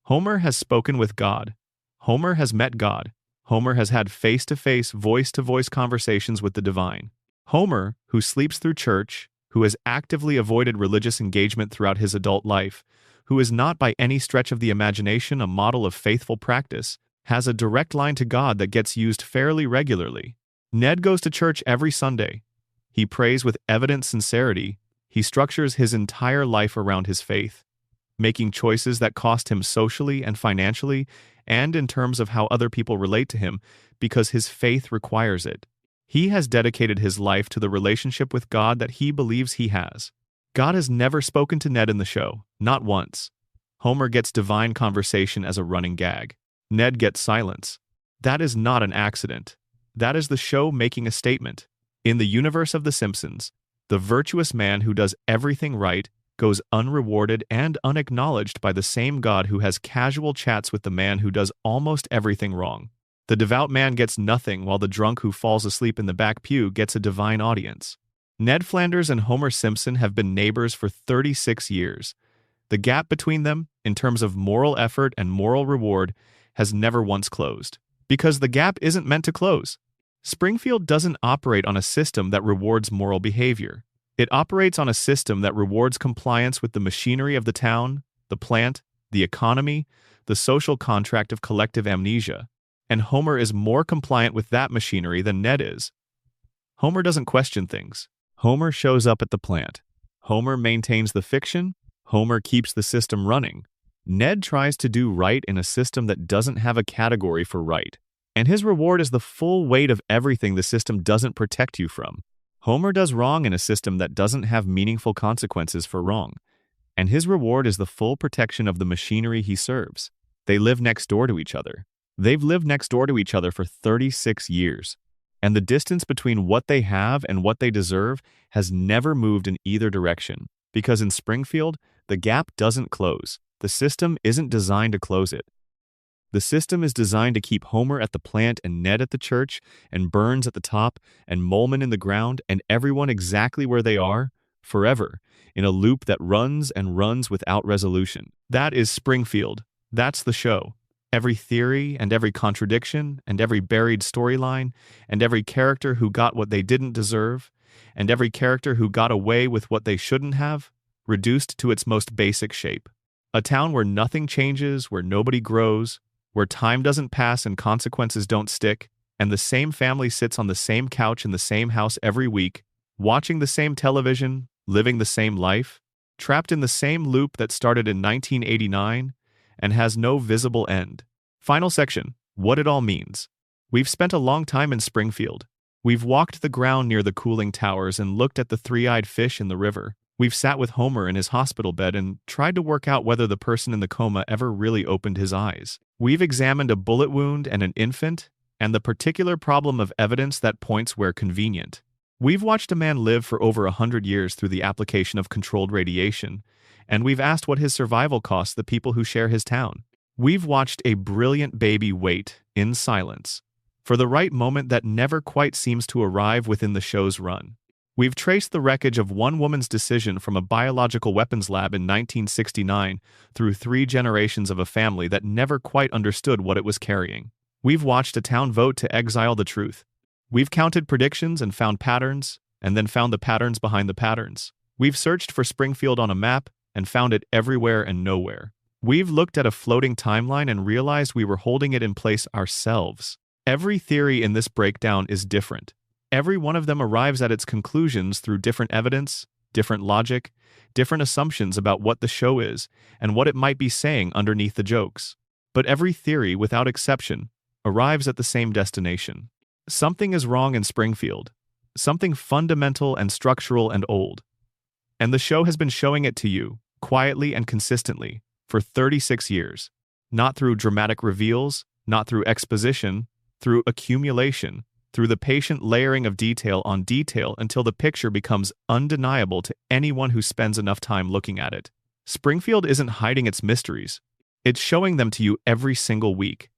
Homer has spoken with God. Homer has met God. Homer has had face-to-face, voice-to-voice conversations with the divine. Homer, who sleeps through church, who has actively avoided religious engagement throughout his adult life, who is not by any stretch of the imagination a model of faithful practice, has a direct line to God that gets used fairly regularly. Ned goes to church every Sunday. He prays with evident sincerity. He structures his entire life around his faith, making choices that cost him socially and financially, and in terms of how other people relate to him, because his faith requires it. He has dedicated his life to the relationship with God that he believes he has. God has never spoken to Ned in the show, not once. Homer gets divine conversation as a running gag. Ned gets silence. That is not an accident. That is the show making a statement. In the universe of The Simpsons, the virtuous man who does everything right goes unrewarded and unacknowledged by the same God who has casual chats with the man who does almost everything wrong. The devout man gets nothing while the drunk who falls asleep in the back pew gets a divine audience. Ned Flanders and Homer Simpson have been neighbors for 36 years. The gap between them, in terms of moral effort and moral reward, has never once closed. Because the gap isn't meant to close. Springfield doesn't operate on a system that rewards moral behavior. It operates on a system that rewards compliance with the machinery of the town, the plant, the economy, the social contract of collective amnesia. And Homer is more compliant with that machinery than Ned is. Homer doesn't question things. Homer shows up at the plant. Homer maintains the fiction. Homer keeps the system running. Ned tries to do right in a system that doesn't have a category for right. And his reward is the full weight of everything the system doesn't protect you from. Homer does wrong in a system that doesn't have meaningful consequences for wrong. And his reward is the full protection of the machinery he serves. They live next door to each other. They've lived next door to each other for 36 years, and the distance between what they have and what they deserve has never moved in either direction, because in Springfield, the gap doesn't close. The system isn't designed to close it. The system is designed to keep Homer at the plant and Ned at the church, and Burns at the top, and Molman in the ground, and everyone exactly where they are, forever, in a loop that runs and runs without resolution. That is Springfield. That's the show. Every theory and every contradiction and every buried storyline and every character who got what they didn't deserve and every character who got away with what they shouldn't have, reduced to its most basic shape. A town where nothing changes, where nobody grows, where time doesn't pass and consequences don't stick, and the same family sits on the same couch in the same house every week, watching the same television, living the same life, trapped in the same loop that started in 1989 and has no visible end. Final section: what it all means. We've spent a long time in Springfield. We've walked the ground near the cooling towers and looked at the three-eyed fish in the river. We've sat with Homer in his hospital bed and tried to work out whether the person in the coma ever really opened his eyes. We've examined a bullet wound and an infant, and the particular problem of evidence that points where convenient. We've watched a man live for over 100 years through the application of controlled radiation, and we've asked what his survival costs the people who share his town. We've watched a brilliant baby wait, in silence, for the right moment that never quite seems to arrive within the show's run. We've traced the wreckage of one woman's decision from a biological weapons lab in 1969 through 3 generations of a family that never quite understood what it was carrying. We've watched a town vote to exile the truth. We've counted predictions and found patterns, and then found the patterns behind the patterns. We've searched for Springfield on a map and found it everywhere and nowhere. We've looked at a floating timeline and realized we were holding it in place ourselves. Every theory in this breakdown is different. Every one of them arrives at its conclusions through different evidence, different logic, different assumptions about what the show is and what it might be saying underneath the jokes. But every theory, without exception, arrives at the same destination. Something is wrong in Springfield. Something fundamental and structural and old. And the show has been showing it to you, quietly and consistently, for 36 years. Not through dramatic reveals, not through exposition, through accumulation, through the patient layering of detail on detail until the picture becomes undeniable to anyone who spends enough time looking at it. Springfield isn't hiding its mysteries. It's showing them to you every single week.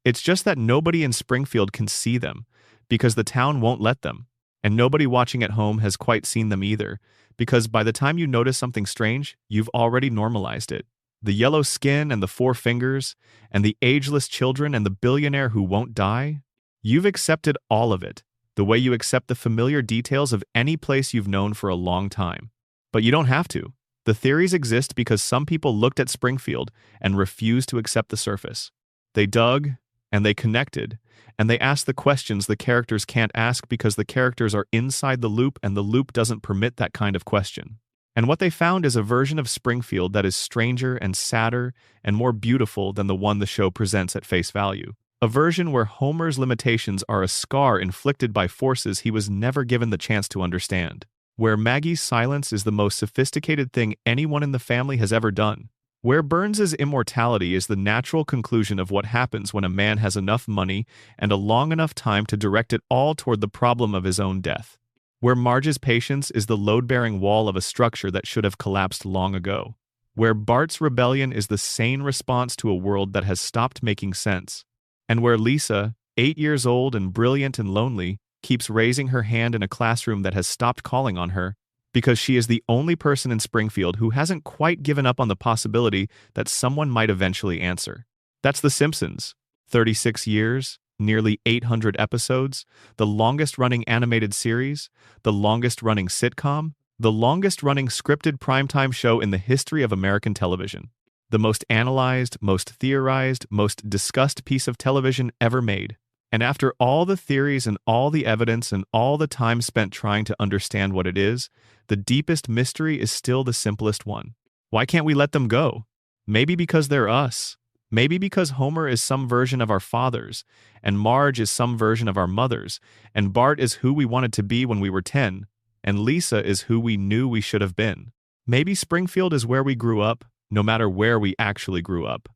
It's just that nobody in Springfield can see them, because the town won't let them, and nobody watching at home has quite seen them either, because by the time you notice something strange, you've already normalized it. The yellow skin and the 4 fingers, and the ageless children and the billionaire who won't die, you've accepted all of it, the way you accept the familiar details of any place you've known for a long time. But you don't have to. The theories exist because some people looked at Springfield and refused to accept the surface. They dug, and they connected, and they asked the questions the characters can't ask because the characters are inside the loop and the loop doesn't permit that kind of question. And what they found is a version of Springfield that is stranger and sadder and more beautiful than the one the show presents at face value. A version where Homer's limitations are a scar inflicted by forces he was never given the chance to understand. Where Maggie's silence is the most sophisticated thing anyone in the family has ever done. Where Burns's immortality is the natural conclusion of what happens when a man has enough money and a long enough time to direct it all toward the problem of his own death. Where Marge's patience is the load-bearing wall of a structure that should have collapsed long ago. Where Bart's rebellion is the sane response to a world that has stopped making sense. And where Lisa, 8 years old and brilliant and lonely, keeps raising her hand in a classroom that has stopped calling on her, because she is the only person in Springfield who hasn't quite given up on the possibility that someone might eventually answer. That's The Simpsons. 36 years, nearly 800 episodes, the longest-running animated series, the longest-running sitcom, the longest-running scripted primetime show in the history of American television. The most analyzed, most theorized, most discussed piece of television ever made. And after all the theories and all the evidence and all the time spent trying to understand what it is, the deepest mystery is still the simplest one. Why can't we let them go? Maybe because they're us. Maybe because Homer is some version of our fathers, and Marge is some version of our mothers, and Bart is who we wanted to be when we were 10, and Lisa is who we knew we should have been. Maybe Springfield is where we grew up, no matter where we actually grew up.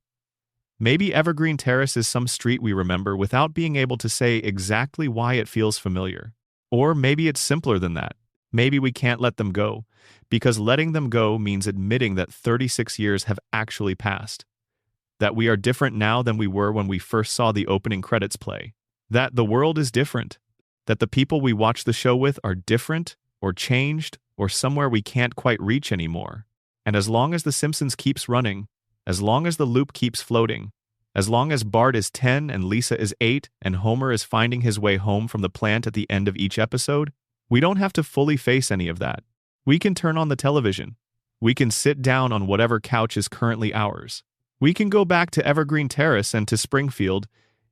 Maybe Evergreen Terrace is some street we remember without being able to say exactly why it feels familiar. Or maybe it's simpler than that. Maybe we can't let them go, because letting them go means admitting that 36 years have actually passed. That we are different now than we were when we first saw the opening credits play. That the world is different. That the people we watch the show with are different, or changed, or somewhere we can't quite reach anymore. And as long as The Simpsons keeps running, as long as the loop keeps floating, as long as Bart is 10 and Lisa is 8 and Homer is finding his way home from the plant at the end of each episode, we don't have to fully face any of that. We can turn on the television. We can sit down on whatever couch is currently ours. We can go back to Evergreen Terrace and to Springfield,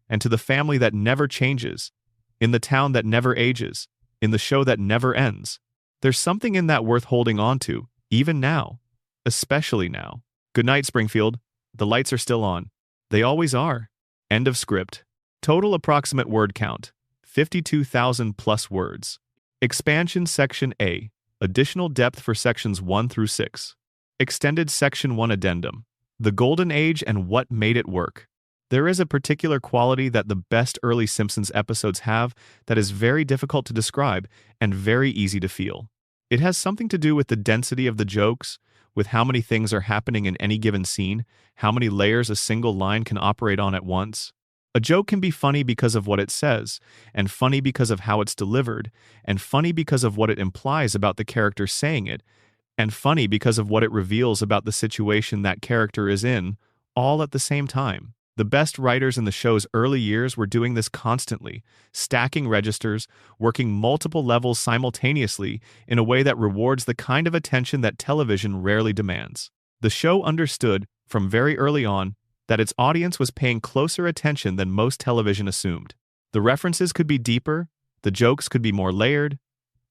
and to the family that never changes, in the town that never ages, in the show that never ends. There's something in that worth holding on to, even now. Especially now. Good night, Springfield. The lights are still on. They always are. End of script. Total approximate word count, 52,000 plus words. Expansion Section A. Additional depth for Sections 1 through 6. Extended Section 1 Addendum. The Golden Age and what made it work. There is a particular quality that the best early Simpsons episodes have that is very difficult to describe and very easy to feel. It has something to do with the density of the jokes, with how many things are happening in any given scene, how many layers a single line can operate on at once. A joke can be funny because of what it says, and funny because of how it's delivered, and funny because of what it implies about the character saying it, and funny because of what it reveals about the situation that character is in, all at the same time. The best writers in the show's early years were doing this constantly, stacking registers, working multiple levels simultaneously in a way that rewards the kind of attention that television rarely demands. The show understood, from very early on, that its audience was paying closer attention than most television assumed. The references could be deeper, the jokes could be more layered,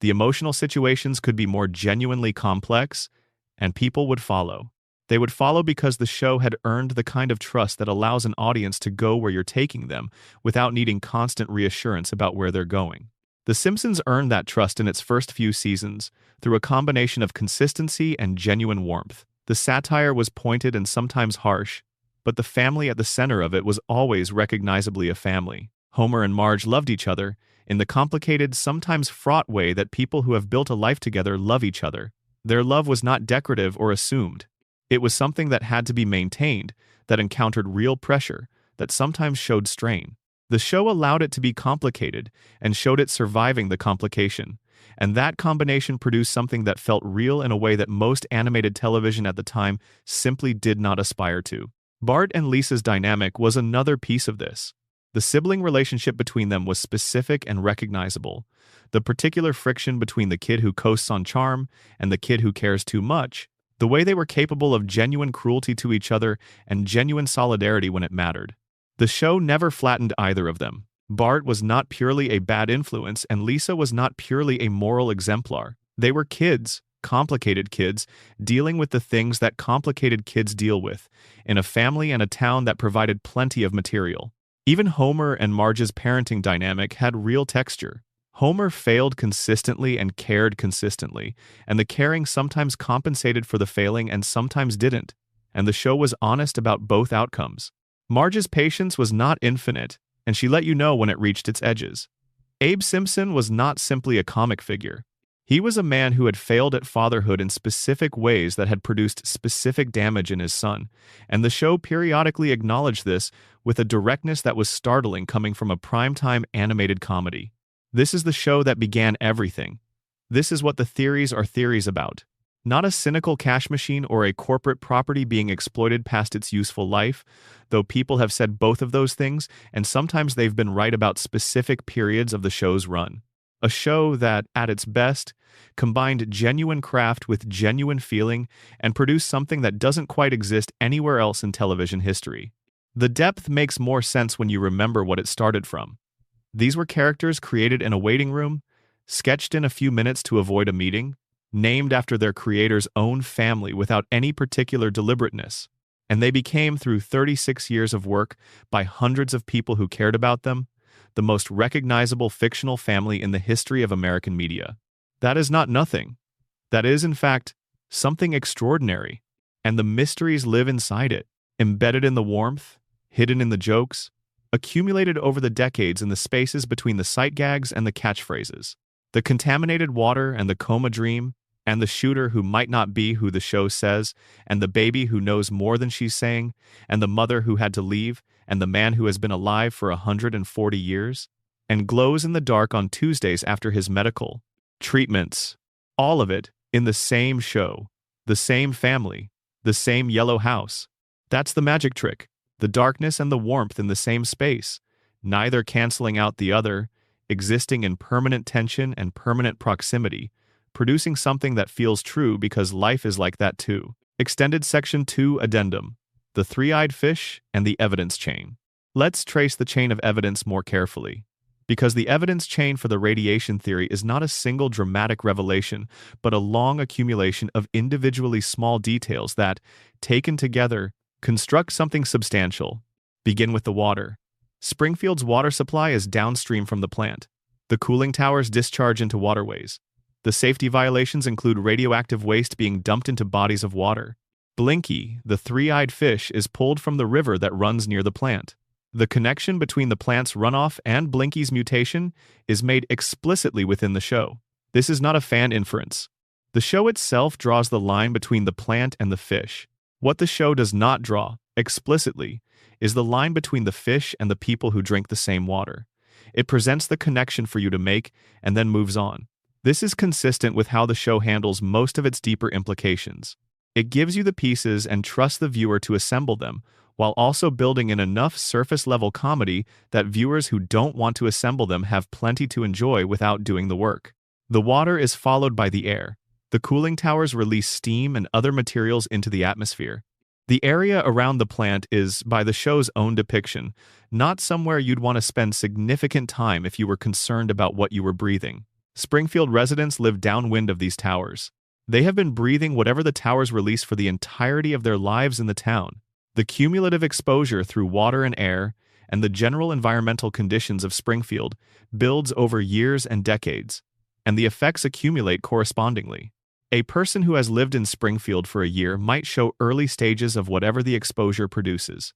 the emotional situations could be more genuinely complex, and people would follow. They would follow because the show had earned the kind of trust that allows an audience to go where you're taking them without needing constant reassurance about where they're going. The Simpsons earned that trust in its first few seasons through a combination of consistency and genuine warmth. The satire was pointed and sometimes harsh, but the family at the center of it was always recognizably a family. Homer and Marge loved each other in the complicated, sometimes fraught way that people who have built a life together love each other. Their love was not decorative or assumed. It was something that had to be maintained, that encountered real pressure, that sometimes showed strain. The show allowed it to be complicated and showed it surviving the complication, and that combination produced something that felt real in a way that most animated television at the time simply did not aspire to. Bart and Lisa's dynamic was another piece of this. The sibling relationship between them was specific and recognizable. The particular friction between the kid who coasts on charm and the kid who cares too much, the way they were capable of genuine cruelty to each other and genuine solidarity when it mattered. The show never flattened either of them. Bart was not purely a bad influence, and Lisa was not purely a moral exemplar. They were kids, complicated kids, dealing with the things that complicated kids deal with, in a family and a town that provided plenty of material. Even Homer and Marge's parenting dynamic had real texture. Homer failed consistently and cared consistently, and the caring sometimes compensated for the failing and sometimes didn't, and the show was honest about both outcomes. Marge's patience was not infinite, and she let you know when it reached its edges. Abe Simpson was not simply a comic figure. He was a man who had failed at fatherhood in specific ways that had produced specific damage in his son, and the show periodically acknowledged this with a directness that was startling coming from a primetime animated comedy. This is the show that began everything. This is what the theories are theories about. Not a cynical cash machine or a corporate property being exploited past its useful life, though people have said both of those things, and sometimes they've been right about specific periods of the show's run. A show that, at its best, combined genuine craft with genuine feeling and produced something that doesn't quite exist anywhere else in television history. The depth makes more sense when you remember what it started from. These were characters created in a waiting room, sketched in a few minutes to avoid a meeting, named after their creator's own family without any particular deliberateness, and they became, through 36 years of work by hundreds of people who cared about them, the most recognizable fictional family in the history of American media. That is not nothing. That is, in fact, something extraordinary, and the mysteries live inside it, embedded in the warmth, hidden in the jokes, accumulated over the decades in the spaces between the sight gags and the catchphrases. The contaminated water and the coma dream, and the shooter who might not be who the show says, and the baby who knows more than she's saying, and the mother who had to leave, and the man who has been alive for 140 years, and glows in the dark on Tuesdays after his medical treatments. All of it in the same show, the same family, the same yellow house. That's the magic trick. The darkness and the warmth in the same space, neither canceling out the other, existing in permanent tension and permanent proximity, producing something that feels true because life is like that too. Extended Section 2 Addendum. the three-eyed fish, and the evidence chain. Let's trace the chain of evidence more carefully. Because the evidence chain for the radiation theory is not a single dramatic revelation, but a long accumulation of individually small details that, taken together, construct something substantial. Begin with the water. Springfield's water supply is downstream from the plant. The cooling towers discharge into waterways. The safety violations include radioactive waste being dumped into bodies of water. Blinky, the three-eyed fish, is pulled from the river that runs near the plant. The connection between the plant's runoff and Blinky's mutation is made explicitly within the show. This is not a fan inference. The show itself draws the line between the plant and the fish. What the show does not draw, explicitly, is the line between the fish and the people who drink the same water. It presents the connection for you to make and then moves on. This is consistent with how the show handles most of its deeper implications. It gives you the pieces and trusts the viewer to assemble them, while also building in enough surface-level comedy that viewers who don't want to assemble them have plenty to enjoy without doing the work. The water is followed by the air. The cooling towers release steam and other materials into the atmosphere. The area around the plant is, by the show's own depiction, not somewhere you'd want to spend significant time if you were concerned about what you were breathing. Springfield residents live downwind of these towers. They have been breathing whatever the towers release for the entirety of their lives in the town. The cumulative exposure through water and air, and the general environmental conditions of Springfield, builds over years and decades, and the effects accumulate correspondingly. A person who has lived in Springfield for a year might show early stages of whatever the exposure produces.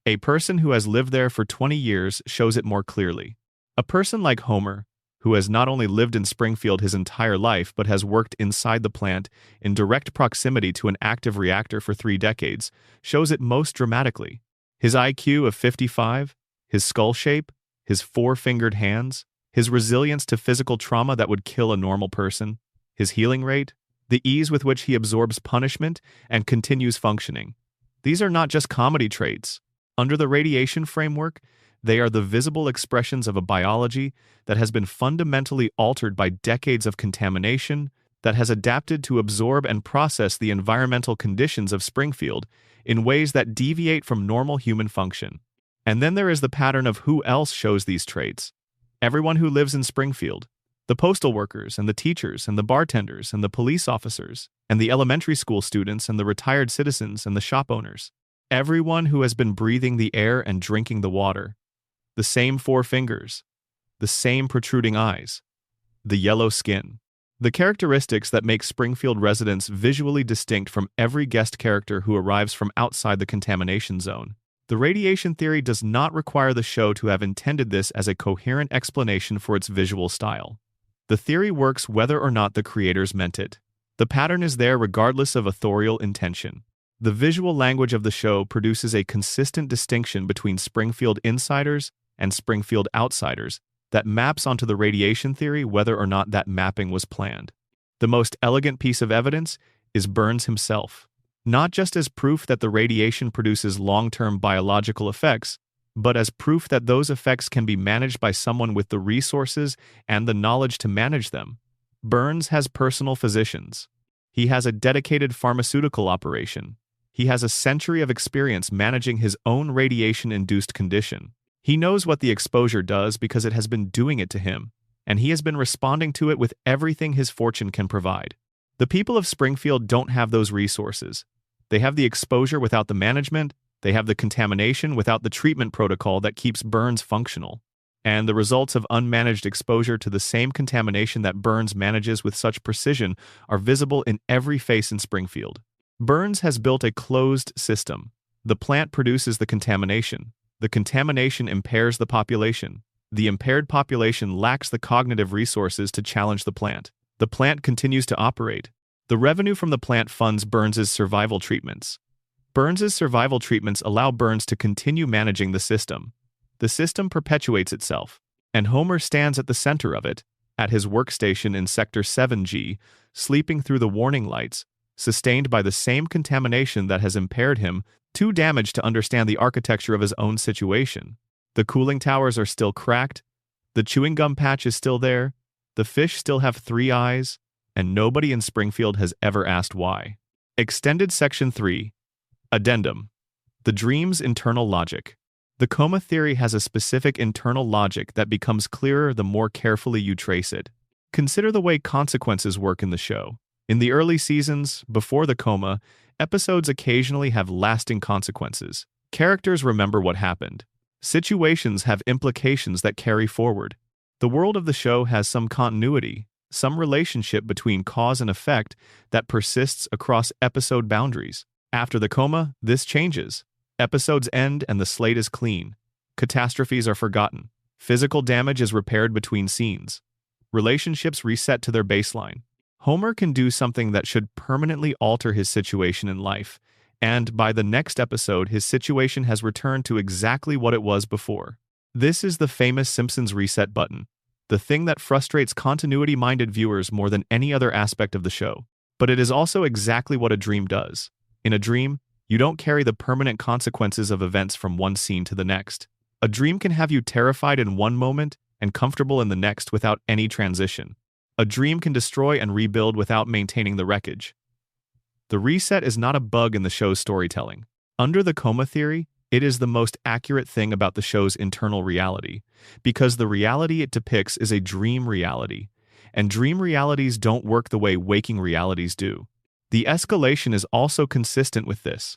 A person who has lived there for 20 years shows it more clearly. A person like Homer, who has not only lived in Springfield his entire life but has worked inside the plant in direct proximity to an active reactor for 3 decades, shows it most dramatically. His IQ of 55, his skull shape, his 4-fingered hands, his resilience to physical trauma that would kill a normal person, his healing rate, the ease with which he absorbs punishment and continues functioning. These are not just comedy traits. Under the radiation framework, they are the visible expressions of a biology that has been fundamentally altered by decades of contamination, that has adapted to absorb and process the environmental conditions of Springfield in ways that deviate from normal human function. And then there is the pattern of who else shows these traits. Everyone who lives in Springfield. The postal workers and the teachers and the bartenders and the police officers and the elementary school students and the retired citizens and the shop owners. Everyone who has been breathing the air and drinking the water. The same 4 fingers. The same protruding eyes. The yellow skin. The characteristics that make Springfield residents visually distinct from every guest character who arrives from outside the contamination zone. The radiation theory does not require the show to have intended this as a coherent explanation for its visual style. The theory works whether or not the creators meant it. The pattern is there regardless of authorial intention. The visual language of the show produces a consistent distinction between Springfield insiders and Springfield outsiders that maps onto the radiation theory whether or not that mapping was planned. The most elegant piece of evidence is Burns himself, not just as proof that the radiation produces long-term biological effects, but as proof that those effects can be managed by someone with the resources and the knowledge to manage them. Burns has personal physicians. He has a dedicated pharmaceutical operation. He has a century of experience managing his own radiation-induced condition. He knows what the exposure does because it has been doing it to him, and he has been responding to it with everything his fortune can provide. The people of Springfield don't have those resources. They have the exposure without the management. They have the contamination without the treatment protocol that keeps Burns functional. And the results of unmanaged exposure to the same contamination that Burns manages with such precision are visible in every face in Springfield. Burns has built a closed system. The plant produces the contamination. The contamination impairs the population. The impaired population lacks the cognitive resources to challenge the plant. The plant continues to operate. The revenue from the plant funds Burns's survival treatments. Burns's survival treatments allow Burns to continue managing the system. The system perpetuates itself, and Homer stands at the center of it, at his workstation in Sector 7G, sleeping through the warning lights, sustained by the same contamination that has impaired him, too damaged to understand the architecture of his own situation. The cooling towers are still cracked, the chewing gum patch is still there, the fish still have 3 eyes, and nobody in Springfield has ever asked why. Extended Section 3. Addendum. The dream's internal logic. The coma theory has a specific internal logic that becomes clearer the more carefully you trace it. Consider the way consequences work in the show. In the early seasons, before the coma, episodes occasionally have lasting consequences. Characters remember what happened. Situations have implications that carry forward. The world of the show has some continuity, some relationship between cause and effect that persists across episode boundaries. After the coma, this changes. Episodes end and the slate is clean. Catastrophes are forgotten. Physical damage is repaired between scenes. Relationships reset to their baseline. Homer can do something that should permanently alter his situation in life, and by the next episode, his situation has returned to exactly what it was before. This is the famous Simpsons reset button, the thing that frustrates continuity-minded viewers more than any other aspect of the show. But it is also exactly what a dream does. In a dream, you don't carry the permanent consequences of events from one scene to the next. A dream can have you terrified in one moment and comfortable in the next without any transition. A dream can destroy and rebuild without maintaining the wreckage. The reset is not a bug in the show's storytelling. Under the coma theory, it is the most accurate thing about the show's internal reality, because the reality it depicts is a dream reality, and dream realities don't work the way waking realities do. The escalation is also consistent with this.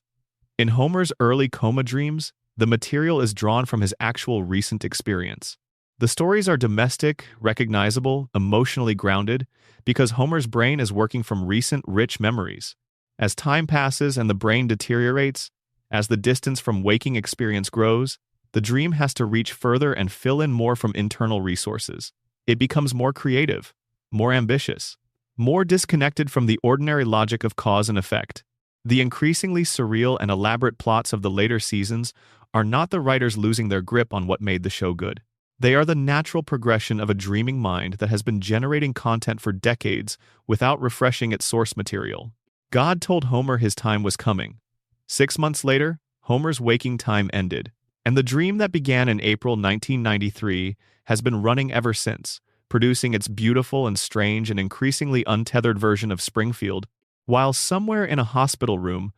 In Homer's early coma dreams, the material is drawn from his actual recent experience. The stories are domestic, recognizable, emotionally grounded, because Homer's brain is working from recent, rich memories. As time passes and the brain deteriorates, as the distance from waking experience grows, the dream has to reach further and fill in more from internal resources. It becomes more creative, more ambitious, more disconnected from the ordinary logic of cause and effect. The increasingly surreal and elaborate plots of the later seasons are not the writers losing their grip on what made the show good. They are the natural progression of a dreaming mind that has been generating content for decades without refreshing its source material. God told Homer his time was coming. 6 months later, Homer's waking time ended, and the dream that began in April 1993 has been running ever since, producing its beautiful and strange and increasingly untethered version of Springfield. While somewhere in a hospital room,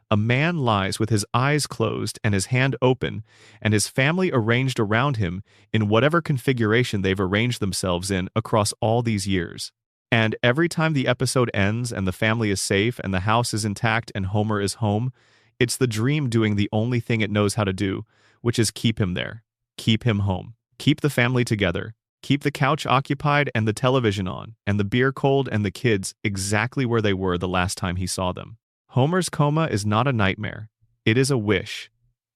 a man lies with his eyes closed and his hand open, and his family arranged around him in whatever configuration they've arranged themselves in across all these years. And every time the episode ends and the family is safe and the house is intact and Homer is home, it's the dream doing the only thing it knows how to do, which is keep him there, keep him home, keep the family together, keep the couch occupied and the television on, and the beer cold and the kids exactly where they were the last time he saw them. Homer's coma is not a nightmare. It is a wish.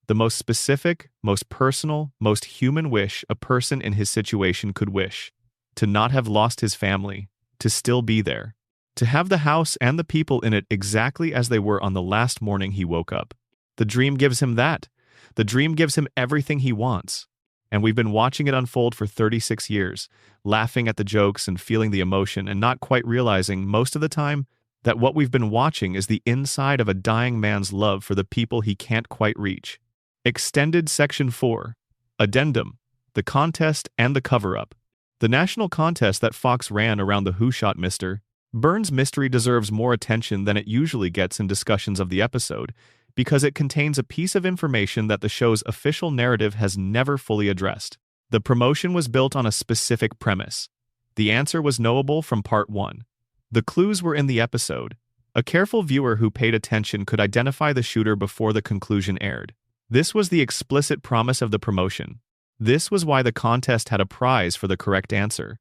The most specific, most personal, most human wish a person in his situation could wish. To not have lost his family, to still be there, to have the house and the people in it exactly as they were on the last morning he woke up. The dream gives him that. The dream gives him everything he wants. And we've been watching it unfold for 36 years, laughing at the jokes and feeling the emotion and not quite realizing most of the time that what we've been watching is the inside of a dying man's love for the people he can't quite reach. Extended Section 4. Addendum. The contest and the cover-up. The national contest that Fox ran around the Who Shot Mr. Burns mystery deserves more attention than it usually gets in discussions of the episode, because it contains a piece of information that the show's official narrative has never fully addressed. The promotion was built on a specific premise. The answer was knowable from part 1. The clues were in the episode. A careful viewer who paid attention could identify the shooter before the conclusion aired. This was the explicit promise of the promotion. This was why the contest had a prize for the correct answer.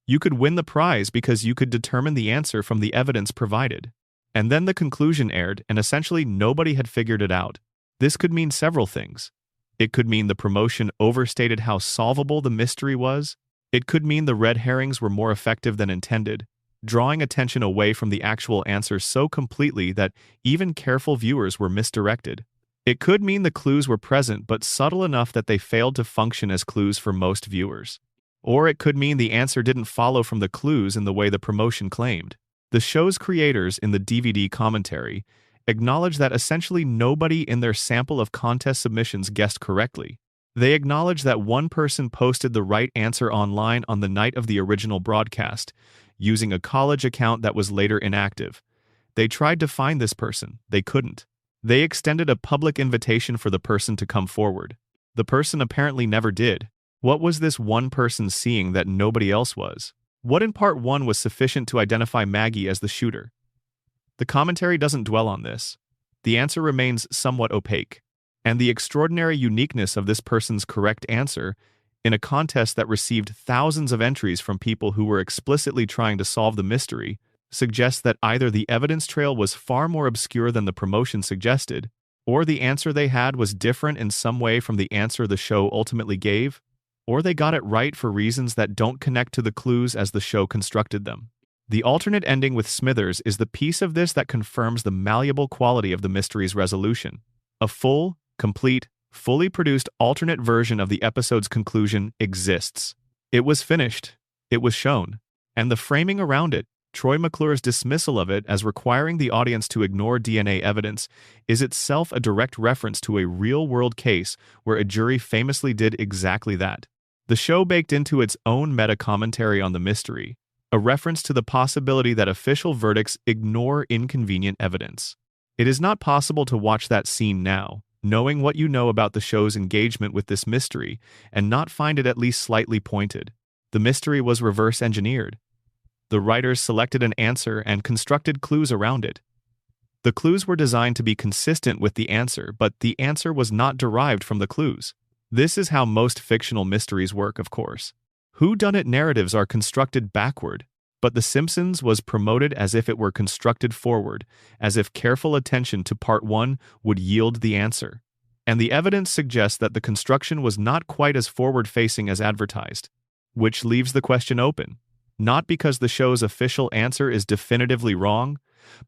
You could win the prize because you could determine the answer from the evidence provided. And then the conclusion aired, and essentially nobody had figured it out. This could mean several things. It could mean the promotion overstated how solvable the mystery was. It could mean the red herrings were more effective than intended, drawing attention away from the actual answer so completely that even careful viewers were misdirected. It could mean the clues were present but subtle enough that they failed to function as clues for most viewers. Or it could mean the answer didn't follow from the clues in the way the promotion claimed. The show's creators in the DVD commentary acknowledge that essentially nobody in their sample of contest submissions guessed correctly. They acknowledge that one person posted the right answer online on the night of the original broadcast, using a college account that was later inactive. They tried to find this person. They couldn't. They extended a public invitation for the person to come forward. The person apparently never did. What was this one person seeing that nobody else was? What in part 1 was sufficient to identify Maggie as the shooter? The commentary doesn't dwell on this. The answer remains somewhat opaque. And the extraordinary uniqueness of this person's correct answer, in a contest that received thousands of entries from people who were explicitly trying to solve the mystery, suggests that either the evidence trail was far more obscure than the promotion suggested, or the answer they had was different in some way from the answer the show ultimately gave, or they got it right for reasons that don't connect to the clues as the show constructed them. The alternate ending with Smithers is the piece of this that confirms the malleable quality of the mystery's resolution. A full, complete, fully produced alternate version of the episode's conclusion exists. It was finished. It was shown. And the framing around it, Troy McClure's dismissal of it as requiring the audience to ignore DNA evidence, is itself a direct reference to a real-world case where a jury famously did exactly that. The show baked into its own meta-commentary on the mystery, a reference to the possibility that official verdicts ignore inconvenient evidence. It is not possible to watch that scene now, knowing what you know about the show's engagement with this mystery, and not find it at least slightly pointed. The mystery was reverse-engineered. The writers selected an answer and constructed clues around it. The clues were designed to be consistent with the answer, but the answer was not derived from the clues. This is how most fictional mysteries work, of course. Whodunit narratives are constructed backward, but The Simpsons was promoted as if it were constructed forward, as if careful attention to part 1 would yield the answer. And the evidence suggests that the construction was not quite as forward-facing as advertised, which leaves the question open. Not because the show's official answer is definitively wrong,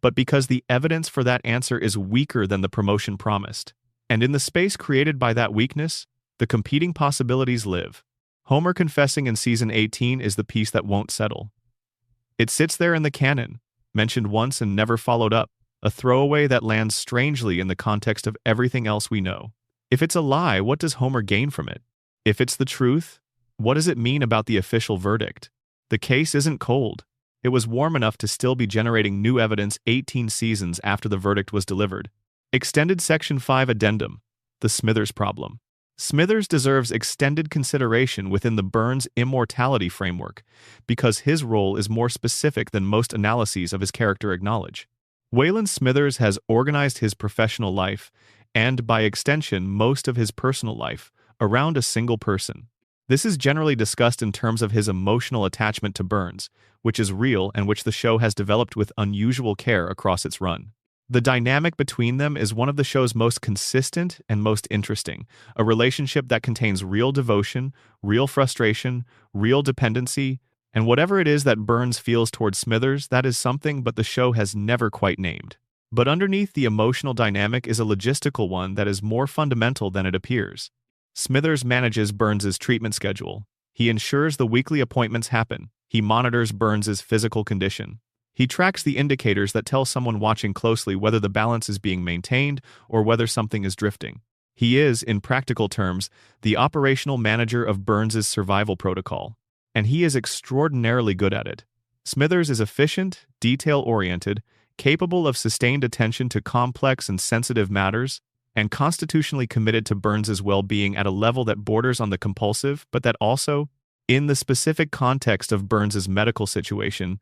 but because the evidence for that answer is weaker than the promotion promised. And in the space created by that weakness, the competing possibilities live. Homer confessing in season 18 is the piece that won't settle. It sits there in the canon, mentioned once and never followed up, a throwaway that lands strangely in the context of everything else we know. If it's a lie, what does Homer gain from it? If it's the truth, what does it mean about the official verdict? The case isn't cold. It was warm enough to still be generating new evidence 18 seasons after the verdict was delivered. Extended Section 5 Addendum. The Smithers Problem. Smithers deserves extended consideration within the Burns immortality framework because his role is more specific than most analyses of his character acknowledge. Waylon Smithers has organized his professional life, and by extension most of his personal life, around a single person. This is generally discussed in terms of his emotional attachment to Burns, which is real and which the show has developed with unusual care across its run. The dynamic between them is one of the show's most consistent and most interesting, a relationship that contains real devotion, real frustration, real dependency, and whatever it is that Burns feels towards Smithers, that is something but the show has never quite named. But underneath the emotional dynamic is a logistical one that is more fundamental than it appears. Smithers manages Burns's treatment schedule. He ensures the weekly appointments happen. He monitors Burns's physical condition. He tracks the indicators that tell someone watching closely whether the balance is being maintained or whether something is drifting. He is, in practical terms, the operational manager of Burns's survival protocol. And he is extraordinarily good at it. Smithers is efficient, detail-oriented, capable of sustained attention to complex and sensitive matters, and constitutionally committed to Burns's well-being at a level that borders on the compulsive, but that also, in the specific context of Burns's medical situation,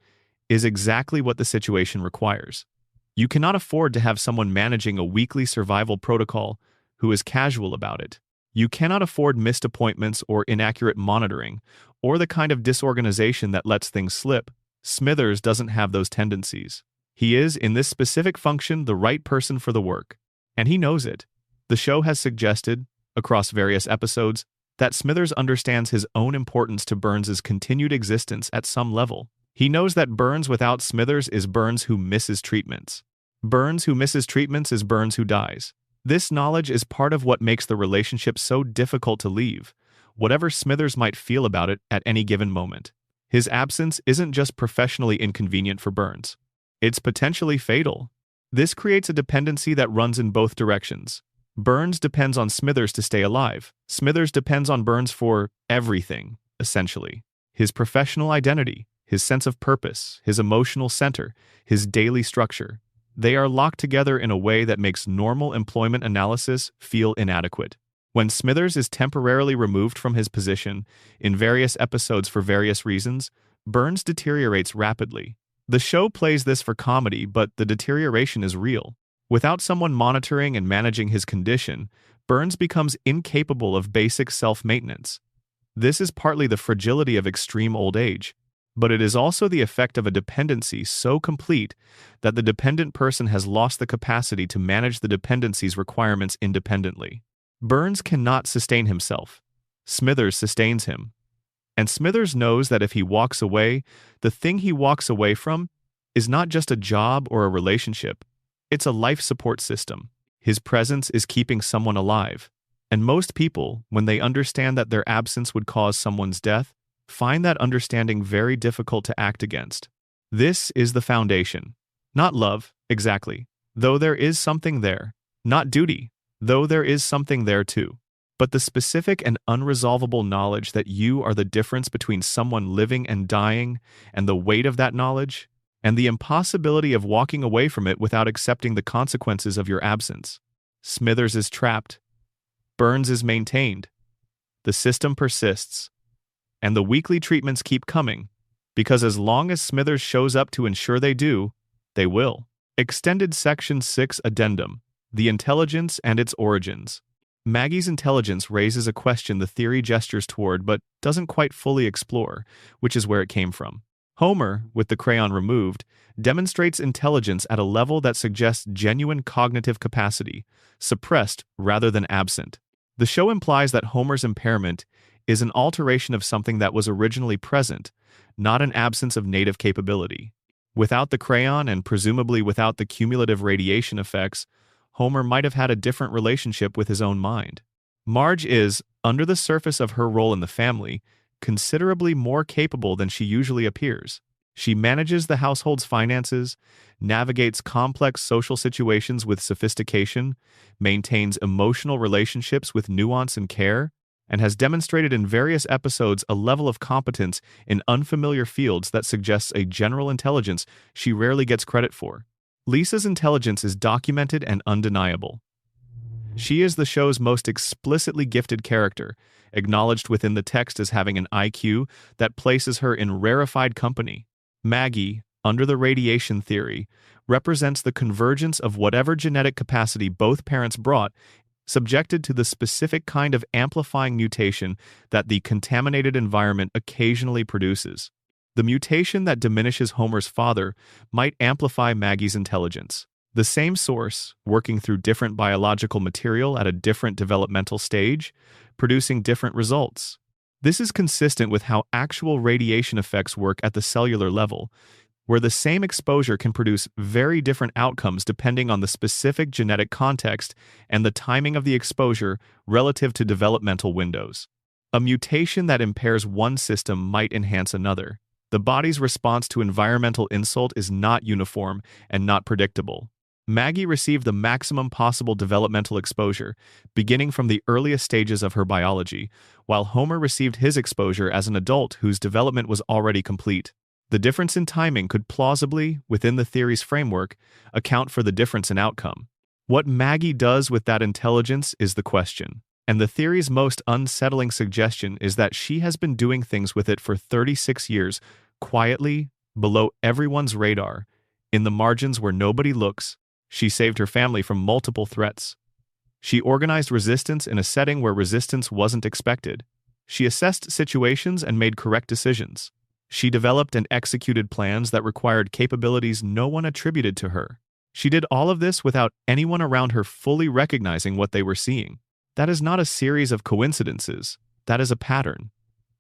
is exactly what the situation requires. You cannot afford to have someone managing a weekly survival protocol who is casual about it. You cannot afford missed appointments or inaccurate monitoring, or the kind of disorganization that lets things slip. Smithers doesn't have those tendencies. He is, in this specific function, the right person for the work. And he knows it. The show has suggested, across various episodes, that Smithers understands his own importance to Burns's continued existence at some level. He knows that Burns without Smithers is Burns who misses treatments. Burns who misses treatments is Burns who dies. This knowledge is part of what makes the relationship so difficult to leave, whatever Smithers might feel about it at any given moment. His absence isn't just professionally inconvenient for Burns. It's potentially fatal. This creates a dependency that runs in both directions. Burns depends on Smithers to stay alive. Smithers depends on Burns for everything, essentially. His professional identity, his sense of purpose, his emotional center, his daily structure. They are locked together in a way that makes normal employment analysis feel inadequate. When Smithers is temporarily removed from his position in various episodes for various reasons, Burns deteriorates rapidly. The show plays this for comedy, but the deterioration is real. Without someone monitoring and managing his condition, Burns becomes incapable of basic self-maintenance. This is partly the fragility of extreme old age, but it is also the effect of a dependency so complete that the dependent person has lost the capacity to manage the dependency's requirements independently. Burns cannot sustain himself. Smithers sustains him. And Smithers knows that if he walks away, the thing he walks away from is not just a job or a relationship. It's a life support system. His presence is keeping someone alive. And most people, when they understand that their absence would cause someone's death, find that understanding very difficult to act against. This is the foundation. Not love, exactly, though there is something there. Not duty, though there is something there too. But the specific and unresolvable knowledge that you are the difference between someone living and dying, and the weight of that knowledge, and the impossibility of walking away from it without accepting the consequences of your absence. Smithers is trapped. Burns is maintained. The system persists. And the weekly treatments keep coming, because as long as Smithers shows up to ensure they do, they will. Extended Section 6 Addendum: The Intelligence and Its Origins. Maggie's intelligence raises a question the theory gestures toward but doesn't quite fully explore, which is where it came from. Homer, with the crayon removed, demonstrates intelligence at a level that suggests genuine cognitive capacity, suppressed rather than absent. The show implies that Homer's impairment is an alteration of something that was originally present, not an absence of native capability. Without the crayon and presumably without the cumulative radiation effects, Homer might have had a different relationship with his own mind. Marge is, under the surface of her role in the family, considerably more capable than she usually appears. She manages the household's finances, navigates complex social situations with sophistication, maintains emotional relationships with nuance and care, and has demonstrated in various episodes a level of competence in unfamiliar fields that suggests a general intelligence she rarely gets credit for. Lisa's intelligence is documented and undeniable. She is the show's most explicitly gifted character, acknowledged within the text as having an IQ that places her in rarefied company. Maggie, under the radiation theory, represents the convergence of whatever genetic capacity both parents brought, subjected to the specific kind of amplifying mutation that the contaminated environment occasionally produces. The mutation that diminishes Homer's father might amplify Maggie's intelligence. The same source, working through different biological material at a different developmental stage, producing different results. This is consistent with how actual radiation effects work at the cellular level, where the same exposure can produce very different outcomes depending on the specific genetic context and the timing of the exposure relative to developmental windows. A mutation that impairs one system might enhance another. The body's response to environmental insult is not uniform and not predictable. Maggie received the maximum possible developmental exposure, beginning from the earliest stages of her biology, while Homer received his exposure as an adult whose development was already complete. The difference in timing could plausibly, within the theory's framework, account for the difference in outcome. What Maggie does with that intelligence is the question. And the theory's most unsettling suggestion is that she has been doing things with it for 36 years, quietly, below everyone's radar, in the margins where nobody looks. She saved her family from multiple threats. She organized resistance in a setting where resistance wasn't expected. She assessed situations and made correct decisions. She developed and executed plans that required capabilities no one attributed to her. She did all of this without anyone around her fully recognizing what they were seeing. That is not a series of coincidences. That is a pattern.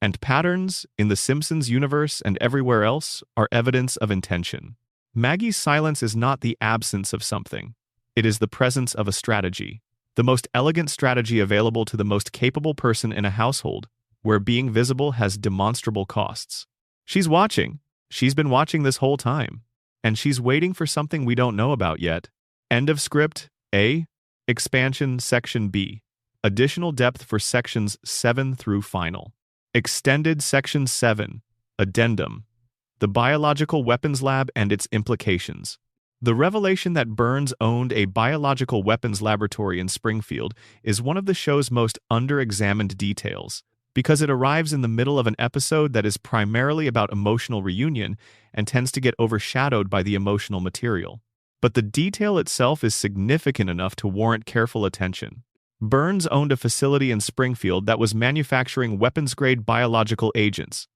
And patterns, in the Simpsons universe and everywhere else, are evidence of intention. Maggie's silence is not the absence of something. It is the presence of a strategy. The most elegant strategy available to the most capable person in a household, where being visible has demonstrable costs. She's watching. She's been watching this whole time. And she's waiting for something we don't know about yet. End of script A. Expansion Section B. Additional depth for Sections 7 through Final. Extended Section 7. Addendum. The Biological Weapons Lab and its Implications. The revelation that Burns owned a biological weapons laboratory in Springfield is one of the show's most under-examined details, because it arrives in the middle of an episode that is primarily about emotional reunion and tends to get overshadowed by the emotional material. But the detail itself is significant enough to warrant careful attention. Burns owned a facility in Springfield that was manufacturing weapons-grade biological agents.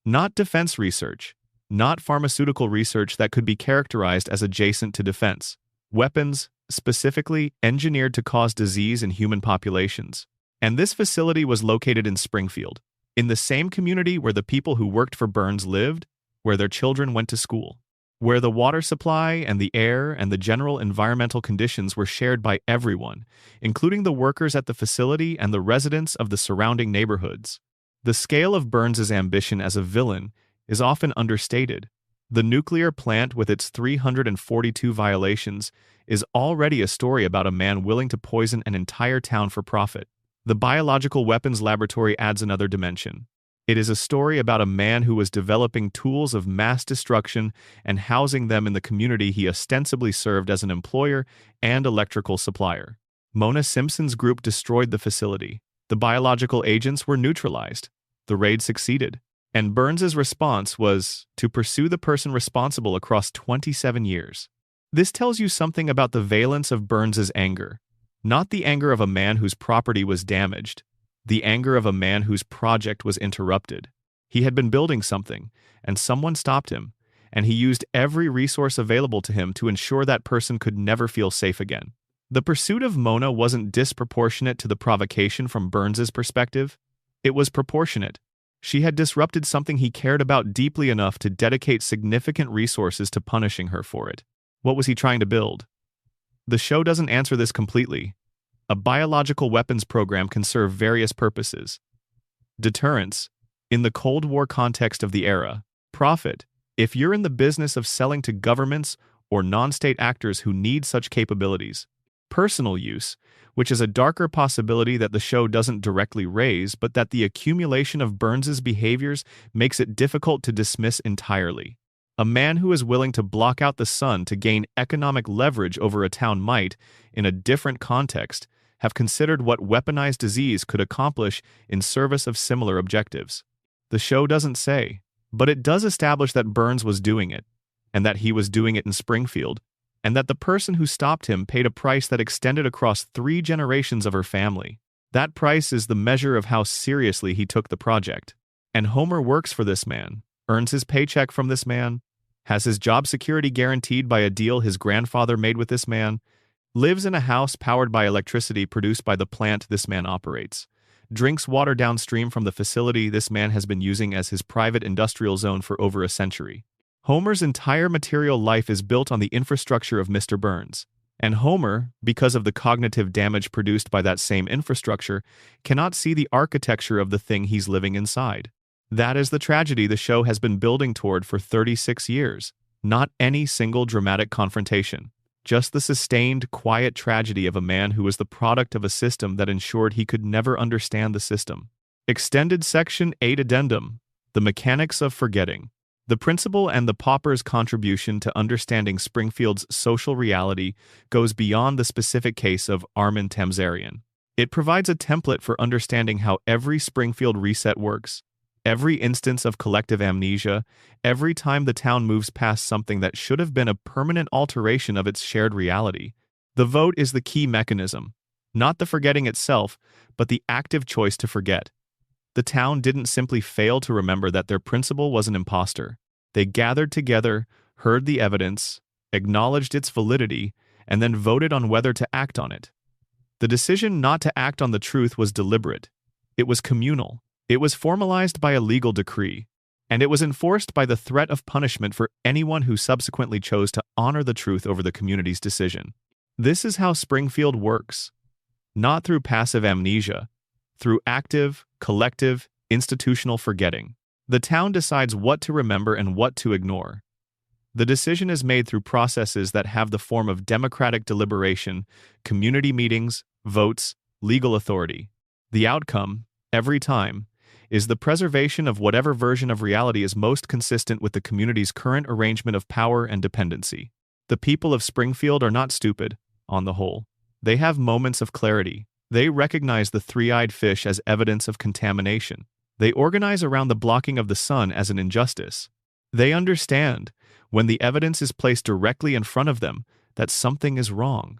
Not defense research, not pharmaceutical research that could be characterized as adjacent to defense. Weapons, specifically engineered to cause disease in human populations. And this facility was located in Springfield, in the same community where the people who worked for Burns lived, where their children went to school, where the water supply and the air and the general environmental conditions were shared by everyone, including the workers at the facility and the residents of the surrounding neighborhoods. The scale of Burns's ambition as a villain is often understated. The nuclear plant with its 342 violations is already a story about a man willing to poison an entire town for profit. The biological weapons laboratory adds another dimension. It is a story about a man who was developing tools of mass destruction and housing them in the community he ostensibly served as an employer and electrical supplier. Mona Simpson's group destroyed the facility. The biological agents were neutralized. The raid succeeded. And Burns's response was to pursue the person responsible across 27 years. This tells you something about the valence of Burns's anger. Not the anger of a man whose property was damaged, the anger of a man whose project was interrupted. He had been building something, and someone stopped him, and he used every resource available to him to ensure that person could never feel safe again. The pursuit of Mona wasn't disproportionate to the provocation from Burns's perspective. It was proportionate. She had disrupted something he cared about deeply enough to dedicate significant resources to punishing her for it. What was he trying to build? The show doesn't answer this completely. A biological weapons program can serve various purposes. Deterrence, in the Cold War context of the era. Profit, if you're in the business of selling to governments or non-state actors who need such capabilities. Personal use, which is a darker possibility that the show doesn't directly raise, but that the accumulation of Burns's behaviors makes it difficult to dismiss entirely. A man who is willing to block out the sun to gain economic leverage over a town might, in a different context, have considered what weaponized disease could accomplish in service of similar objectives. The show doesn't say, but it does establish that Burns was doing it, and that he was doing it in Springfield, and that the person who stopped him paid a price that extended across 3 generations of her family. That price is the measure of how seriously he took the project. And Homer works for this man, earns his paycheck from this man, has his job security guaranteed by a deal his grandfather made with this man, lives in a house powered by electricity produced by the plant this man operates, drinks water downstream from the facility this man has been using as his private industrial zone for over a century. Homer's entire material life is built on the infrastructure of Mr. Burns, and Homer, because of the cognitive damage produced by that same infrastructure, cannot see the architecture of the thing he's living inside. That is the tragedy the show has been building toward for 36 years. Not any single dramatic confrontation, just the sustained, quiet tragedy of a man who was the product of a system that ensured he could never understand the system. Extended Section 8 Addendum: The Mechanics of Forgetting. The principal and the pauper's contribution to understanding Springfield's social reality goes beyond the specific case of Armin Tamzarian. It provides a template for understanding how every Springfield reset works. Every instance of collective amnesia, every time the town moves past something that should have been a permanent alteration of its shared reality. The vote is the key mechanism. Not the forgetting itself, but the active choice to forget. The town didn't simply fail to remember that their principal was an imposter. They gathered together, heard the evidence, acknowledged its validity, and then voted on whether to act on it. The decision not to act on the truth was deliberate. It was communal. It was formalized by a legal decree, and it was enforced by the threat of punishment for anyone who subsequently chose to honor the truth over the community's decision. This is how Springfield works. Not through passive amnesia, through active, collective, institutional forgetting. The town decides what to remember and what to ignore. The decision is made through processes that have the form of democratic deliberation, community meetings, votes, legal authority. The outcome, every time, is the preservation of whatever version of reality is most consistent with the community's current arrangement of power and dependency. The people of Springfield are not stupid, on the whole. They have moments of clarity. They recognize the three-eyed fish as evidence of contamination. They organize around the blocking of the sun as an injustice. They understand, when the evidence is placed directly in front of them, that something is wrong.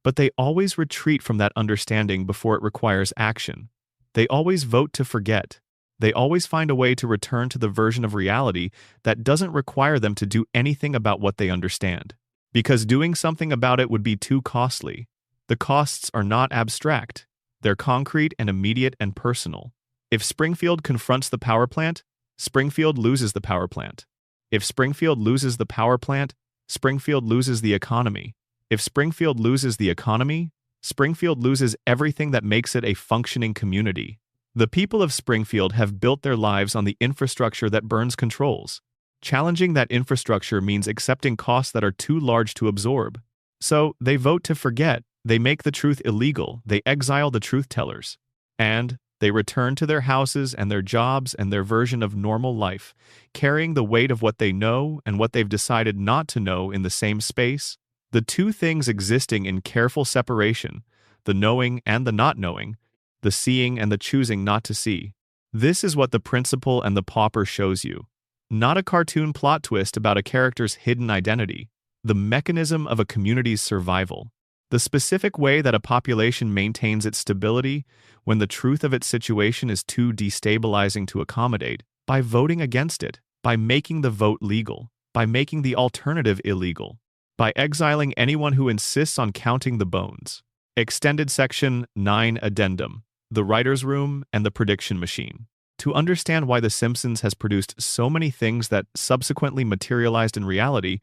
But they always retreat from that understanding before it requires action. They always vote to forget. They always find a way to return to the version of reality that doesn't require them to do anything about what they understand. Because doing something about it would be too costly. The costs are not abstract. They're concrete and immediate and personal. If Springfield confronts the power plant, Springfield loses the power plant. If Springfield loses the power plant, Springfield loses the economy. If Springfield loses the economy, Springfield loses everything that makes it a functioning community. The people of Springfield have built their lives on the infrastructure that Burns controls. Challenging that infrastructure means accepting costs that are too large to absorb. So, they vote to forget, they make the truth illegal, they exile the truth-tellers. And they return to their houses and their jobs and their version of normal life, carrying the weight of what they know and what they've decided not to know in the same space, the two things existing in careful separation, the knowing and the not knowing, the seeing and the choosing not to see. This is what The Principal and the Pauper shows you. Not a cartoon plot twist about a character's hidden identity, the mechanism of a community's survival. The specific way that a population maintains its stability when the truth of its situation is too destabilizing to accommodate, by voting against it, by making the vote legal, by making the alternative illegal, by exiling anyone who insists on counting the bones. Extended Section 9 Addendum, The Writer's Room and the Prediction Machine. To understand why The Simpsons has produced so many things that subsequently materialized in reality,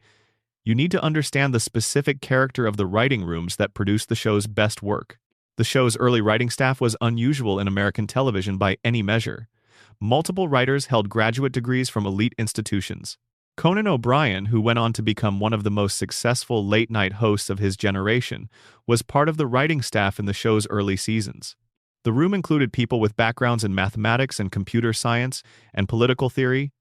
you need to understand the specific character of the writing rooms that produced the show's best work. The show's early writing staff was unusual in American television by any measure. Multiple writers held graduate degrees from elite institutions. Conan O'Brien, who went on to become one of the most successful late-night hosts of his generation, was part of the writing staff in the show's early seasons. The room included people with backgrounds in mathematics and computer science and political theory,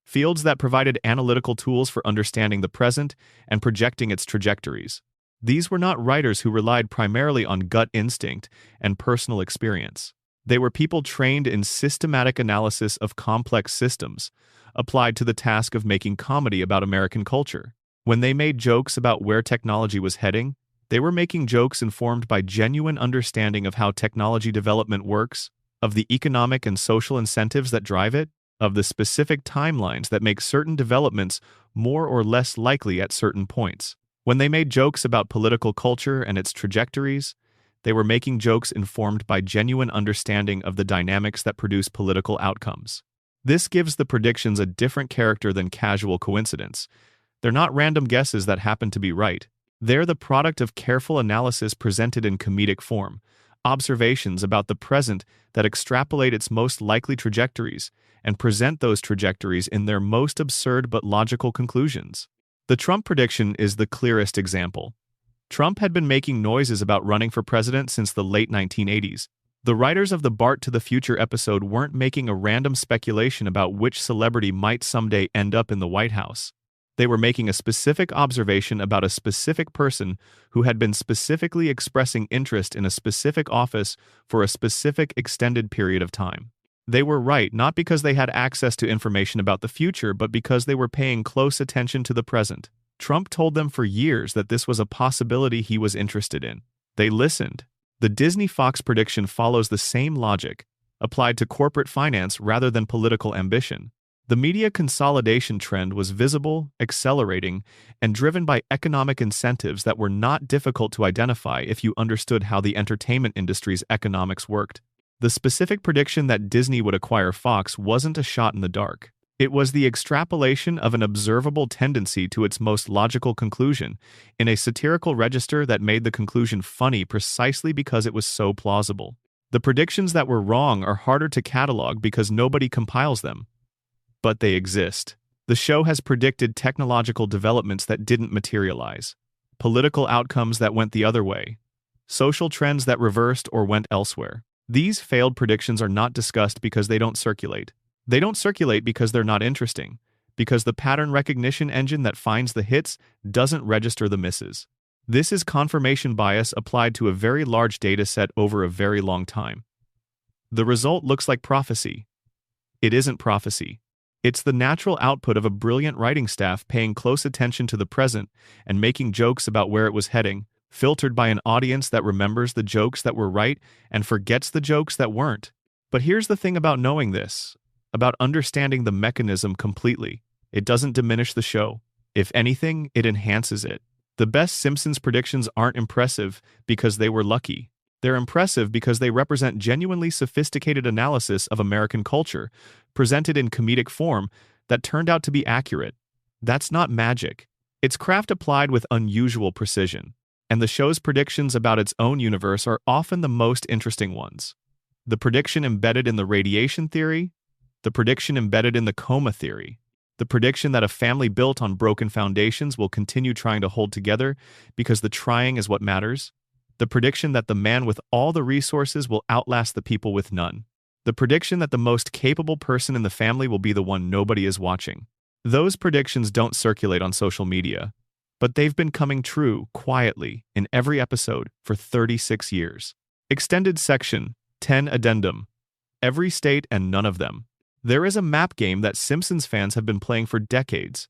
fields that provided analytical tools for understanding the present and projecting its trajectories. These were not writers who relied primarily on gut instinct and personal experience. They were people trained in systematic analysis of complex systems, applied to the task of making comedy about American culture. When they made jokes about where technology was heading, they were making jokes informed by genuine understanding of how technology development works, of the economic and social incentives that drive it, of the specific timelines that make certain developments more or less likely at certain points. When they made jokes about political culture and its trajectories, they were making jokes informed by genuine understanding of the dynamics that produce political outcomes. This gives the predictions a different character than casual coincidence. They're not random guesses that happen to be right. They're the product of careful analysis presented in comedic form, observations about the present that extrapolate its most likely trajectories and present those trajectories in their most absurd but logical conclusions. The Trump prediction is the clearest example. Trump had been making noises about running for president since the late 1980s. The writers of the Bart to the Future episode weren't making a random speculation about which celebrity might someday end up in the White House. They were making a specific observation about a specific person who had been specifically expressing interest in a specific office for a specific extended period of time. They were right not because they had access to information about the future, but because they were paying close attention to the present. Trump told them for years that this was a possibility he was interested in. They listened. The Disney-Fox prediction follows the same logic, applied to corporate finance rather than political ambition. The media consolidation trend was visible, accelerating, and driven by economic incentives that were not difficult to identify if you understood how the entertainment industry's economics worked. The specific prediction that Disney would acquire Fox wasn't a shot in the dark. It was the extrapolation of an observable tendency to its most logical conclusion, in a satirical register that made the conclusion funny precisely because it was so plausible. The predictions that were wrong are harder to catalog because nobody compiles them. But they exist. The show has predicted technological developments that didn't materialize, political outcomes that went the other way, social trends that reversed or went elsewhere. These failed predictions are not discussed because they don't circulate. They don't circulate because they're not interesting, because the pattern recognition engine that finds the hits doesn't register the misses. This is confirmation bias applied to a very large data set over a very long time. The result looks like prophecy. It isn't prophecy. It's the natural output of a brilliant writing staff paying close attention to the present and making jokes about where it was heading, filtered by an audience that remembers the jokes that were right and forgets the jokes that weren't. But here's the thing about knowing this, about understanding the mechanism completely. It doesn't diminish the show. If anything, it enhances it. The best Simpsons predictions aren't impressive because they were lucky. They're impressive because they represent genuinely sophisticated analysis of American culture, presented in comedic form, that turned out to be accurate. That's not magic. It's craft applied with unusual precision. And the show's predictions about its own universe are often the most interesting ones. The prediction embedded in the radiation theory, the prediction embedded in the coma theory, the prediction that a family built on broken foundations will continue trying to hold together because the trying is what matters, the prediction that the man with all the resources will outlast the people with none, the prediction that the most capable person in the family will be the one nobody is watching. Those predictions don't circulate on social media, but they've been coming true quietly in every episode for 36 years. Extended section 10 Addendum. Every state and none of them. There is a map game that Simpsons fans have been playing for decades,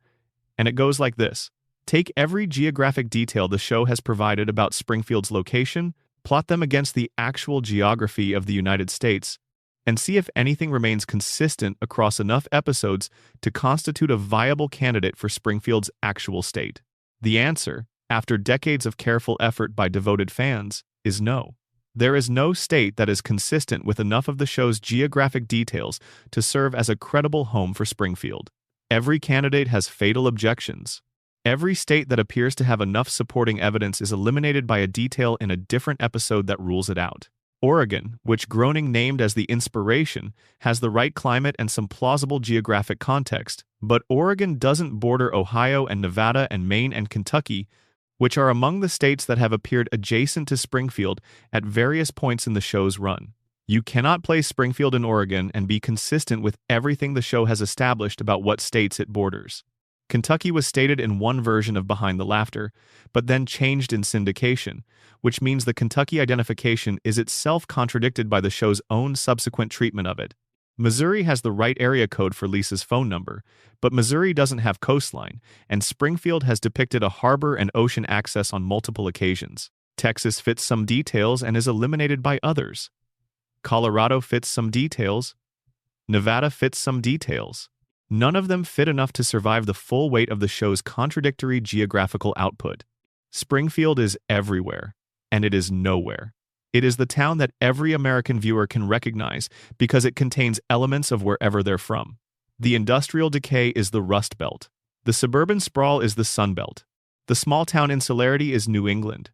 and it goes like this. Take every geographic detail the show has provided about Springfield's location, plot them against the actual geography of the United States, and see if anything remains consistent across enough episodes to constitute a viable candidate for Springfield's actual state. The answer, after decades of careful effort by devoted fans, is no. There is no state that is consistent with enough of the show's geographic details to serve as a credible home for Springfield. Every candidate has fatal objections. Every state that appears to have enough supporting evidence is eliminated by a detail in a different episode that rules it out. Oregon, which Groening named as the inspiration, has the right climate and some plausible geographic context, but Oregon doesn't border Ohio and Nevada and Maine and Kentucky, which are among the states that have appeared adjacent to Springfield at various points in the show's run. You cannot place Springfield in Oregon and be consistent with everything the show has established about what states it borders. Kentucky was stated in one version of Behind the Laughter, but then changed in syndication, which means the Kentucky identification is itself contradicted by the show's own subsequent treatment of it. Missouri has the right area code for Lisa's phone number, but Missouri doesn't have coastline, and Springfield has depicted a harbor and ocean access on multiple occasions. Texas fits some details and is eliminated by others. Colorado fits some details. Nevada fits some details. None of them fit enough to survive the full weight of the show's contradictory geographical output. Springfield is everywhere, and it is nowhere. It is the town that every American viewer can recognize because it contains elements of wherever they're from. The industrial decay is the Rust Belt. The suburban sprawl is the Sun Belt. The small-town insularity is New England.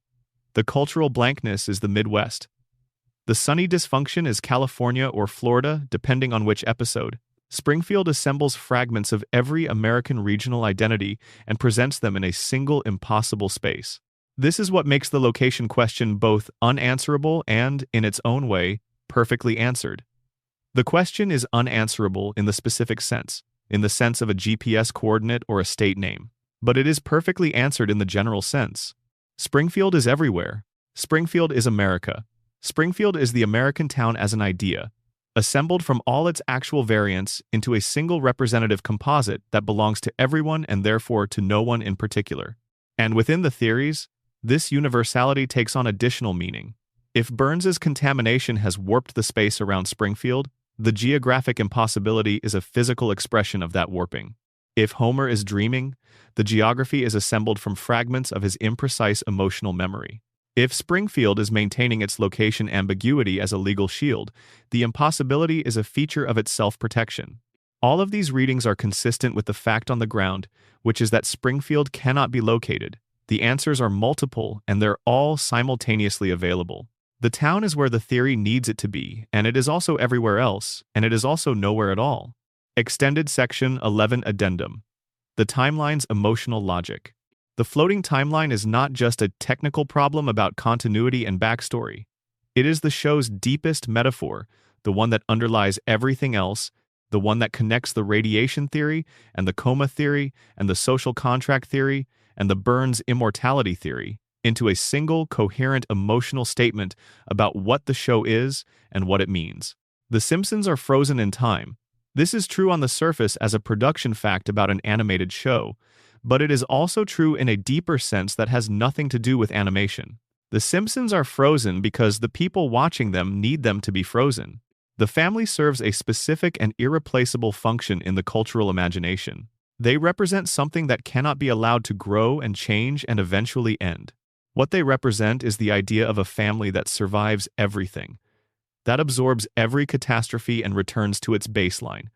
The cultural blankness is the Midwest. The sunny dysfunction is California or Florida, depending on which episode. Springfield assembles fragments of every American regional identity and presents them in a single impossible space. This is what makes the location question both unanswerable and, in its own way, perfectly answered. The question is unanswerable in the specific sense, in the sense of a GPS coordinate or a state name, but it is perfectly answered in the general sense. Springfield is everywhere. Springfield is America. Springfield is the American town as an idea, assembled from all its actual variants into a single representative composite that belongs to everyone and therefore to no one in particular. And within the theories, this universality takes on additional meaning. If Burns's contamination has warped the space around Springfield, the geographic impossibility is a physical expression of that warping. If Homer is dreaming, the geography is assembled from fragments of his imprecise emotional memory. If Springfield is maintaining its location ambiguity as a legal shield, the impossibility is a feature of its self-protection. All of these readings are consistent with the fact on the ground, which is that Springfield cannot be located. The answers are multiple, and they're all simultaneously available. The town is where the theory needs it to be, and it is also everywhere else, and it is also nowhere at all. Extended section 11 Addendum. The timeline's emotional logic. The floating timeline is not just a technical problem about continuity and backstory. It is the show's deepest metaphor, the one that underlies everything else, the one that connects the radiation theory and the coma theory and the social contract theory and the Burns immortality theory into a single coherent emotional statement about what the show is and what it means. The Simpsons are frozen in time. This is true on the surface as a production fact about an animated show, but it is also true in a deeper sense that has nothing to do with animation. The Simpsons are frozen because the people watching them need them to be frozen. The family serves a specific and irreplaceable function in the cultural imagination. They represent something that cannot be allowed to grow and change and eventually end. What they represent is the idea of a family that survives everything, that absorbs every catastrophe and returns to its baseline,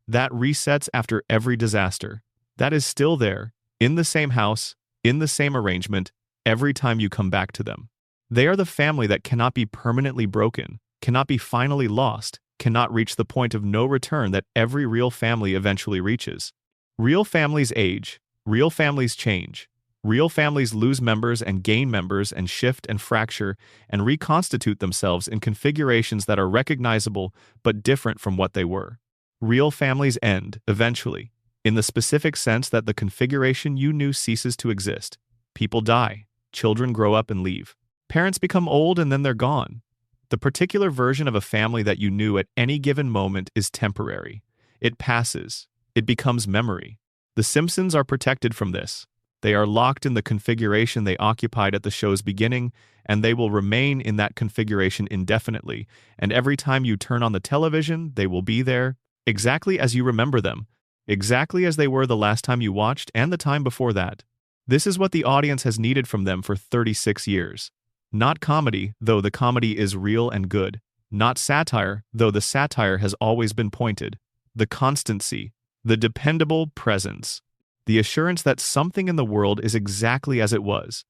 that resets after every disaster, that is still there, in the same house, in the same arrangement, every time you come back to them. They are the family that cannot be permanently broken, cannot be finally lost, cannot reach the point of no return that every real family eventually reaches. Real families age, real families change. Real families lose members and gain members and shift and fracture and reconstitute themselves in configurations that are recognizable but different from what they were. Real families end, eventually, in the specific sense that the configuration you knew ceases to exist. People die, children grow up and leave. Parents become old and then they're gone. The particular version of a family that you knew at any given moment is temporary. It passes. It becomes memory. The Simpsons are protected from this. They are locked in the configuration they occupied at the show's beginning, and they will remain in that configuration indefinitely, and every time you turn on the television, they will be there, exactly as you remember them, exactly as they were the last time you watched and the time before that. This is what the audience has needed from them for 36 years. Not comedy, though the comedy is real and good. Not satire, though the satire has always been pointed. The constancy, the dependable presence. The assurance that something in the world is exactly as it was,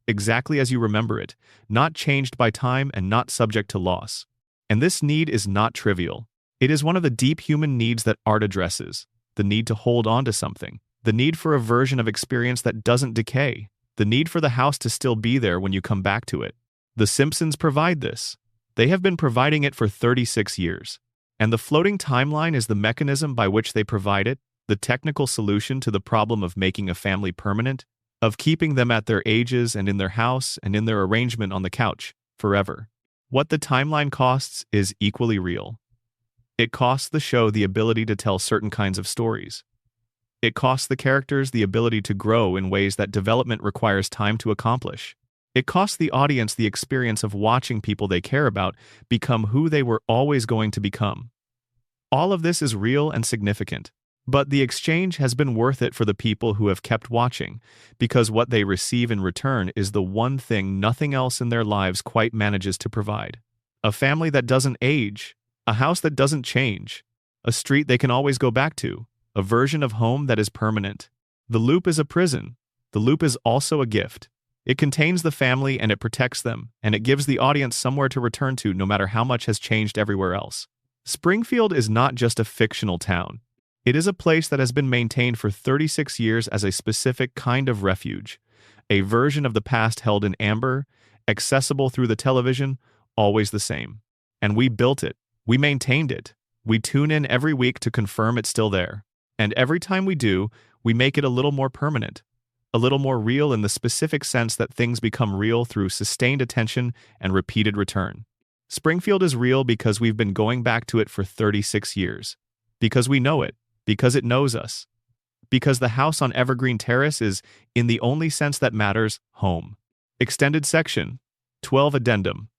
exactly as you remember it, not changed by time and not subject to loss. And this need is not trivial. It is one of the deep human needs that art addresses, the need to hold on to something, the need for a version of experience that doesn't decay, the need for the house to still be there when you come back to it. The Simpsons provide this. They have been providing it for 36 years. And the floating timeline is the mechanism by which they provide it, the technical solution to the problem of making a family permanent, of keeping them at their ages and in their house and in their arrangement on the couch, forever. What the timeline costs is equally real. It costs the show the ability to tell certain kinds of stories. It costs the characters the ability to grow in ways that development requires time to accomplish. It costs the audience the experience of watching people they care about become who they were always going to become. All of this is real and significant. But the exchange has been worth it for the people who have kept watching, because what they receive in return is the one thing nothing else in their lives quite manages to provide. A family that doesn't age, a house that doesn't change, a street they can always go back to, a version of home that is permanent. The loop is a prison. The loop is also a gift. It contains the family and it protects them, and it gives the audience somewhere to return to no matter how much has changed everywhere else. Springfield is not just a fictional town. It is a place that has been maintained for 36 years as a specific kind of refuge, a version of the past held in amber, accessible through the television, always the same. And we built it. We maintained it. We tune in every week to confirm it's still there. And every time we do, we make it a little more permanent, a little more real in the specific sense that things become real through sustained attention and repeated return. Springfield is real because we've been going back to it for 36 years. Because we know it. Because it knows us. Because the house on Evergreen Terrace is, in the only sense that matters, home. Extended section, 12 addendum.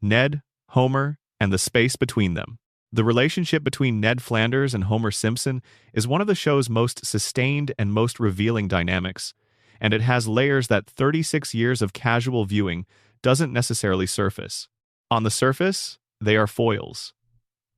Ned, Homer, and the space between them. The relationship between Ned Flanders and Homer Simpson is one of the show's most sustained and most revealing dynamics, and it has layers that 36 years of casual viewing doesn't necessarily surface. On the surface, they are foils.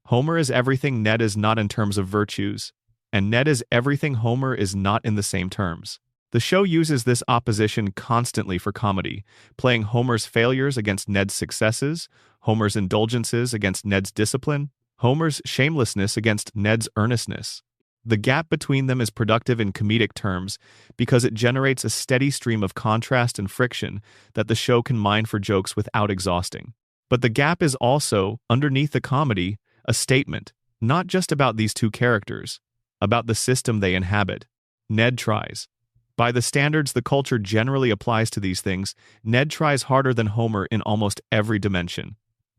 Homer is everything Ned is not in terms of virtues, and Ned is everything Homer is not in the same terms. The show uses this opposition constantly for comedy, playing Homer's failures against Ned's successes, Homer's indulgences against Ned's discipline, Homer's shamelessness against Ned's earnestness. The gap between them is productive in comedic terms because it generates a steady stream of contrast and friction that the show can mine for jokes without exhausting. But the gap is also, underneath the comedy, a statement. Not just about these two characters, about the system they inhabit. Ned tries. By the standards the culture generally applies to these things, Ned tries harder than Homer in almost every dimension.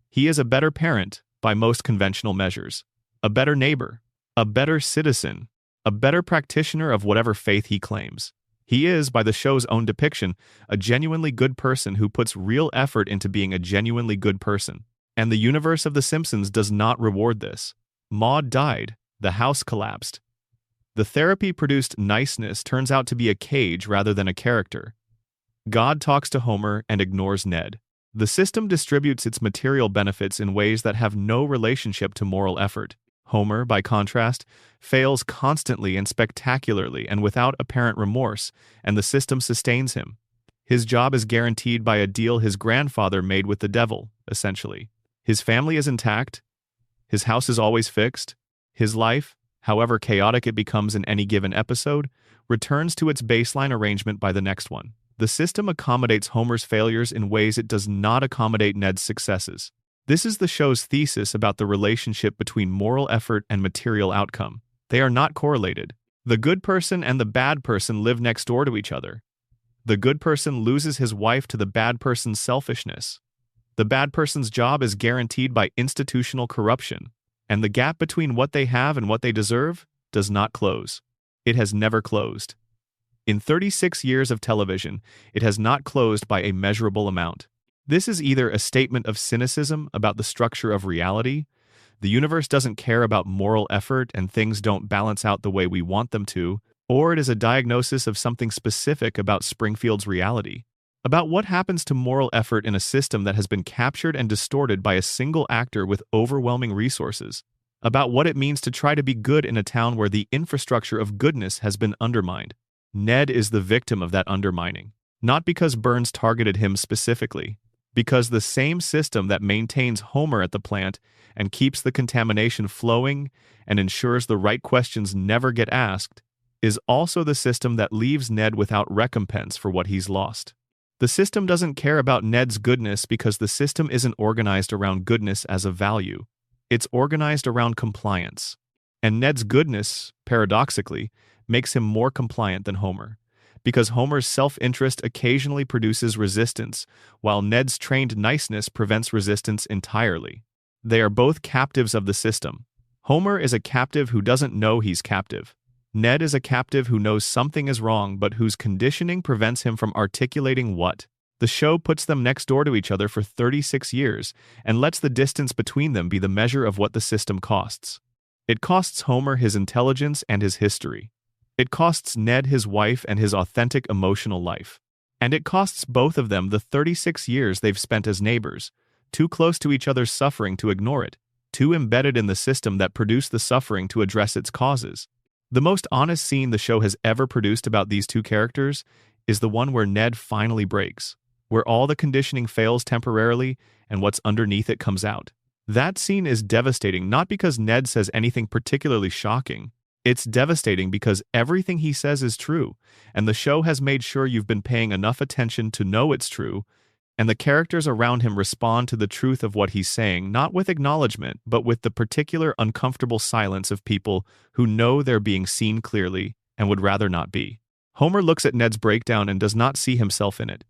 He is a better parent, by most conventional measures, a better neighbor, a better citizen, a better practitioner of whatever faith he claims. He is, by the show's own depiction, a genuinely good person who puts real effort into being a genuinely good person. And the universe of The Simpsons does not reward this. Maude died. The house collapsed. The therapy-produced niceness turns out to be a cage rather than a character. God talks to Homer and ignores Ned. The system distributes its material benefits in ways that have no relationship to moral effort. Homer, by contrast, fails constantly and spectacularly and without apparent remorse, and the system sustains him. His job is guaranteed by a deal his grandfather made with the devil, essentially. His family is intact. His house is always fixed. His life, however chaotic it becomes in any given episode, returns to its baseline arrangement by the next one. The system accommodates Homer's failures in ways it does not accommodate Ned's successes. This is the show's thesis about the relationship between moral effort and material outcome. They are not correlated. The good person and the bad person live next door to each other. The good person loses his wife to the bad person's selfishness. The bad person's job is guaranteed by institutional corruption, and the gap between what they have and what they deserve does not close. It has never closed. In 36 years of television, it has not closed by a measurable amount. This is either a statement of cynicism about the structure of reality, the universe doesn't care about moral effort and things don't balance out the way we want them to, or it is a diagnosis of something specific about Springfield's reality, about what happens to moral effort in a system that has been captured and distorted by a single actor with overwhelming resources, about what it means to try to be good in a town where the infrastructure of goodness has been undermined. Ned is the victim of that undermining, not because Burns targeted him specifically, because the same system that maintains Homer at the plant and keeps the contamination flowing and ensures the right questions never get asked is also the system that leaves Ned without recompense for what he's lost. The system doesn't care about Ned's goodness because the system isn't organized around goodness as a value. It's organized around compliance. And Ned's goodness, paradoxically, makes him more compliant than Homer, because Homer's self-interest occasionally produces resistance, while Ned's trained niceness prevents resistance entirely. They are both captives of the system. Homer is a captive who doesn't know he's captive. Ned is a captive who knows something is wrong but whose conditioning prevents him from articulating what. The show puts them next door to each other for 36 years and lets the distance between them be the measure of what the system costs. It costs Homer his intelligence and his history. It costs Ned his wife and his authentic emotional life. And it costs both of them the 36 years they've spent as neighbors, too close to each other's suffering to ignore it, too embedded in the system that produced the suffering to address its causes. The most honest scene the show has ever produced about these two characters is the one where Ned finally breaks, where all the conditioning fails temporarily and what's underneath it comes out. That scene is devastating not because Ned says anything particularly shocking. It's devastating because everything he says is true, and the show has made sure you've been paying enough attention to know it's true, and the characters around him respond to the truth of what he's saying, not with acknowledgement, but with the particular uncomfortable silence of people who know they're being seen clearly and would rather not be. Homer looks at Ned's breakdown and does not see himself in it.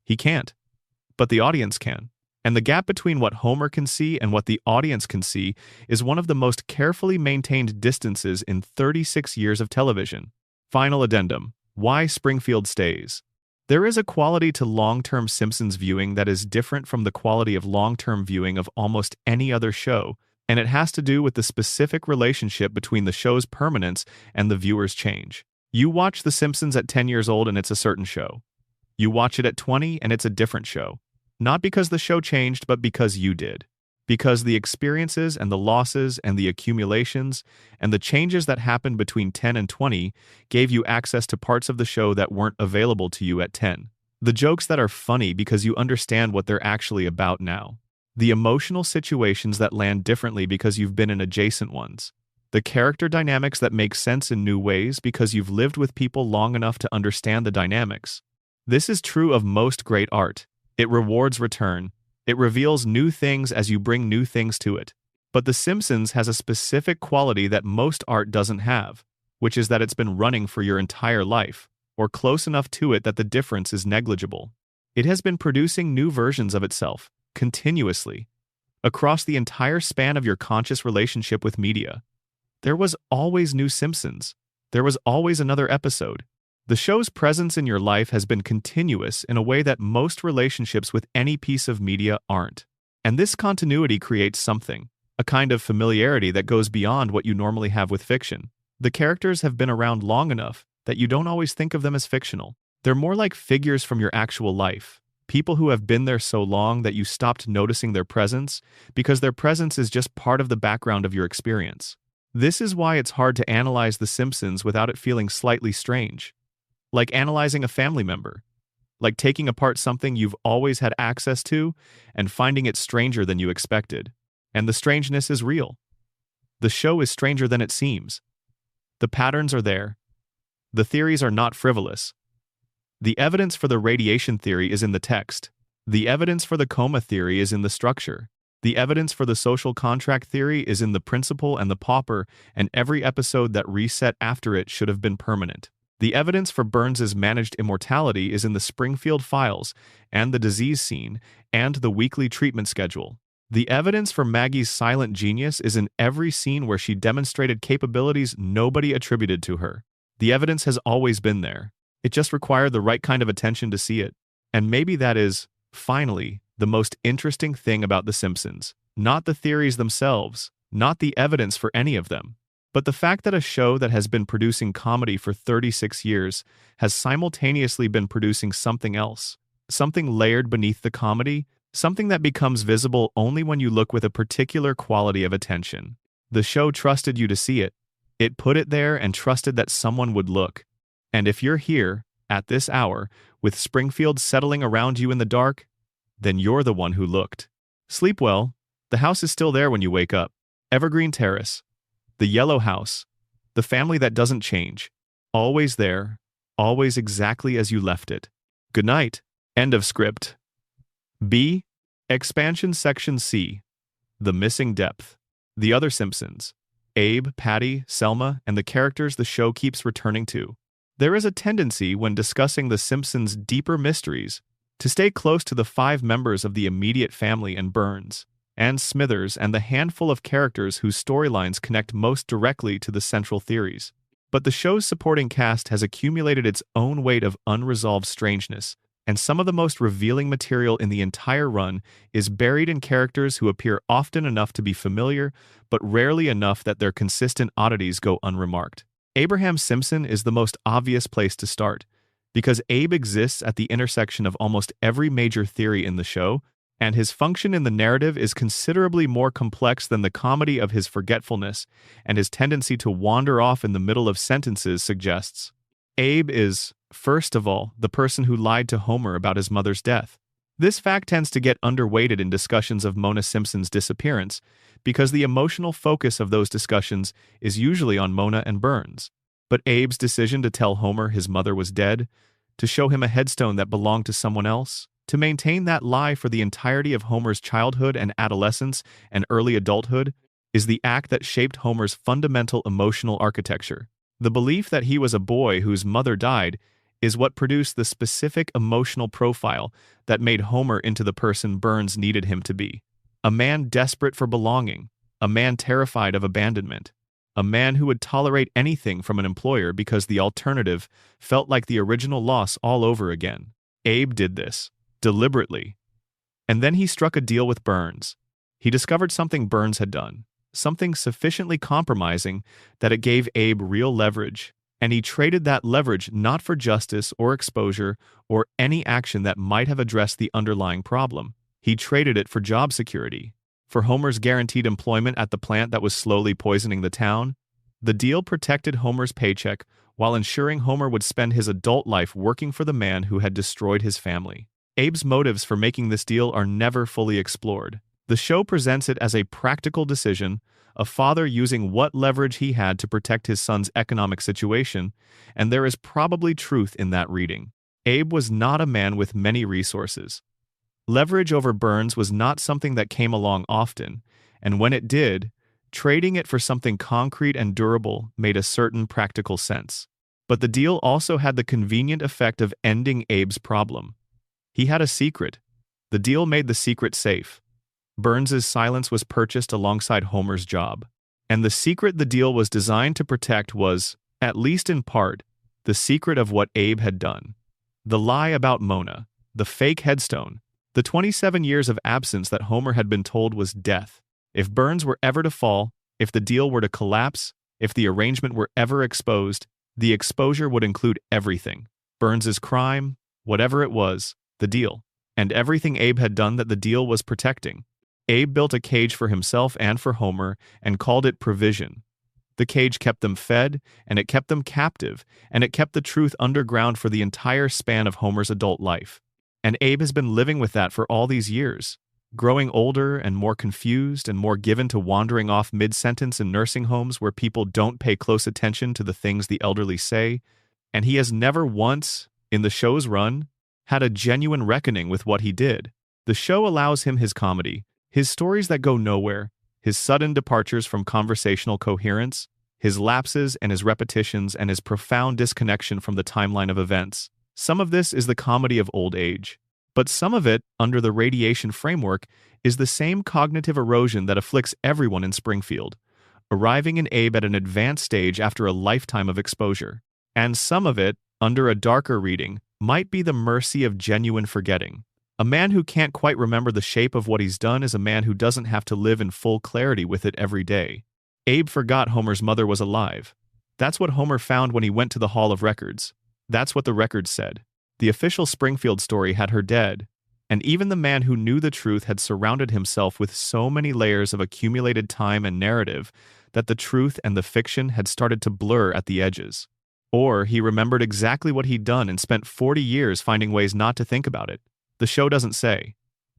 He can't, but the audience can. And the gap between what Homer can see and what the audience can see is one of the most carefully maintained distances in 36 years of television. Final addendum. Why Springfield stays. There is a quality to long-term Simpsons viewing that is different from the quality of long-term viewing of almost any other show, and it has to do with the specific relationship between the show's permanence and the viewer's change. You watch The Simpsons at 10 years old and it's a certain show. You watch it at 20 and it's a different show. Not because the show changed, but because you did. Because the experiences and the losses and the accumulations and the changes that happened between 10 and 20 gave you access to parts of the show that weren't available to you at 10. The jokes that are funny because you understand what they're actually about now. The emotional situations that land differently because you've been in adjacent ones. The character dynamics that make sense in new ways because you've lived with people long enough to understand the dynamics. This is true of most great art. It rewards return. It reveals new things as you bring new things to it. But The Simpsons has a specific quality that most art doesn't have, which is that it's been running for your entire life, or close enough to it that the difference is negligible. It has been producing new versions of itself, continuously, across the entire span of your conscious relationship with media. There was always new Simpsons. There was always another episode. The show's presence in your life has been continuous in a way that most relationships with any piece of media aren't. And this continuity creates something, a kind of familiarity that goes beyond what you normally have with fiction. The characters have been around long enough that you don't always think of them as fictional. They're more like figures from your actual life. People who have been there so long that you stopped noticing their presence because their presence is just part of the background of your experience. This is why it's hard to analyze The Simpsons without it feeling slightly strange. Like analyzing a family member. Like taking apart something you've always had access to and finding it stranger than you expected. And the strangeness is real. The show is stranger than it seems. The patterns are there. The theories are not frivolous. The evidence for the radiation theory is in the text. The evidence for the coma theory is in the structure. The evidence for the social contract theory is in the principal and the pauper, and every episode that reset after it should have been permanent. The evidence for Burns's managed immortality is in the Springfield files, and the disease scene, and the weekly treatment schedule. The evidence for Maggie's silent genius is in every scene where she demonstrated capabilities nobody attributed to her. The evidence has always been there. It just required the right kind of attention to see it. And maybe that is, finally, the most interesting thing about The Simpsons. Not the theories themselves, not the evidence for any of them, but the fact that a show that has been producing comedy for 36 years has simultaneously been producing something else, something layered beneath the comedy, something that becomes visible only when you look with a particular quality of attention. The show trusted you to see it. It put it there and trusted that someone would look. And if you're here, at this hour, with Springfield settling around you in the dark, then you're the one who looked. Sleep well. The house is still there when you wake up. Evergreen Terrace. The yellow house. The family that doesn't change. Always there. Always exactly as you left it. Good night. End of script. B. Expansion Section C. The Missing Depth. The Other Simpsons. Abe, Patty, Selma, and the characters the show keeps returning to. There is a tendency when discussing The Simpsons' deeper mysteries to stay close to the 5 members of the immediate family and Burns, and Smithers, and the handful of characters whose storylines connect most directly to the central theories. But the show's supporting cast has accumulated its own weight of unresolved strangeness, and some of the most revealing material in the entire run is buried in characters who appear often enough to be familiar, but rarely enough that their consistent oddities go unremarked. Abraham Simpson is the most obvious place to start, because Abe exists at the intersection of almost every major theory in the show, and his function in the narrative is considerably more complex than the comedy of his forgetfulness and his tendency to wander off in the middle of sentences suggests. Abe is, first of all, the person who lied to Homer about his mother's death. This fact tends to get underweighted in discussions of Mona Simpson's disappearance, because the emotional focus of those discussions is usually on Mona and Burns. But Abe's decision to tell Homer his mother was dead, to show him a headstone that belonged to someone else, to maintain that lie for the entirety of Homer's childhood and adolescence and early adulthood, is the act that shaped Homer's fundamental emotional architecture. The belief that he was a boy whose mother died is what produced the specific emotional profile that made Homer into the person Burns needed him to be. A man desperate for belonging, a man terrified of abandonment, a man who would tolerate anything from an employer because the alternative felt like the original loss all over again. Abe did this, deliberately. And then he struck a deal with Burns. He discovered something Burns had done, something sufficiently compromising that it gave Abe real leverage, and he traded that leverage not for justice or exposure or any action that might have addressed the underlying problem. He traded it for job security, for Homer's guaranteed employment at the plant that was slowly poisoning the town. The deal protected Homer's paycheck while ensuring Homer would spend his adult life working for the man who had destroyed his family. Abe's motives for making this deal are never fully explored. The show presents it as a practical decision, a father using what leverage he had to protect his son's economic situation, and there is probably truth in that reading. Abe was not a man with many resources. Leverage over Burns was not something that came along often, and when it did, trading it for something concrete and durable made a certain practical sense. But the deal also had the convenient effect of ending Abe's problem. He had a secret. The deal made the secret safe. Burns's silence was purchased alongside Homer's job. And the secret the deal was designed to protect was, at least in part, the secret of what Abe had done. The lie about Mona, the fake headstone, the 27 years of absence that Homer had been told was death. If Burns were ever to fall, if the deal were to collapse, if the arrangement were ever exposed, the exposure would include everything. Burns's crime, whatever it was, the deal, and everything Abe had done that the deal was protecting. Abe built a cage for himself and for Homer and called it provision. The cage kept them fed, and it kept them captive, and it kept the truth underground for the entire span of Homer's adult life. And Abe has been living with that for all these years, growing older and more confused and more given to wandering off mid-sentence in nursing homes where people don't pay close attention to the things the elderly say, and he has never once, in the show's run, had a genuine reckoning with what he did. The show allows him his comedy, his stories that go nowhere, his sudden departures from conversational coherence, his lapses and his repetitions, and his profound disconnection from the timeline of events. Some of this is the comedy of old age, but some of it, under the radiation framework, is the same cognitive erosion that afflicts everyone in Springfield, arriving in Abe at an advanced stage after a lifetime of exposure. And some of it, under a darker reading, might be the mercy of genuine forgetting. A man who can't quite remember the shape of what he's done is a man who doesn't have to live in full clarity with it every day. Abe forgot Homer's mother was alive. That's what Homer found when he went to the Hall of Records. That's what the records said. The official Springfield story had her dead, and even the man who knew the truth had surrounded himself with so many layers of accumulated time and narrative that the truth and the fiction had started to blur at the edges. Or he remembered exactly what he'd done and spent 40 years finding ways not to think about it. The show doesn't say.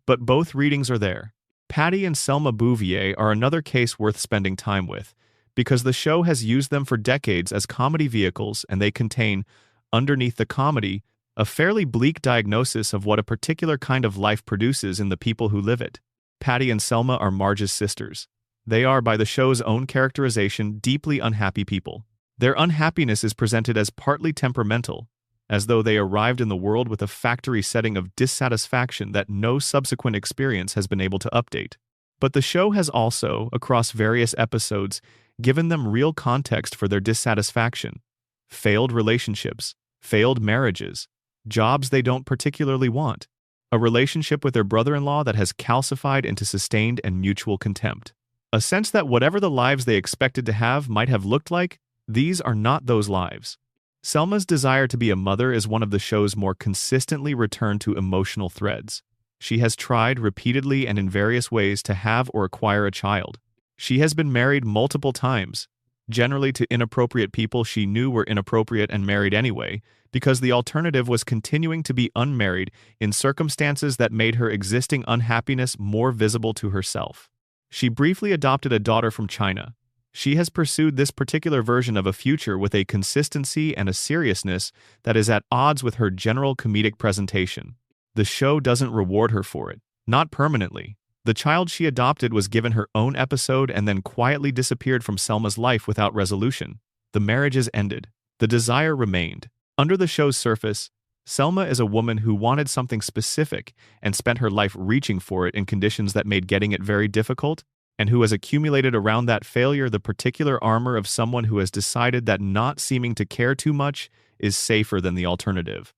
But both readings are there. Patty and Selma Bouvier are another case worth spending time with, because the show has used them for decades as comedy vehicles, and they contain, underneath the comedy, a fairly bleak diagnosis of what a particular kind of life produces in the people who live it. Patty and Selma are Marge's sisters. They are, by the show's own characterization, deeply unhappy people. Their unhappiness is presented as partly temperamental, as though they arrived in the world with a factory setting of dissatisfaction that no subsequent experience has been able to update. But the show has also, across various episodes, given them real context for their dissatisfaction. Failed relationships, failed marriages, jobs they don't particularly want, a relationship with their brother-in-law that has calcified into sustained and mutual contempt. A sense that whatever the lives they expected to have might have looked like, these are not those lives. Selma's desire to be a mother is one of the show's more consistently returned to emotional threads. She has tried repeatedly and in various ways to have or acquire a child. She has been married multiple times, generally to inappropriate people she knew were inappropriate and married anyway, because the alternative was continuing to be unmarried in circumstances that made her existing unhappiness more visible to herself. She briefly adopted a daughter from China. She has pursued this particular version of a future with a consistency and a seriousness that is at odds with her general comedic presentation. The show doesn't reward her for it, not permanently. The child she adopted was given her own episode and then quietly disappeared from Selma's life without resolution. The marriages ended. The desire remained. Under the show's surface, Selma is a woman who wanted something specific and spent her life reaching for it in conditions that made getting it very difficult, and who has accumulated around that failure the particular armor of someone who has decided that not seeming to care too much is safer than the alternative.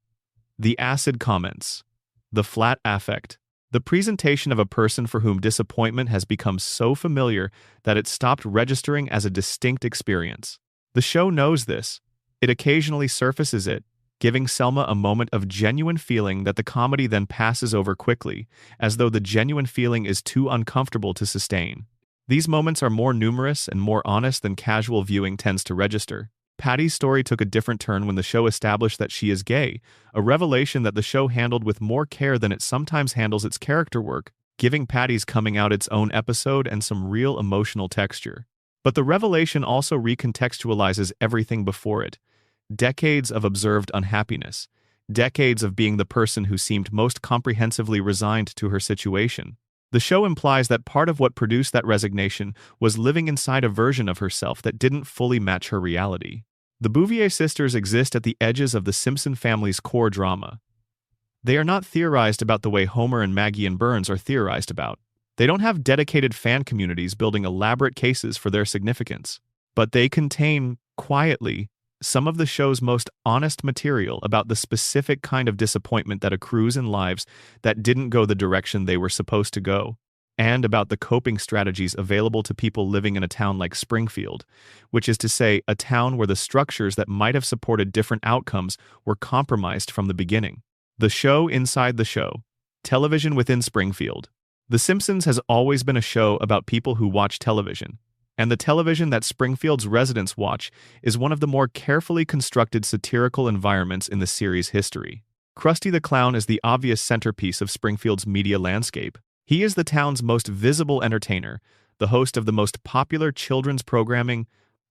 The acid comments. The flat affect. The presentation of a person for whom disappointment has become so familiar that it stopped registering as a distinct experience. The show knows this. It occasionally surfaces it, giving Selma a moment of genuine feeling that the comedy then passes over quickly, as though the genuine feeling is too uncomfortable to sustain. These moments are more numerous and more honest than casual viewing tends to register. Patty's story took a different turn when the show established that she is gay, a revelation that the show handled with more care than it sometimes handles its character work, giving Patty's coming out its own episode and some real emotional texture. But the revelation also recontextualizes everything before it. Decades of observed unhappiness, decades of being the person who seemed most comprehensively resigned to her situation. The show implies that part of what produced that resignation was living inside a version of herself that didn't fully match her reality. The Bouvier sisters exist at the edges of the Simpson family's core drama. They are not theorized about the way Homer and Maggie and Burns are theorized about. They don't have dedicated fan communities building elaborate cases for their significance. But they contain, quietly, some of the show's most honest material about the specific kind of disappointment that accrues in lives that didn't go the direction they were supposed to go, and about the coping strategies available to people living in a town like Springfield, which is to say, a town where the structures that might have supported different outcomes were compromised from the beginning. The show inside the show. Television within Springfield. The Simpsons has always been a show about people who watch television, and the television that Springfield's residents watch is one of the more carefully constructed satirical environments in the series' history. Krusty the Clown is the obvious centerpiece of Springfield's media landscape. He is the town's most visible entertainer, the host of the most popular children's programming,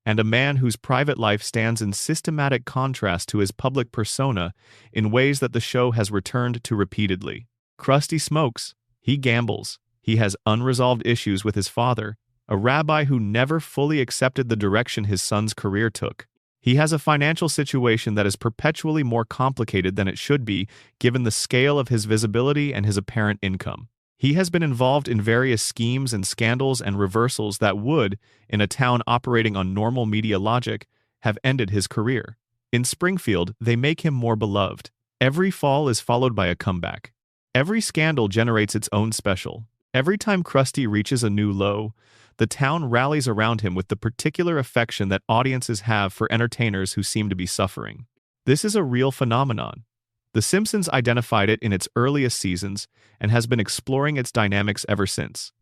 and a man whose private life stands in systematic contrast to his public persona in ways that the show has returned to repeatedly. Krusty smokes, he gambles, he has unresolved issues with his father, a rabbi who never fully accepted the direction his son's career took. He has a financial situation that is perpetually more complicated than it should be given the scale of his visibility and his apparent income. He has been involved in various schemes and scandals and reversals that would, in a town operating on normal media logic, have ended his career. In Springfield, they make him more beloved. Every fall is followed by a comeback. Every scandal generates its own special. Every time Krusty reaches a new low, the town rallies around him with the particular affection that audiences have for entertainers who seem to be suffering. This is a real phenomenon. The Simpsons identified it in its earliest seasons and has been exploring its dynamics ever since.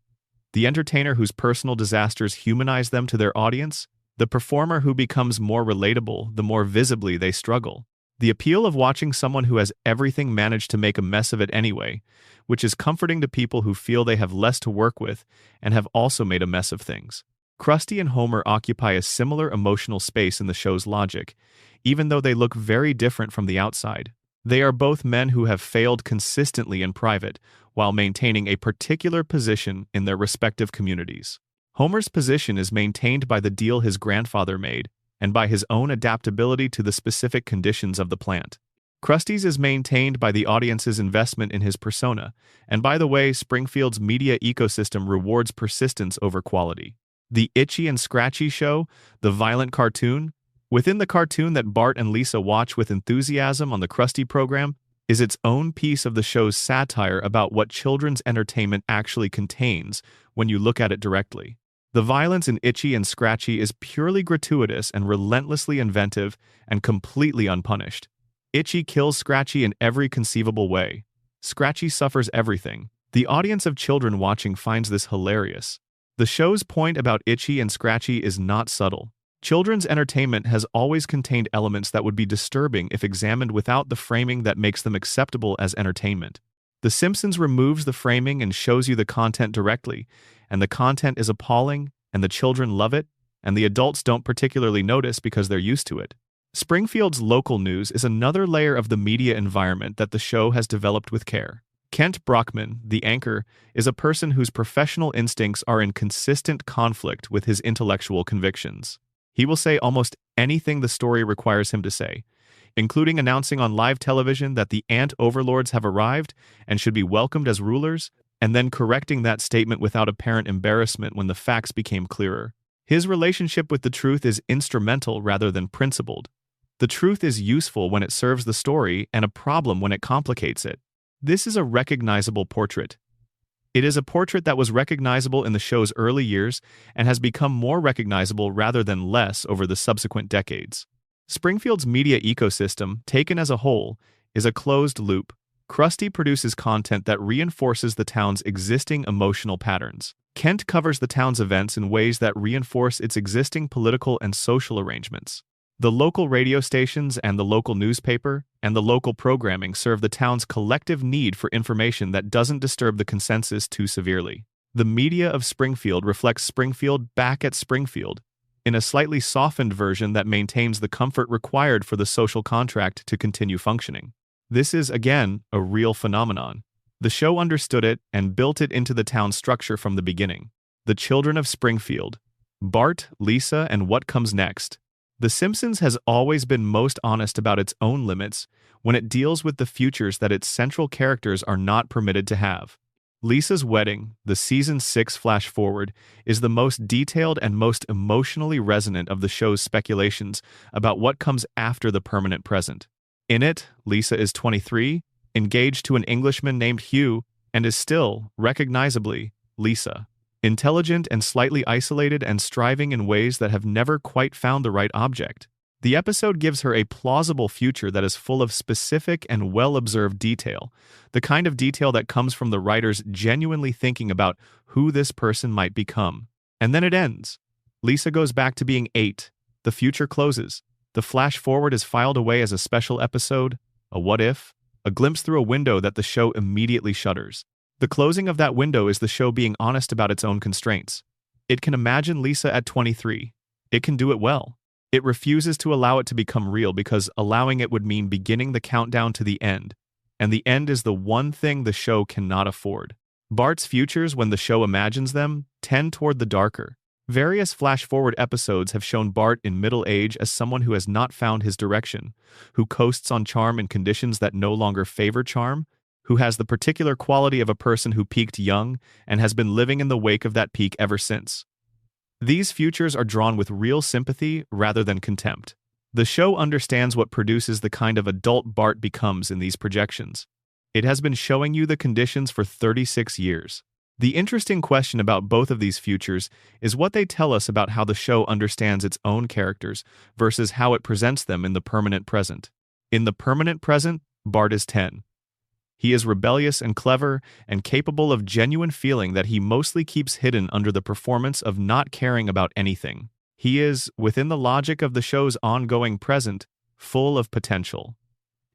The entertainer whose personal disasters humanize them to their audience, the performer who becomes more relatable the more visibly they struggle. The appeal of watching someone who has everything manage to make a mess of it anyway, which is comforting to people who feel they have less to work with and have also made a mess of things. Krusty and Homer occupy a similar emotional space in the show's logic, even though they look very different from the outside. They are both men who have failed consistently in private while maintaining a particular position in their respective communities. Homer's position is maintained by the deal his grandfather made and by his own adaptability to the specific conditions of the plant. Krusty's is maintained by the audience's investment in his persona, and by the way, Springfield's media ecosystem rewards persistence over quality. The Itchy and Scratchy Show, the violent cartoon, within the cartoon that Bart and Lisa watch with enthusiasm on the Krusty program, is its own piece of the show's satire about what children's entertainment actually contains when you look at it directly. The violence in Itchy and Scratchy is purely gratuitous and relentlessly inventive and completely unpunished. Itchy kills Scratchy in every conceivable way. Scratchy suffers everything. The audience of children watching finds this hilarious. The show's point about Itchy and Scratchy is not subtle. Children's entertainment has always contained elements that would be disturbing if examined without the framing that makes them acceptable as entertainment. The Simpsons removes the framing and shows you the content directly, and the content is appalling, and the children love it, and the adults don't particularly notice because they're used to it. Springfield's local news is another layer of the media environment that the show has developed with care. Kent Brockman, the anchor, is a person whose professional instincts are in consistent conflict with his intellectual convictions. He will say almost anything the story requires him to say, including announcing on live television that the ant overlords have arrived and should be welcomed as rulers, and then correcting that statement without apparent embarrassment when the facts became clearer. His relationship with the truth is instrumental rather than principled. The truth is useful when it serves the story and a problem when it complicates it. This is a recognizable portrait. It is a portrait that was recognizable in the show's early years and has become more recognizable rather than less over the subsequent decades. Springfield's media ecosystem, taken as a whole, is a closed loop. Krusty produces content that reinforces the town's existing emotional patterns. Kent covers the town's events in ways that reinforce its existing political and social arrangements. The local radio stations and the local newspaper and the local programming serve the town's collective need for information that doesn't disturb the consensus too severely. The media of Springfield reflects Springfield back at Springfield, in a slightly softened version that maintains the comfort required for the social contract to continue functioning. This is, again, a real phenomenon. The show understood it and built it into the town's structure from the beginning. The children of Springfield. Bart, Lisa, and what comes next. The Simpsons has always been most honest about its own limits when it deals with the futures that its central characters are not permitted to have. Lisa's wedding, the season 6 flash forward, is the most detailed and most emotionally resonant of the show's speculations about what comes after the permanent present. In it, Lisa is 23, engaged to an Englishman named Hugh, and is still, recognizably, Lisa. Intelligent and slightly isolated and striving in ways that have never quite found the right object. The episode gives her a plausible future that is full of specific and well-observed detail, the kind of detail that comes from the writers genuinely thinking about who this person might become. And then it ends. Lisa goes back to being 8. The future closes. The flash forward is filed away as a special episode, a what if, a glimpse through a window that the show immediately shutters. The closing of that window is the show being honest about its own constraints. It can imagine Lisa at 23. It can do it well. It refuses to allow it to become real because allowing it would mean beginning the countdown to the end, and the end is the one thing the show cannot afford. Bart's futures, when the show imagines them, tend toward the darker. Various flash-forward episodes have shown Bart in middle age as someone who has not found his direction, who coasts on charm in conditions that no longer favor charm, who has the particular quality of a person who peaked young and has been living in the wake of that peak ever since. These futures are drawn with real sympathy rather than contempt. The show understands what produces the kind of adult Bart becomes in these projections. It has been showing you the conditions for 36 years. The interesting question about both of these futures is what they tell us about how the show understands its own characters versus how it presents them in the permanent present. In the permanent present, Bart is 10. He is rebellious and clever and capable of genuine feeling that he mostly keeps hidden under the performance of not caring about anything. He is, within the logic of the show's ongoing present, full of potential.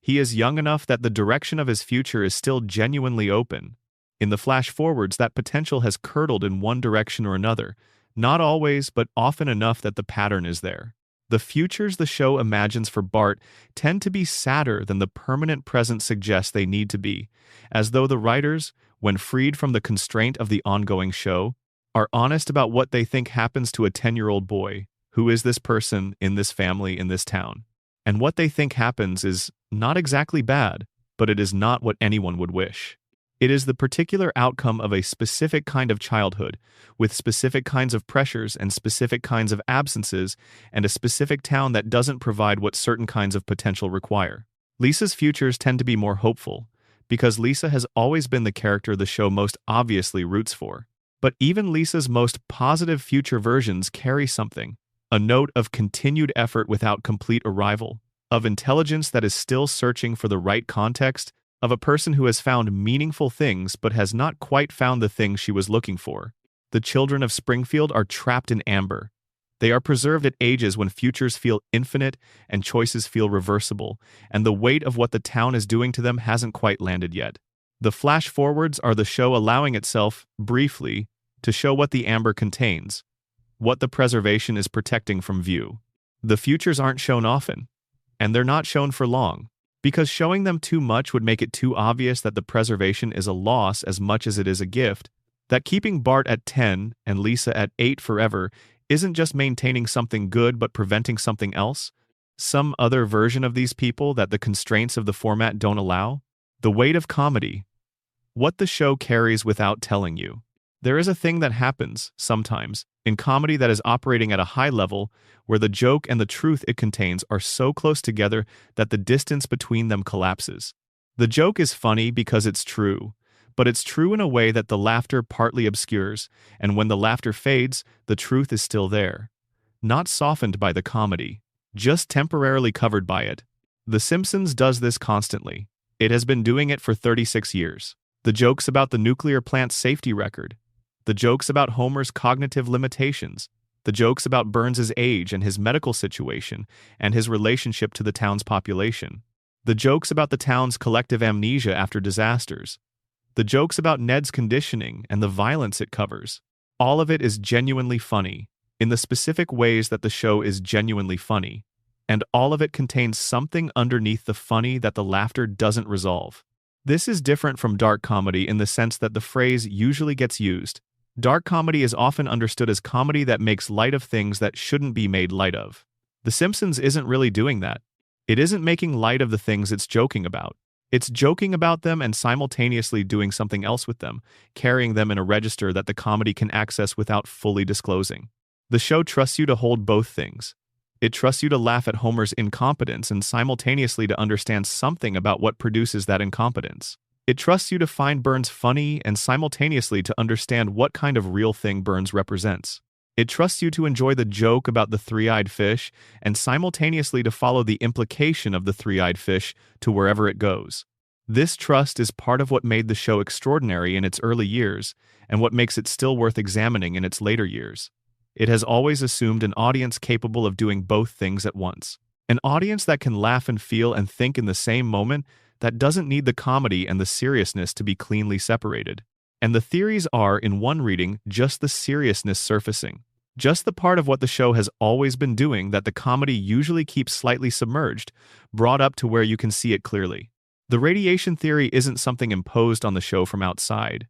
He is young enough that the direction of his future is still genuinely open. In the flash forwards, that potential has curdled in one direction or another, not always, but often enough that the pattern is there. The futures the show imagines for Bart tend to be sadder than the permanent present suggests they need to be, as though the writers, when freed from the constraint of the ongoing show, are honest about what they think happens to a 10-year-old boy, who is this person in this family in this town. And what they think happens is not exactly bad, but it is not what anyone would wish. It is the particular outcome of a specific kind of childhood, with specific kinds of pressures and specific kinds of absences, and a specific town that doesn't provide what certain kinds of potential require. Lisa's futures tend to be more hopeful, because Lisa has always been the character the show most obviously roots for. But even Lisa's most positive future versions carry something, a note of continued effort without complete arrival, of intelligence that is still searching for the right context, of a person who has found meaningful things but has not quite found the thing she was looking for. The children of Springfield are trapped in amber. They are preserved at ages when futures feel infinite and choices feel reversible, and the weight of what the town is doing to them hasn't quite landed yet. The flash forwards are the show allowing itself, briefly, to show what the amber contains, what the preservation is protecting from view. The futures aren't shown often, and they're not shown for long. Because showing them too much would make it too obvious that the preservation is a loss as much as it is a gift, that keeping Bart at 10 and Lisa at 8 forever isn't just maintaining something good but preventing something else, some other version of these people that the constraints of the format don't allow. The weight of comedy. What the show carries without telling you. There is a thing that happens, sometimes, in comedy that is operating at a high level, where the joke and the truth it contains are so close together that the distance between them collapses. The joke is funny because it's true, but it's true in a way that the laughter partly obscures, and when the laughter fades, the truth is still there. Not softened by the comedy, just temporarily covered by it. The Simpsons does this constantly. It has been doing it for 36 years. The jokes about the nuclear plant's safety record, the jokes about Homer's cognitive limitations, the jokes about Burns's age and his medical situation and his relationship to the town's population, the jokes about the town's collective amnesia after disasters, the jokes about Ned's conditioning and the violence it covers. All of it is genuinely funny, in the specific ways that the show is genuinely funny, and all of it contains something underneath the funny that the laughter doesn't resolve. This is different from dark comedy in the sense that the phrase usually gets used. Dark comedy is often understood as comedy that makes light of things that shouldn't be made light of. The Simpsons isn't really doing that. It isn't making light of the things it's joking about. It's joking about them and simultaneously doing something else with them, carrying them in a register that the comedy can access without fully disclosing. The show trusts you to hold both things. It trusts you to laugh at Homer's incompetence and simultaneously to understand something about what produces that incompetence. It trusts you to find Burns funny and simultaneously to understand what kind of real thing Burns represents. It trusts you to enjoy the joke about the three-eyed fish and simultaneously to follow the implication of the three-eyed fish to wherever it goes. This trust is part of what made the show extraordinary in its early years and what makes it still worth examining in its later years. It has always assumed an audience capable of doing both things at once. An audience that can laugh and feel and think in the same moment, that doesn't need the comedy and the seriousness to be cleanly separated. And the theories are, in one reading, just the seriousness surfacing. Just the part of what the show has always been doing that the comedy usually keeps slightly submerged, brought up to where you can see it clearly. The radiation theory isn't something imposed on the show from outside.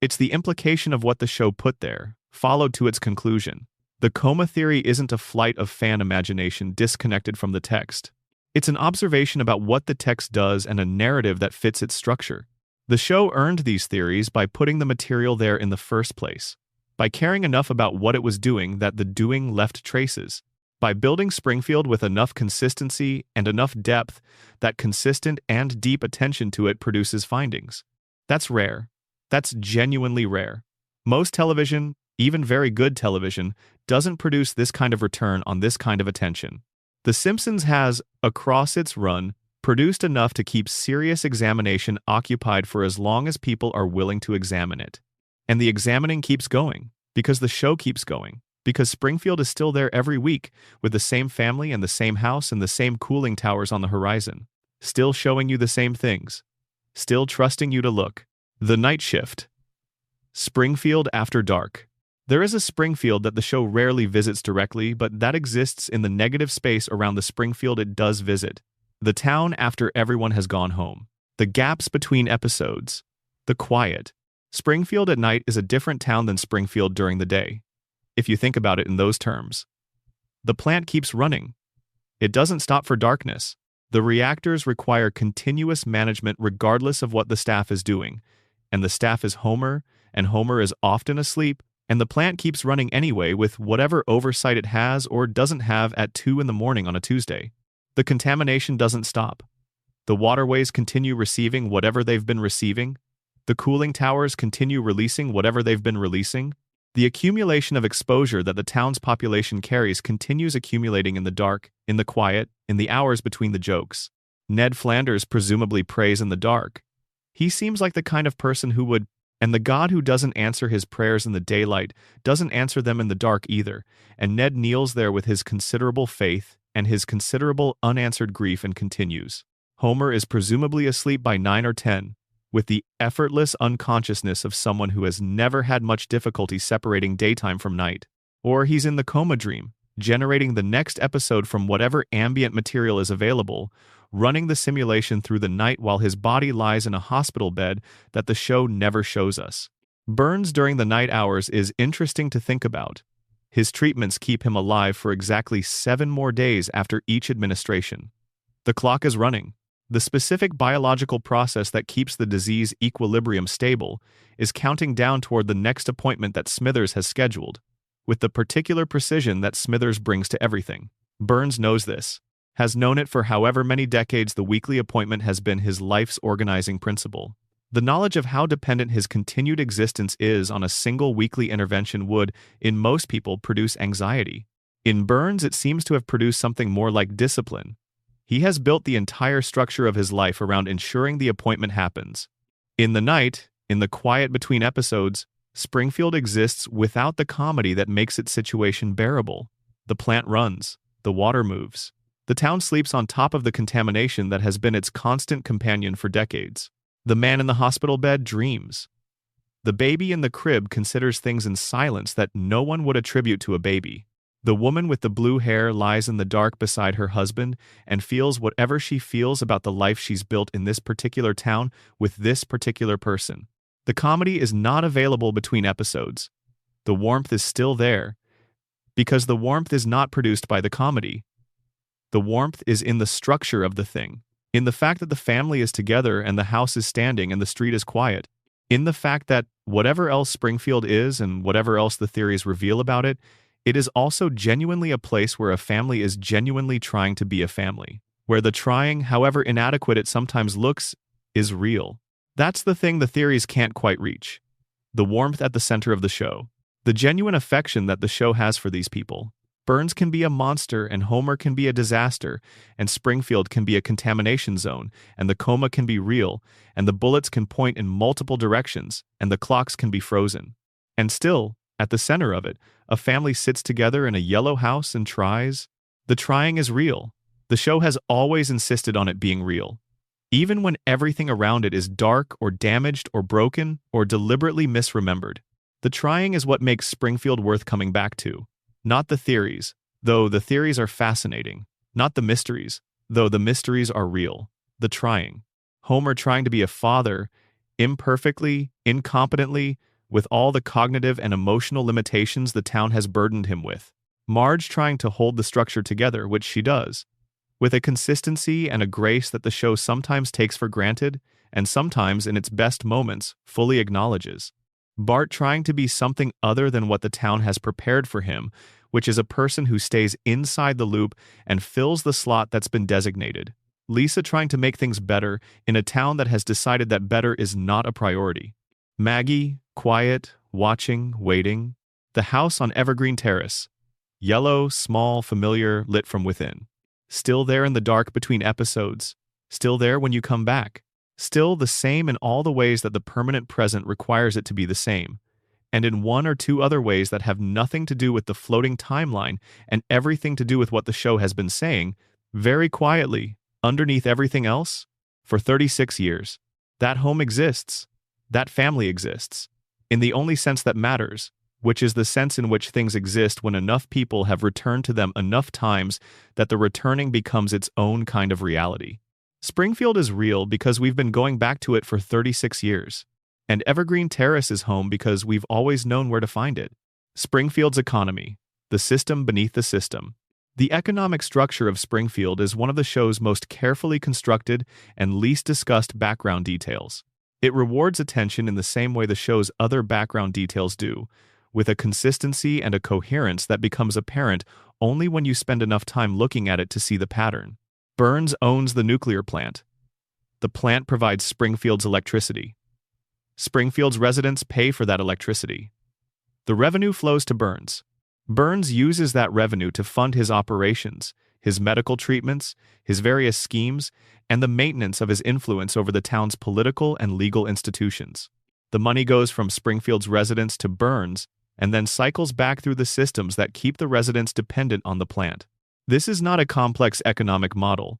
It's the implication of what the show put there, followed to its conclusion. The coma theory isn't a flight of fan imagination disconnected from the text. It's an observation about what the text does and a narrative that fits its structure. The show earned these theories by putting the material there in the first place, by caring enough about what it was doing that the doing left traces, by building Springfield with enough consistency and enough depth that consistent and deep attention to it produces findings. That's rare. That's genuinely rare. Most television, even very good television, doesn't produce this kind of return on this kind of attention. The Simpsons has, across its run, produced enough to keep serious examination occupied for as long as people are willing to examine it. And the examining keeps going, because the show keeps going, because Springfield is still there every week, with the same family and the same house and the same cooling towers on the horizon, still showing you the same things, still trusting you to look. The Night Shift. Springfield After Dark. There is a Springfield that the show rarely visits directly, but that exists in the negative space around the Springfield it does visit. The town after everyone has gone home. The gaps between episodes. The quiet. Springfield at night is a different town than Springfield during the day, if you think about it in those terms. The plant keeps running. It doesn't stop for darkness. The reactors require continuous management regardless of what the staff is doing, and the staff is Homer, and Homer is often asleep, and the plant keeps running anyway with whatever oversight it has or doesn't have at 2 in the morning on a Tuesday. The contamination doesn't stop. The waterways continue receiving whatever they've been receiving. The cooling towers continue releasing whatever they've been releasing. The accumulation of exposure that the town's population carries continues accumulating in the dark, in the quiet, in the hours between the jokes. Ned Flanders presumably prays in the dark. He seems like the kind of person who would, and the God who doesn't answer his prayers in the daylight doesn't answer them in the dark either, and Ned kneels there with his considerable faith and his considerable unanswered grief and continues. Homer is presumably asleep by 9 or 10, with the effortless unconsciousness of someone who has never had much difficulty separating daytime from night. Or he's in the coma dream, generating the next episode from whatever ambient material is available, running the simulation through the night while his body lies in a hospital bed that the show never shows us. Burns during the night hours is interesting to think about. His treatments keep him alive for exactly 7 more days after each administration. The clock is running. The specific biological process that keeps the disease equilibrium stable is counting down toward the next appointment that Smithers has scheduled, with the particular precision that Smithers brings to everything. Burns knows this, has known it for however many decades the weekly appointment has been his life's organizing principle. The knowledge of how dependent his continued existence is on a single weekly intervention would, in most people, produce anxiety. In Burns, it seems to have produced something more like discipline. He has built the entire structure of his life around ensuring the appointment happens. In the night, in the quiet between episodes, Springfield exists without the comedy that makes its situation bearable. The plant runs. The water moves. The town sleeps on top of the contamination that has been its constant companion for decades. The man in the hospital bed dreams. The baby in the crib considers things in silence that no one would attribute to a baby. The woman with the blue hair lies in the dark beside her husband and feels whatever she feels about the life she's built in this particular town with this particular person. The comedy is not available between episodes. The warmth is still there, because the warmth is not produced by the comedy. The warmth is in the structure of the thing, in the fact that the family is together and the house is standing and the street is quiet, in the fact that whatever else Springfield is and whatever else the theories reveal about it, it is also genuinely a place where a family is genuinely trying to be a family, where the trying, however inadequate it sometimes looks, is real. That's the thing the theories can't quite reach. The warmth at the center of the show. The genuine affection that the show has for these people. Burns can be a monster, and Homer can be a disaster, and Springfield can be a contamination zone, and the coma can be real, and the bullets can point in multiple directions, and the clocks can be frozen. And still, at the center of it, a family sits together in a yellow house and tries. The trying is real. The show has always insisted on it being real. Even when everything around it is dark or damaged or broken or deliberately misremembered. The trying is what makes Springfield worth coming back to. Not the theories, though the theories are fascinating. Not the mysteries, though the mysteries are real. The trying. Homer trying to be a father, imperfectly, incompetently, with all the cognitive and emotional limitations the town has burdened him with. Marge trying to hold the structure together, which she does, with a consistency and a grace that the show sometimes takes for granted, and sometimes, in its best moments, fully acknowledges. Bart trying to be something other than what the town has prepared for him, which is a person who stays inside the loop and fills the slot that's been designated. Lisa trying to make things better in a town that has decided that better is not a priority. Maggie, quiet, watching, waiting. The house on Evergreen Terrace. Yellow, small, familiar, lit from within. Still there in the dark between episodes. Still there when you come back. Still the same in all the ways that the permanent present requires it to be the same, and in one or two other ways that have nothing to do with the floating timeline and everything to do with what the show has been saying, very quietly, underneath everything else, for 36 years. That home exists. That family exists. In the only sense that matters, which is the sense in which things exist when enough people have returned to them enough times that the returning becomes its own kind of reality. Springfield is real because we've been going back to it for 36 years. And Evergreen Terrace is home because we've always known where to find it. Springfield's economy. The system beneath the system. The economic structure of Springfield is one of the show's most carefully constructed and least discussed background details. It rewards attention in the same way the show's other background details do, with a consistency and a coherence that becomes apparent only when you spend enough time looking at it to see the pattern. Burns owns the nuclear plant. The plant provides Springfield's electricity. Springfield's residents pay for that electricity. The revenue flows to Burns. Burns uses that revenue to fund his operations, his medical treatments, his various schemes, and the maintenance of his influence over the town's political and legal institutions. The money goes from Springfield's residents to Burns and then cycles back through the systems that keep the residents dependent on the plant. This is not a complex economic model.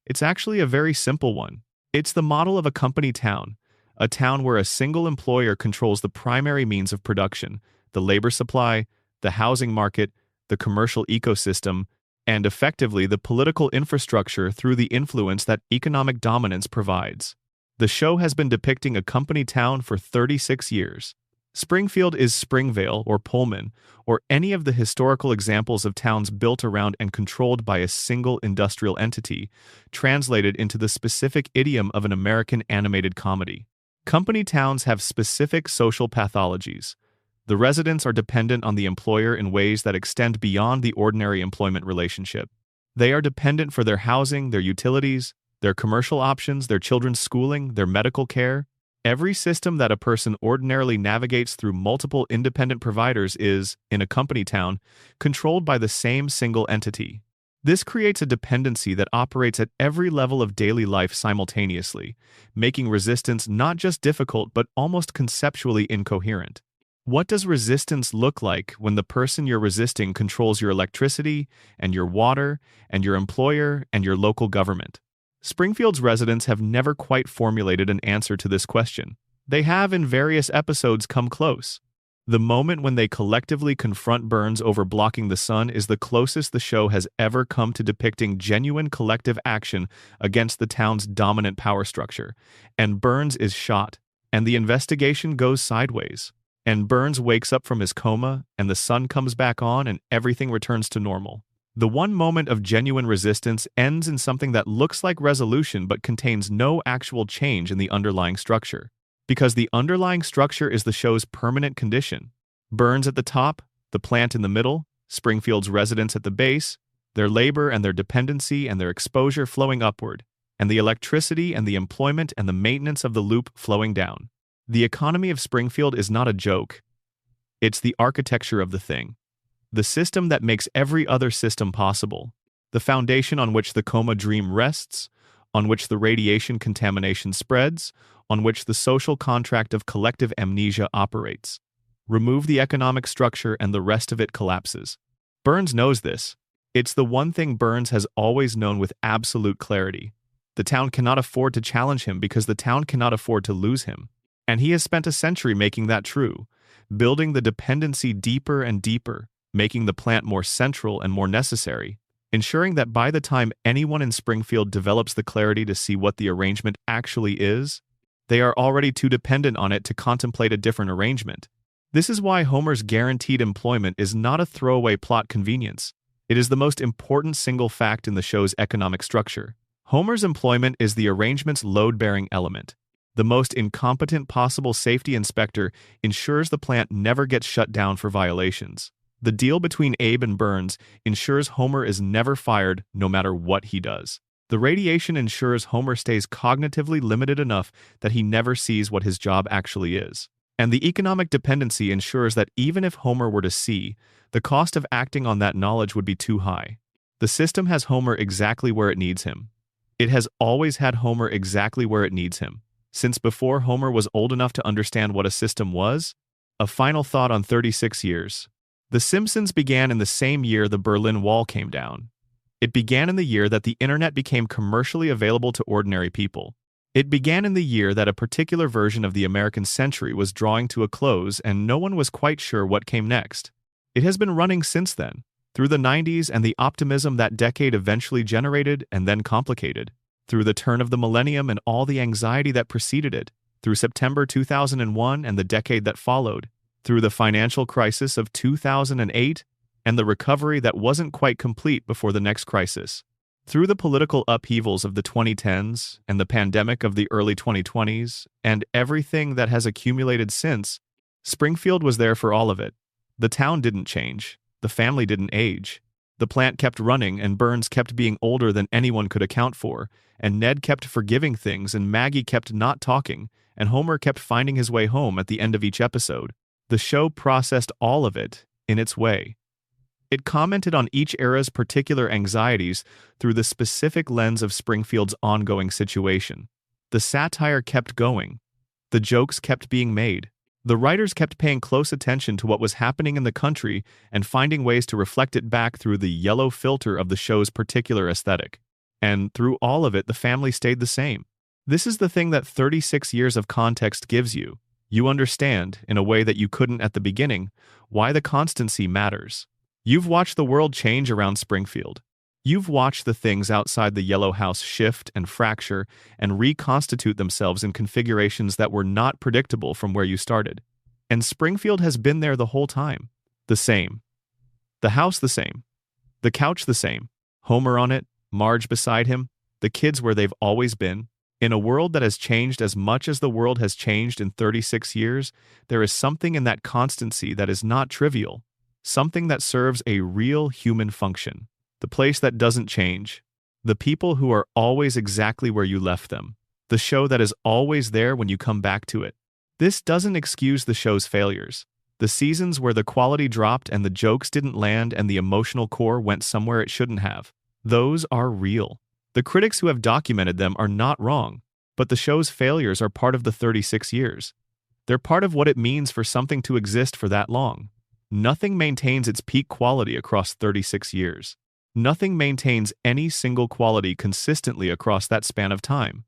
It's actually a very simple one. It's the model of a company town, a town where a single employer controls the primary means of production, the labor supply, the housing market, the commercial ecosystem, and effectively the political infrastructure through the influence that economic dominance provides. The show has been depicting a company town for 36 years. Springfield is Springvale or Pullman, or any of the historical examples of towns built around and controlled by a single industrial entity, translated into the specific idiom of an American animated comedy. Company towns have specific social pathologies. The residents are dependent on the employer in ways that extend beyond the ordinary employment relationship. They are dependent for their housing, their utilities, their commercial options, their children's schooling, their medical care. Every system that a person ordinarily navigates through multiple independent providers is, in a company town, controlled by the same single entity. This creates a dependency that operates at every level of daily life simultaneously, making resistance not just difficult but almost conceptually incoherent. What does resistance look like when the person you're resisting controls your electricity and your water and your employer and your local government? Springfield's residents have never quite formulated an answer to this question. They have in various episodes come close. The moment when they collectively confront Burns over blocking the sun is the closest the show has ever come to depicting genuine collective action against the town's dominant power structure. And Burns is shot, and the investigation goes sideways. And Burns wakes up from his coma, and the sun comes back on, and everything returns to normal. The one moment of genuine resistance ends in something that looks like resolution but contains no actual change in the underlying structure. Because the underlying structure is the show's permanent condition. Burns at the top, the plant in the middle, Springfield's residents at the base, their labor and their dependency and their exposure flowing upward, and the electricity and the employment and the maintenance of the loop flowing down. The economy of Springfield is not a joke. It's the architecture of the thing. The system that makes every other system possible. The foundation on which the coma dream rests, on which the radiation contamination spreads, on which the social contract of collective amnesia operates. Remove the economic structure and the rest of it collapses. Burns knows this. It's the one thing Burns has always known with absolute clarity. The town cannot afford to challenge him because the town cannot afford to lose him. And he has spent a century making that true, building the dependency deeper and deeper, making the plant more central and more necessary, ensuring that by the time anyone in Springfield develops the clarity to see what the arrangement actually is, they are already too dependent on it to contemplate a different arrangement. This is why Homer's guaranteed employment is not a throwaway plot convenience. It is the most important single fact in the show's economic structure. Homer's employment is the arrangement's load-bearing element. The most incompetent possible safety inspector ensures the plant never gets shut down for violations. The deal between Abe and Burns ensures Homer is never fired no matter what he does. The radiation ensures Homer stays cognitively limited enough that he never sees what his job actually is. And the economic dependency ensures that even if Homer were to see, the cost of acting on that knowledge would be too high. The system has Homer exactly where it needs him. It has always had Homer exactly where it needs him. Since before Homer was old enough to understand what a system was? A final thought on 36 years. The Simpsons began in the same year the Berlin Wall came down. It began in the year that the internet became commercially available to ordinary people. It began in the year that a particular version of the American century was drawing to a close and no one was quite sure what came next. It has been running since then, through the 90s and the optimism that decade eventually generated and then complicated, through the turn of the millennium and all the anxiety that preceded it, through September 2001 and the decade that followed, through the financial crisis of 2008 and the recovery that wasn't quite complete before the next crisis, through the political upheavals of the 2010s and the pandemic of the early 2020s and everything that has accumulated since. Springfield was there for all of it. The town didn't change. The family didn't age. The plant kept running and Burns kept being older than anyone could account for, and Ned kept forgiving things and Maggie kept not talking, and Homer kept finding his way home at the end of each episode. The show processed all of it in its way. It commented on each era's particular anxieties through the specific lens of Springfield's ongoing situation. The satire kept going. The jokes kept being made. The writers kept paying close attention to what was happening in the country and finding ways to reflect it back through the yellow filter of the show's particular aesthetic. And through all of it, the family stayed the same. This is the thing that 36 years of context gives you. You understand, in a way that you couldn't at the beginning, why the constancy matters. You've watched the world change around Springfield. You've watched the things outside the yellow house shift and fracture and reconstitute themselves in configurations that were not predictable from where you started. And Springfield has been there the whole time. The same. The house the same. The couch the same. Homer on it, Marge beside him, the kids where they've always been. In a world that has changed as much as the world has changed in 36 years, there is something in that constancy that is not trivial. Something that serves a real human function. The place that doesn't change. The people who are always exactly where you left them. The show that is always there when you come back to it. This doesn't excuse the show's failures. The seasons where the quality dropped and the jokes didn't land and the emotional core went somewhere it shouldn't have. Those are real. The critics who have documented them are not wrong, but the show's failures are part of the 36 years. They're part of what it means for something to exist for that long. Nothing maintains its peak quality across 36 years. Nothing maintains any single quality consistently across that span of time.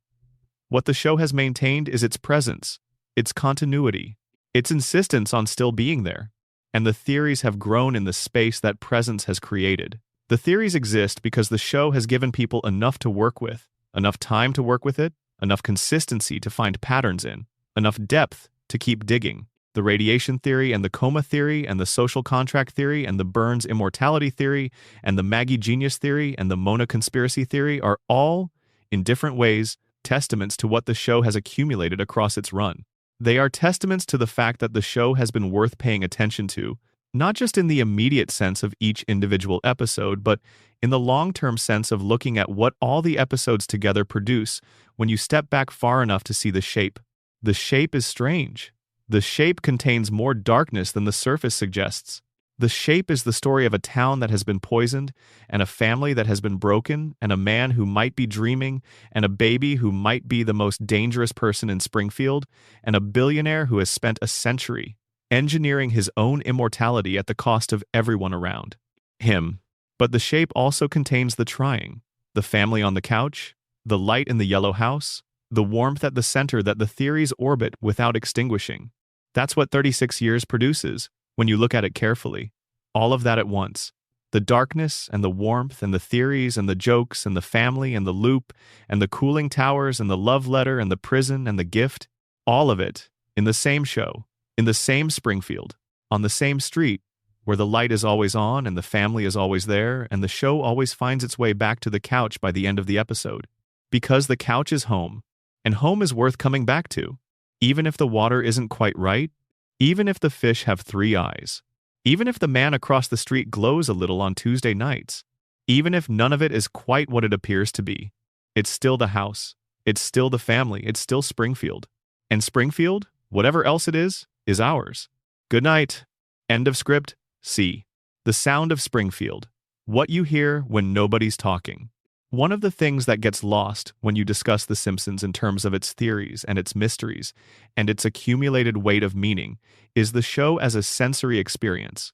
What the show has maintained is its presence, its continuity, its insistence on still being there. And the theories have grown in the space that presence has created. The theories exist because the show has given people enough to work with, enough time to work with it, enough consistency to find patterns in, enough depth to keep digging. The radiation theory and the coma theory and the social contract theory and the Burns immortality theory and the Maggie genius theory and the Mona conspiracy theory are all, in different ways, testaments to what the show has accumulated across its run. They are testaments to the fact that the show has been worth paying attention to, not just in the immediate sense of each individual episode, but in the long-term sense of looking at what all the episodes together produce when you step back far enough to see the shape. The shape is strange. The shape contains more darkness than the surface suggests. The shape is the story of a town that has been poisoned, and a family that has been broken, and a man who might be dreaming, and a baby who might be the most dangerous person in Springfield, and a billionaire who has spent a century engineering his own immortality at the cost of everyone around him. But the shape also contains the trying, the family on the couch, the light in the yellow house, the warmth at the center that the theories orbit without extinguishing. That's what 36 years produces, when you look at it carefully. All of that at once. The darkness and the warmth and the theories and the jokes and the family and the loop and the cooling towers and the love letter and the prison and the gift. All of it in the same show, in the same Springfield, on the same street, where the light is always on and the family is always there and the show always finds its way back to the couch by the end of the episode. Because the couch is home, and home is worth coming back to. Even if the water isn't quite right, even if the fish have 3 eyes, even if the man across the street glows a little on Tuesday nights, even if none of it is quite what it appears to be, it's still the house, it's still the family, it's still Springfield. And Springfield, whatever else it is ours. Good night. End of script. C. The sound of Springfield. What you hear when nobody's talking. One of the things that gets lost when you discuss The Simpsons in terms of its theories and its mysteries and its accumulated weight of meaning is the show as a sensory experience.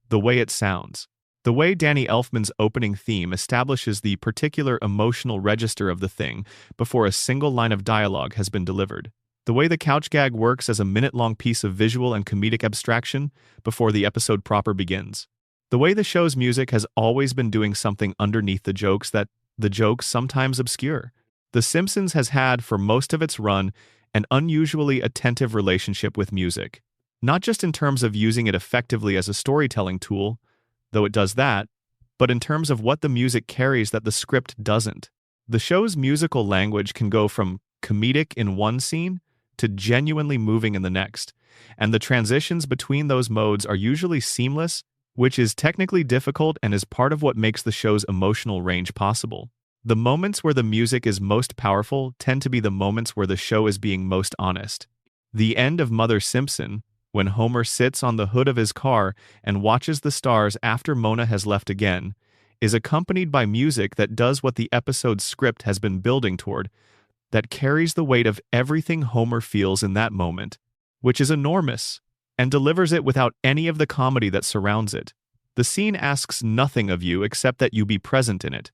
The way it sounds. The way Danny Elfman's opening theme establishes the particular emotional register of the thing before a single line of dialogue has been delivered. The way the couch gag works as a minute-long piece of visual and comedic abstraction before the episode proper begins. The way the show's music has always been doing something underneath the jokes that the jokes sometimes obscure. The Simpsons has had, for most of its run, an unusually attentive relationship with music. Not just in terms of using it effectively as a storytelling tool, though it does that, but in terms of what the music carries that the script doesn't. The show's musical language can go from comedic in one scene to genuinely moving in the next, and the transitions between those modes are usually seamless, which is technically difficult and is part of what makes the show's emotional range possible. The moments where the music is most powerful tend to be the moments where the show is being most honest. The end of Mother Simpson, when Homer sits on the hood of his car and watches the stars after Mona has left again, is accompanied by music that does what the episode's script has been building toward, that carries the weight of everything Homer feels in that moment, which is enormous, and delivers it without any of the comedy that surrounds it. The scene asks nothing of you except that you be present in it.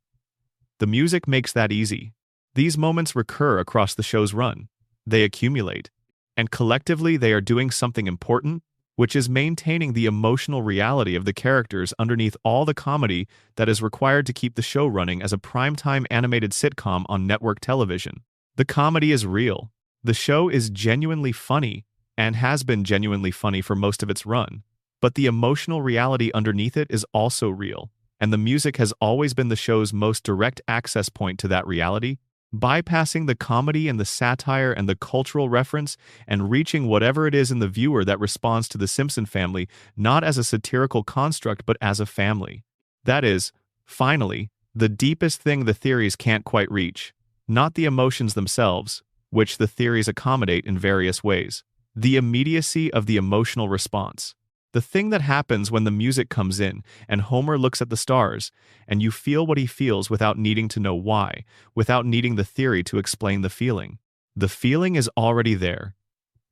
The music makes that easy. These moments recur across the show's run. They accumulate. And collectively they are doing something important, which is maintaining the emotional reality of the characters underneath all the comedy that is required to keep the show running as a primetime animated sitcom on network television. The comedy is real. The show is genuinely funny, and has been genuinely funny for most of its run. But the emotional reality underneath it is also real, and the music has always been the show's most direct access point to that reality, bypassing the comedy and the satire and the cultural reference and reaching whatever it is in the viewer that responds to the Simpson family not as a satirical construct but as a family. That is, finally, the deepest thing the theories can't quite reach, not the emotions themselves, which the theories accommodate in various ways. The immediacy of the emotional response. The thing that happens when the music comes in and Homer looks at the stars, and you feel what he feels without needing to know why, without needing the theory to explain the feeling. The feeling is already there.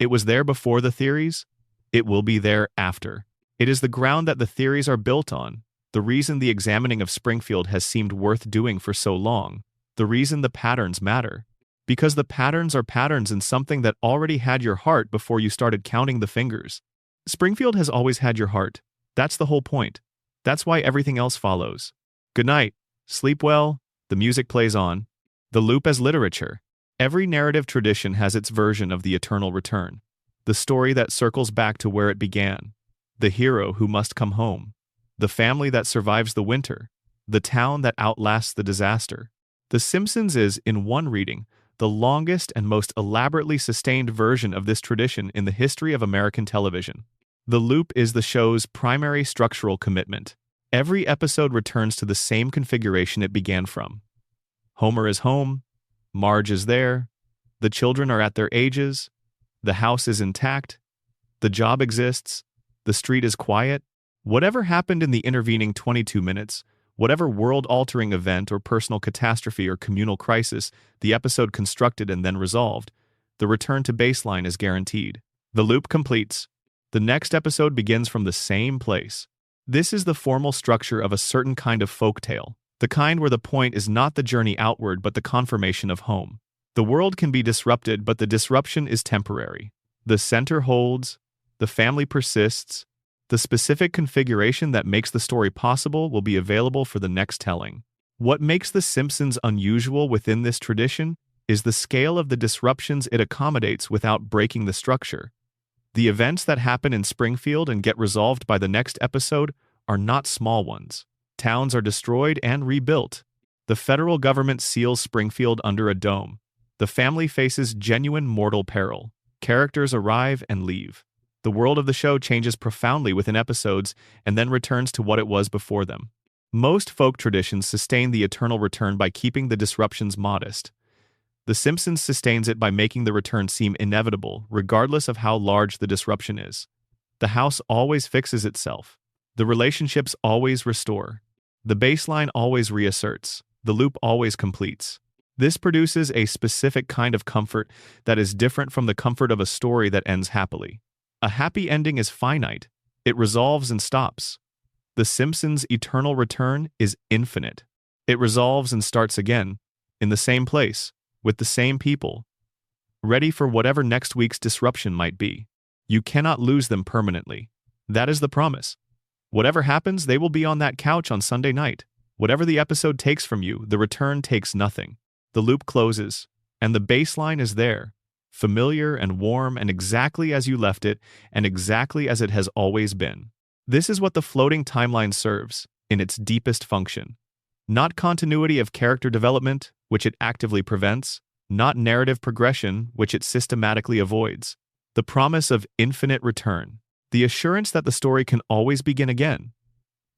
It was there before the theories. It will be there after. It is the ground that the theories are built on, the reason the examining of Springfield has seemed worth doing for so long, the reason the patterns matter. Because the patterns are patterns in something that already had your heart before you started counting the fingers. Springfield has always had your heart. That's the whole point. That's why everything else follows. Good night. Sleep well. The music plays on. The loop as literature. Every narrative tradition has its version of the eternal return. The story that circles back to where it began. The hero who must come home. The family that survives the winter. The town that outlasts the disaster. The Simpsons is, in one reading, the longest and most elaborately sustained version of this tradition in the history of American television. The loop is the show's primary structural commitment. Every episode returns to the same configuration it began from. Homer is home, Marge is there, the children are at their ages, the house is intact, the job exists, the street is quiet. Whatever happened in the intervening 22 minutes, whatever world-altering event or personal catastrophe or communal crisis the episode constructed and then resolved, the return to baseline is guaranteed. The loop completes. The next episode begins from the same place. This is the formal structure of a certain kind of folktale, the kind where the point is not the journey outward but the confirmation of home. The world can be disrupted, but the disruption is temporary. The center holds, the family persists. The specific configuration that makes the story possible will be available for the next telling. What makes The Simpsons unusual within this tradition is the scale of the disruptions it accommodates without breaking the structure. The events that happen in Springfield and get resolved by the next episode are not small ones. Towns are destroyed and rebuilt. The federal government seals Springfield under a dome. The family faces genuine mortal peril. Characters arrive and leave. The world of the show changes profoundly within episodes and then returns to what it was before them. Most folk traditions sustain the eternal return by keeping the disruptions modest. The Simpsons sustains it by making the return seem inevitable, regardless of how large the disruption is. The house always fixes itself. The relationships always restore. The baseline always reasserts. The loop always completes. This produces a specific kind of comfort that is different from the comfort of a story that ends happily. A happy ending is finite. It resolves and stops. The Simpsons' eternal return is infinite. It resolves and starts again, in the same place, with the same people, ready for whatever next week's disruption might be. You cannot lose them permanently. That is the promise. Whatever happens, they will be on that couch on Sunday night. Whatever the episode takes from you, the return takes nothing. The loop closes, and the baseline is there. Familiar and warm and exactly as you left it, and exactly as it has always been. This is what the floating timeline serves, in its deepest function. Not continuity of character development, which it actively prevents, not narrative progression, which it systematically avoids. The promise of infinite return. The assurance that the story can always begin again.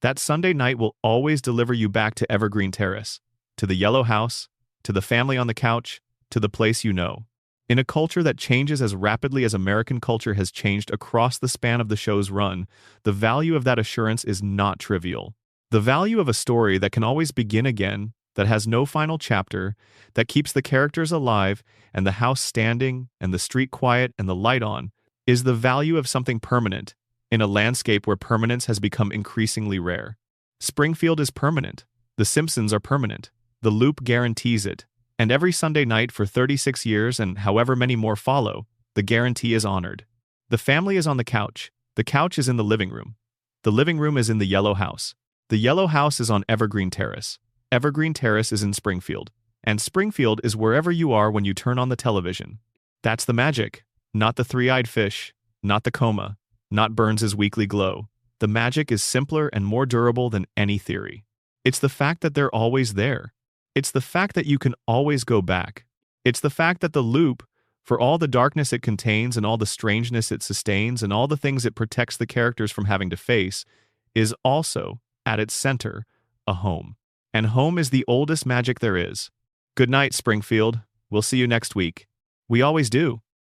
That Sunday night will always deliver you back to Evergreen Terrace, to the yellow house, to the family on the couch, to the place you know. In a culture that changes as rapidly as American culture has changed across the span of the show's run, the value of that assurance is not trivial. The value of a story that can always begin again, that has no final chapter, that keeps the characters alive and the house standing and the street quiet and the light on, is the value of something permanent in a landscape where permanence has become increasingly rare. Springfield is permanent. The Simpsons are permanent. The loop guarantees it. And every Sunday night for 36 years and however many more follow, the guarantee is honored. The family is on the couch. The couch is in the living room. The living room is in the yellow house. The yellow house is on Evergreen Terrace. Evergreen Terrace is in Springfield. And Springfield is wherever you are when you turn on the television. That's the magic. Not the three-eyed fish. Not the coma. Not Burns's weekly glow. The magic is simpler and more durable than any theory. It's the fact that they're always there. It's the fact that you can always go back. It's the fact that the loop, for all the darkness it contains and all the strangeness it sustains and all the things it protects the characters from having to face, is also, at its center, a home. And home is the oldest magic there is. Good night, Springfield. We'll see you next week. We always do.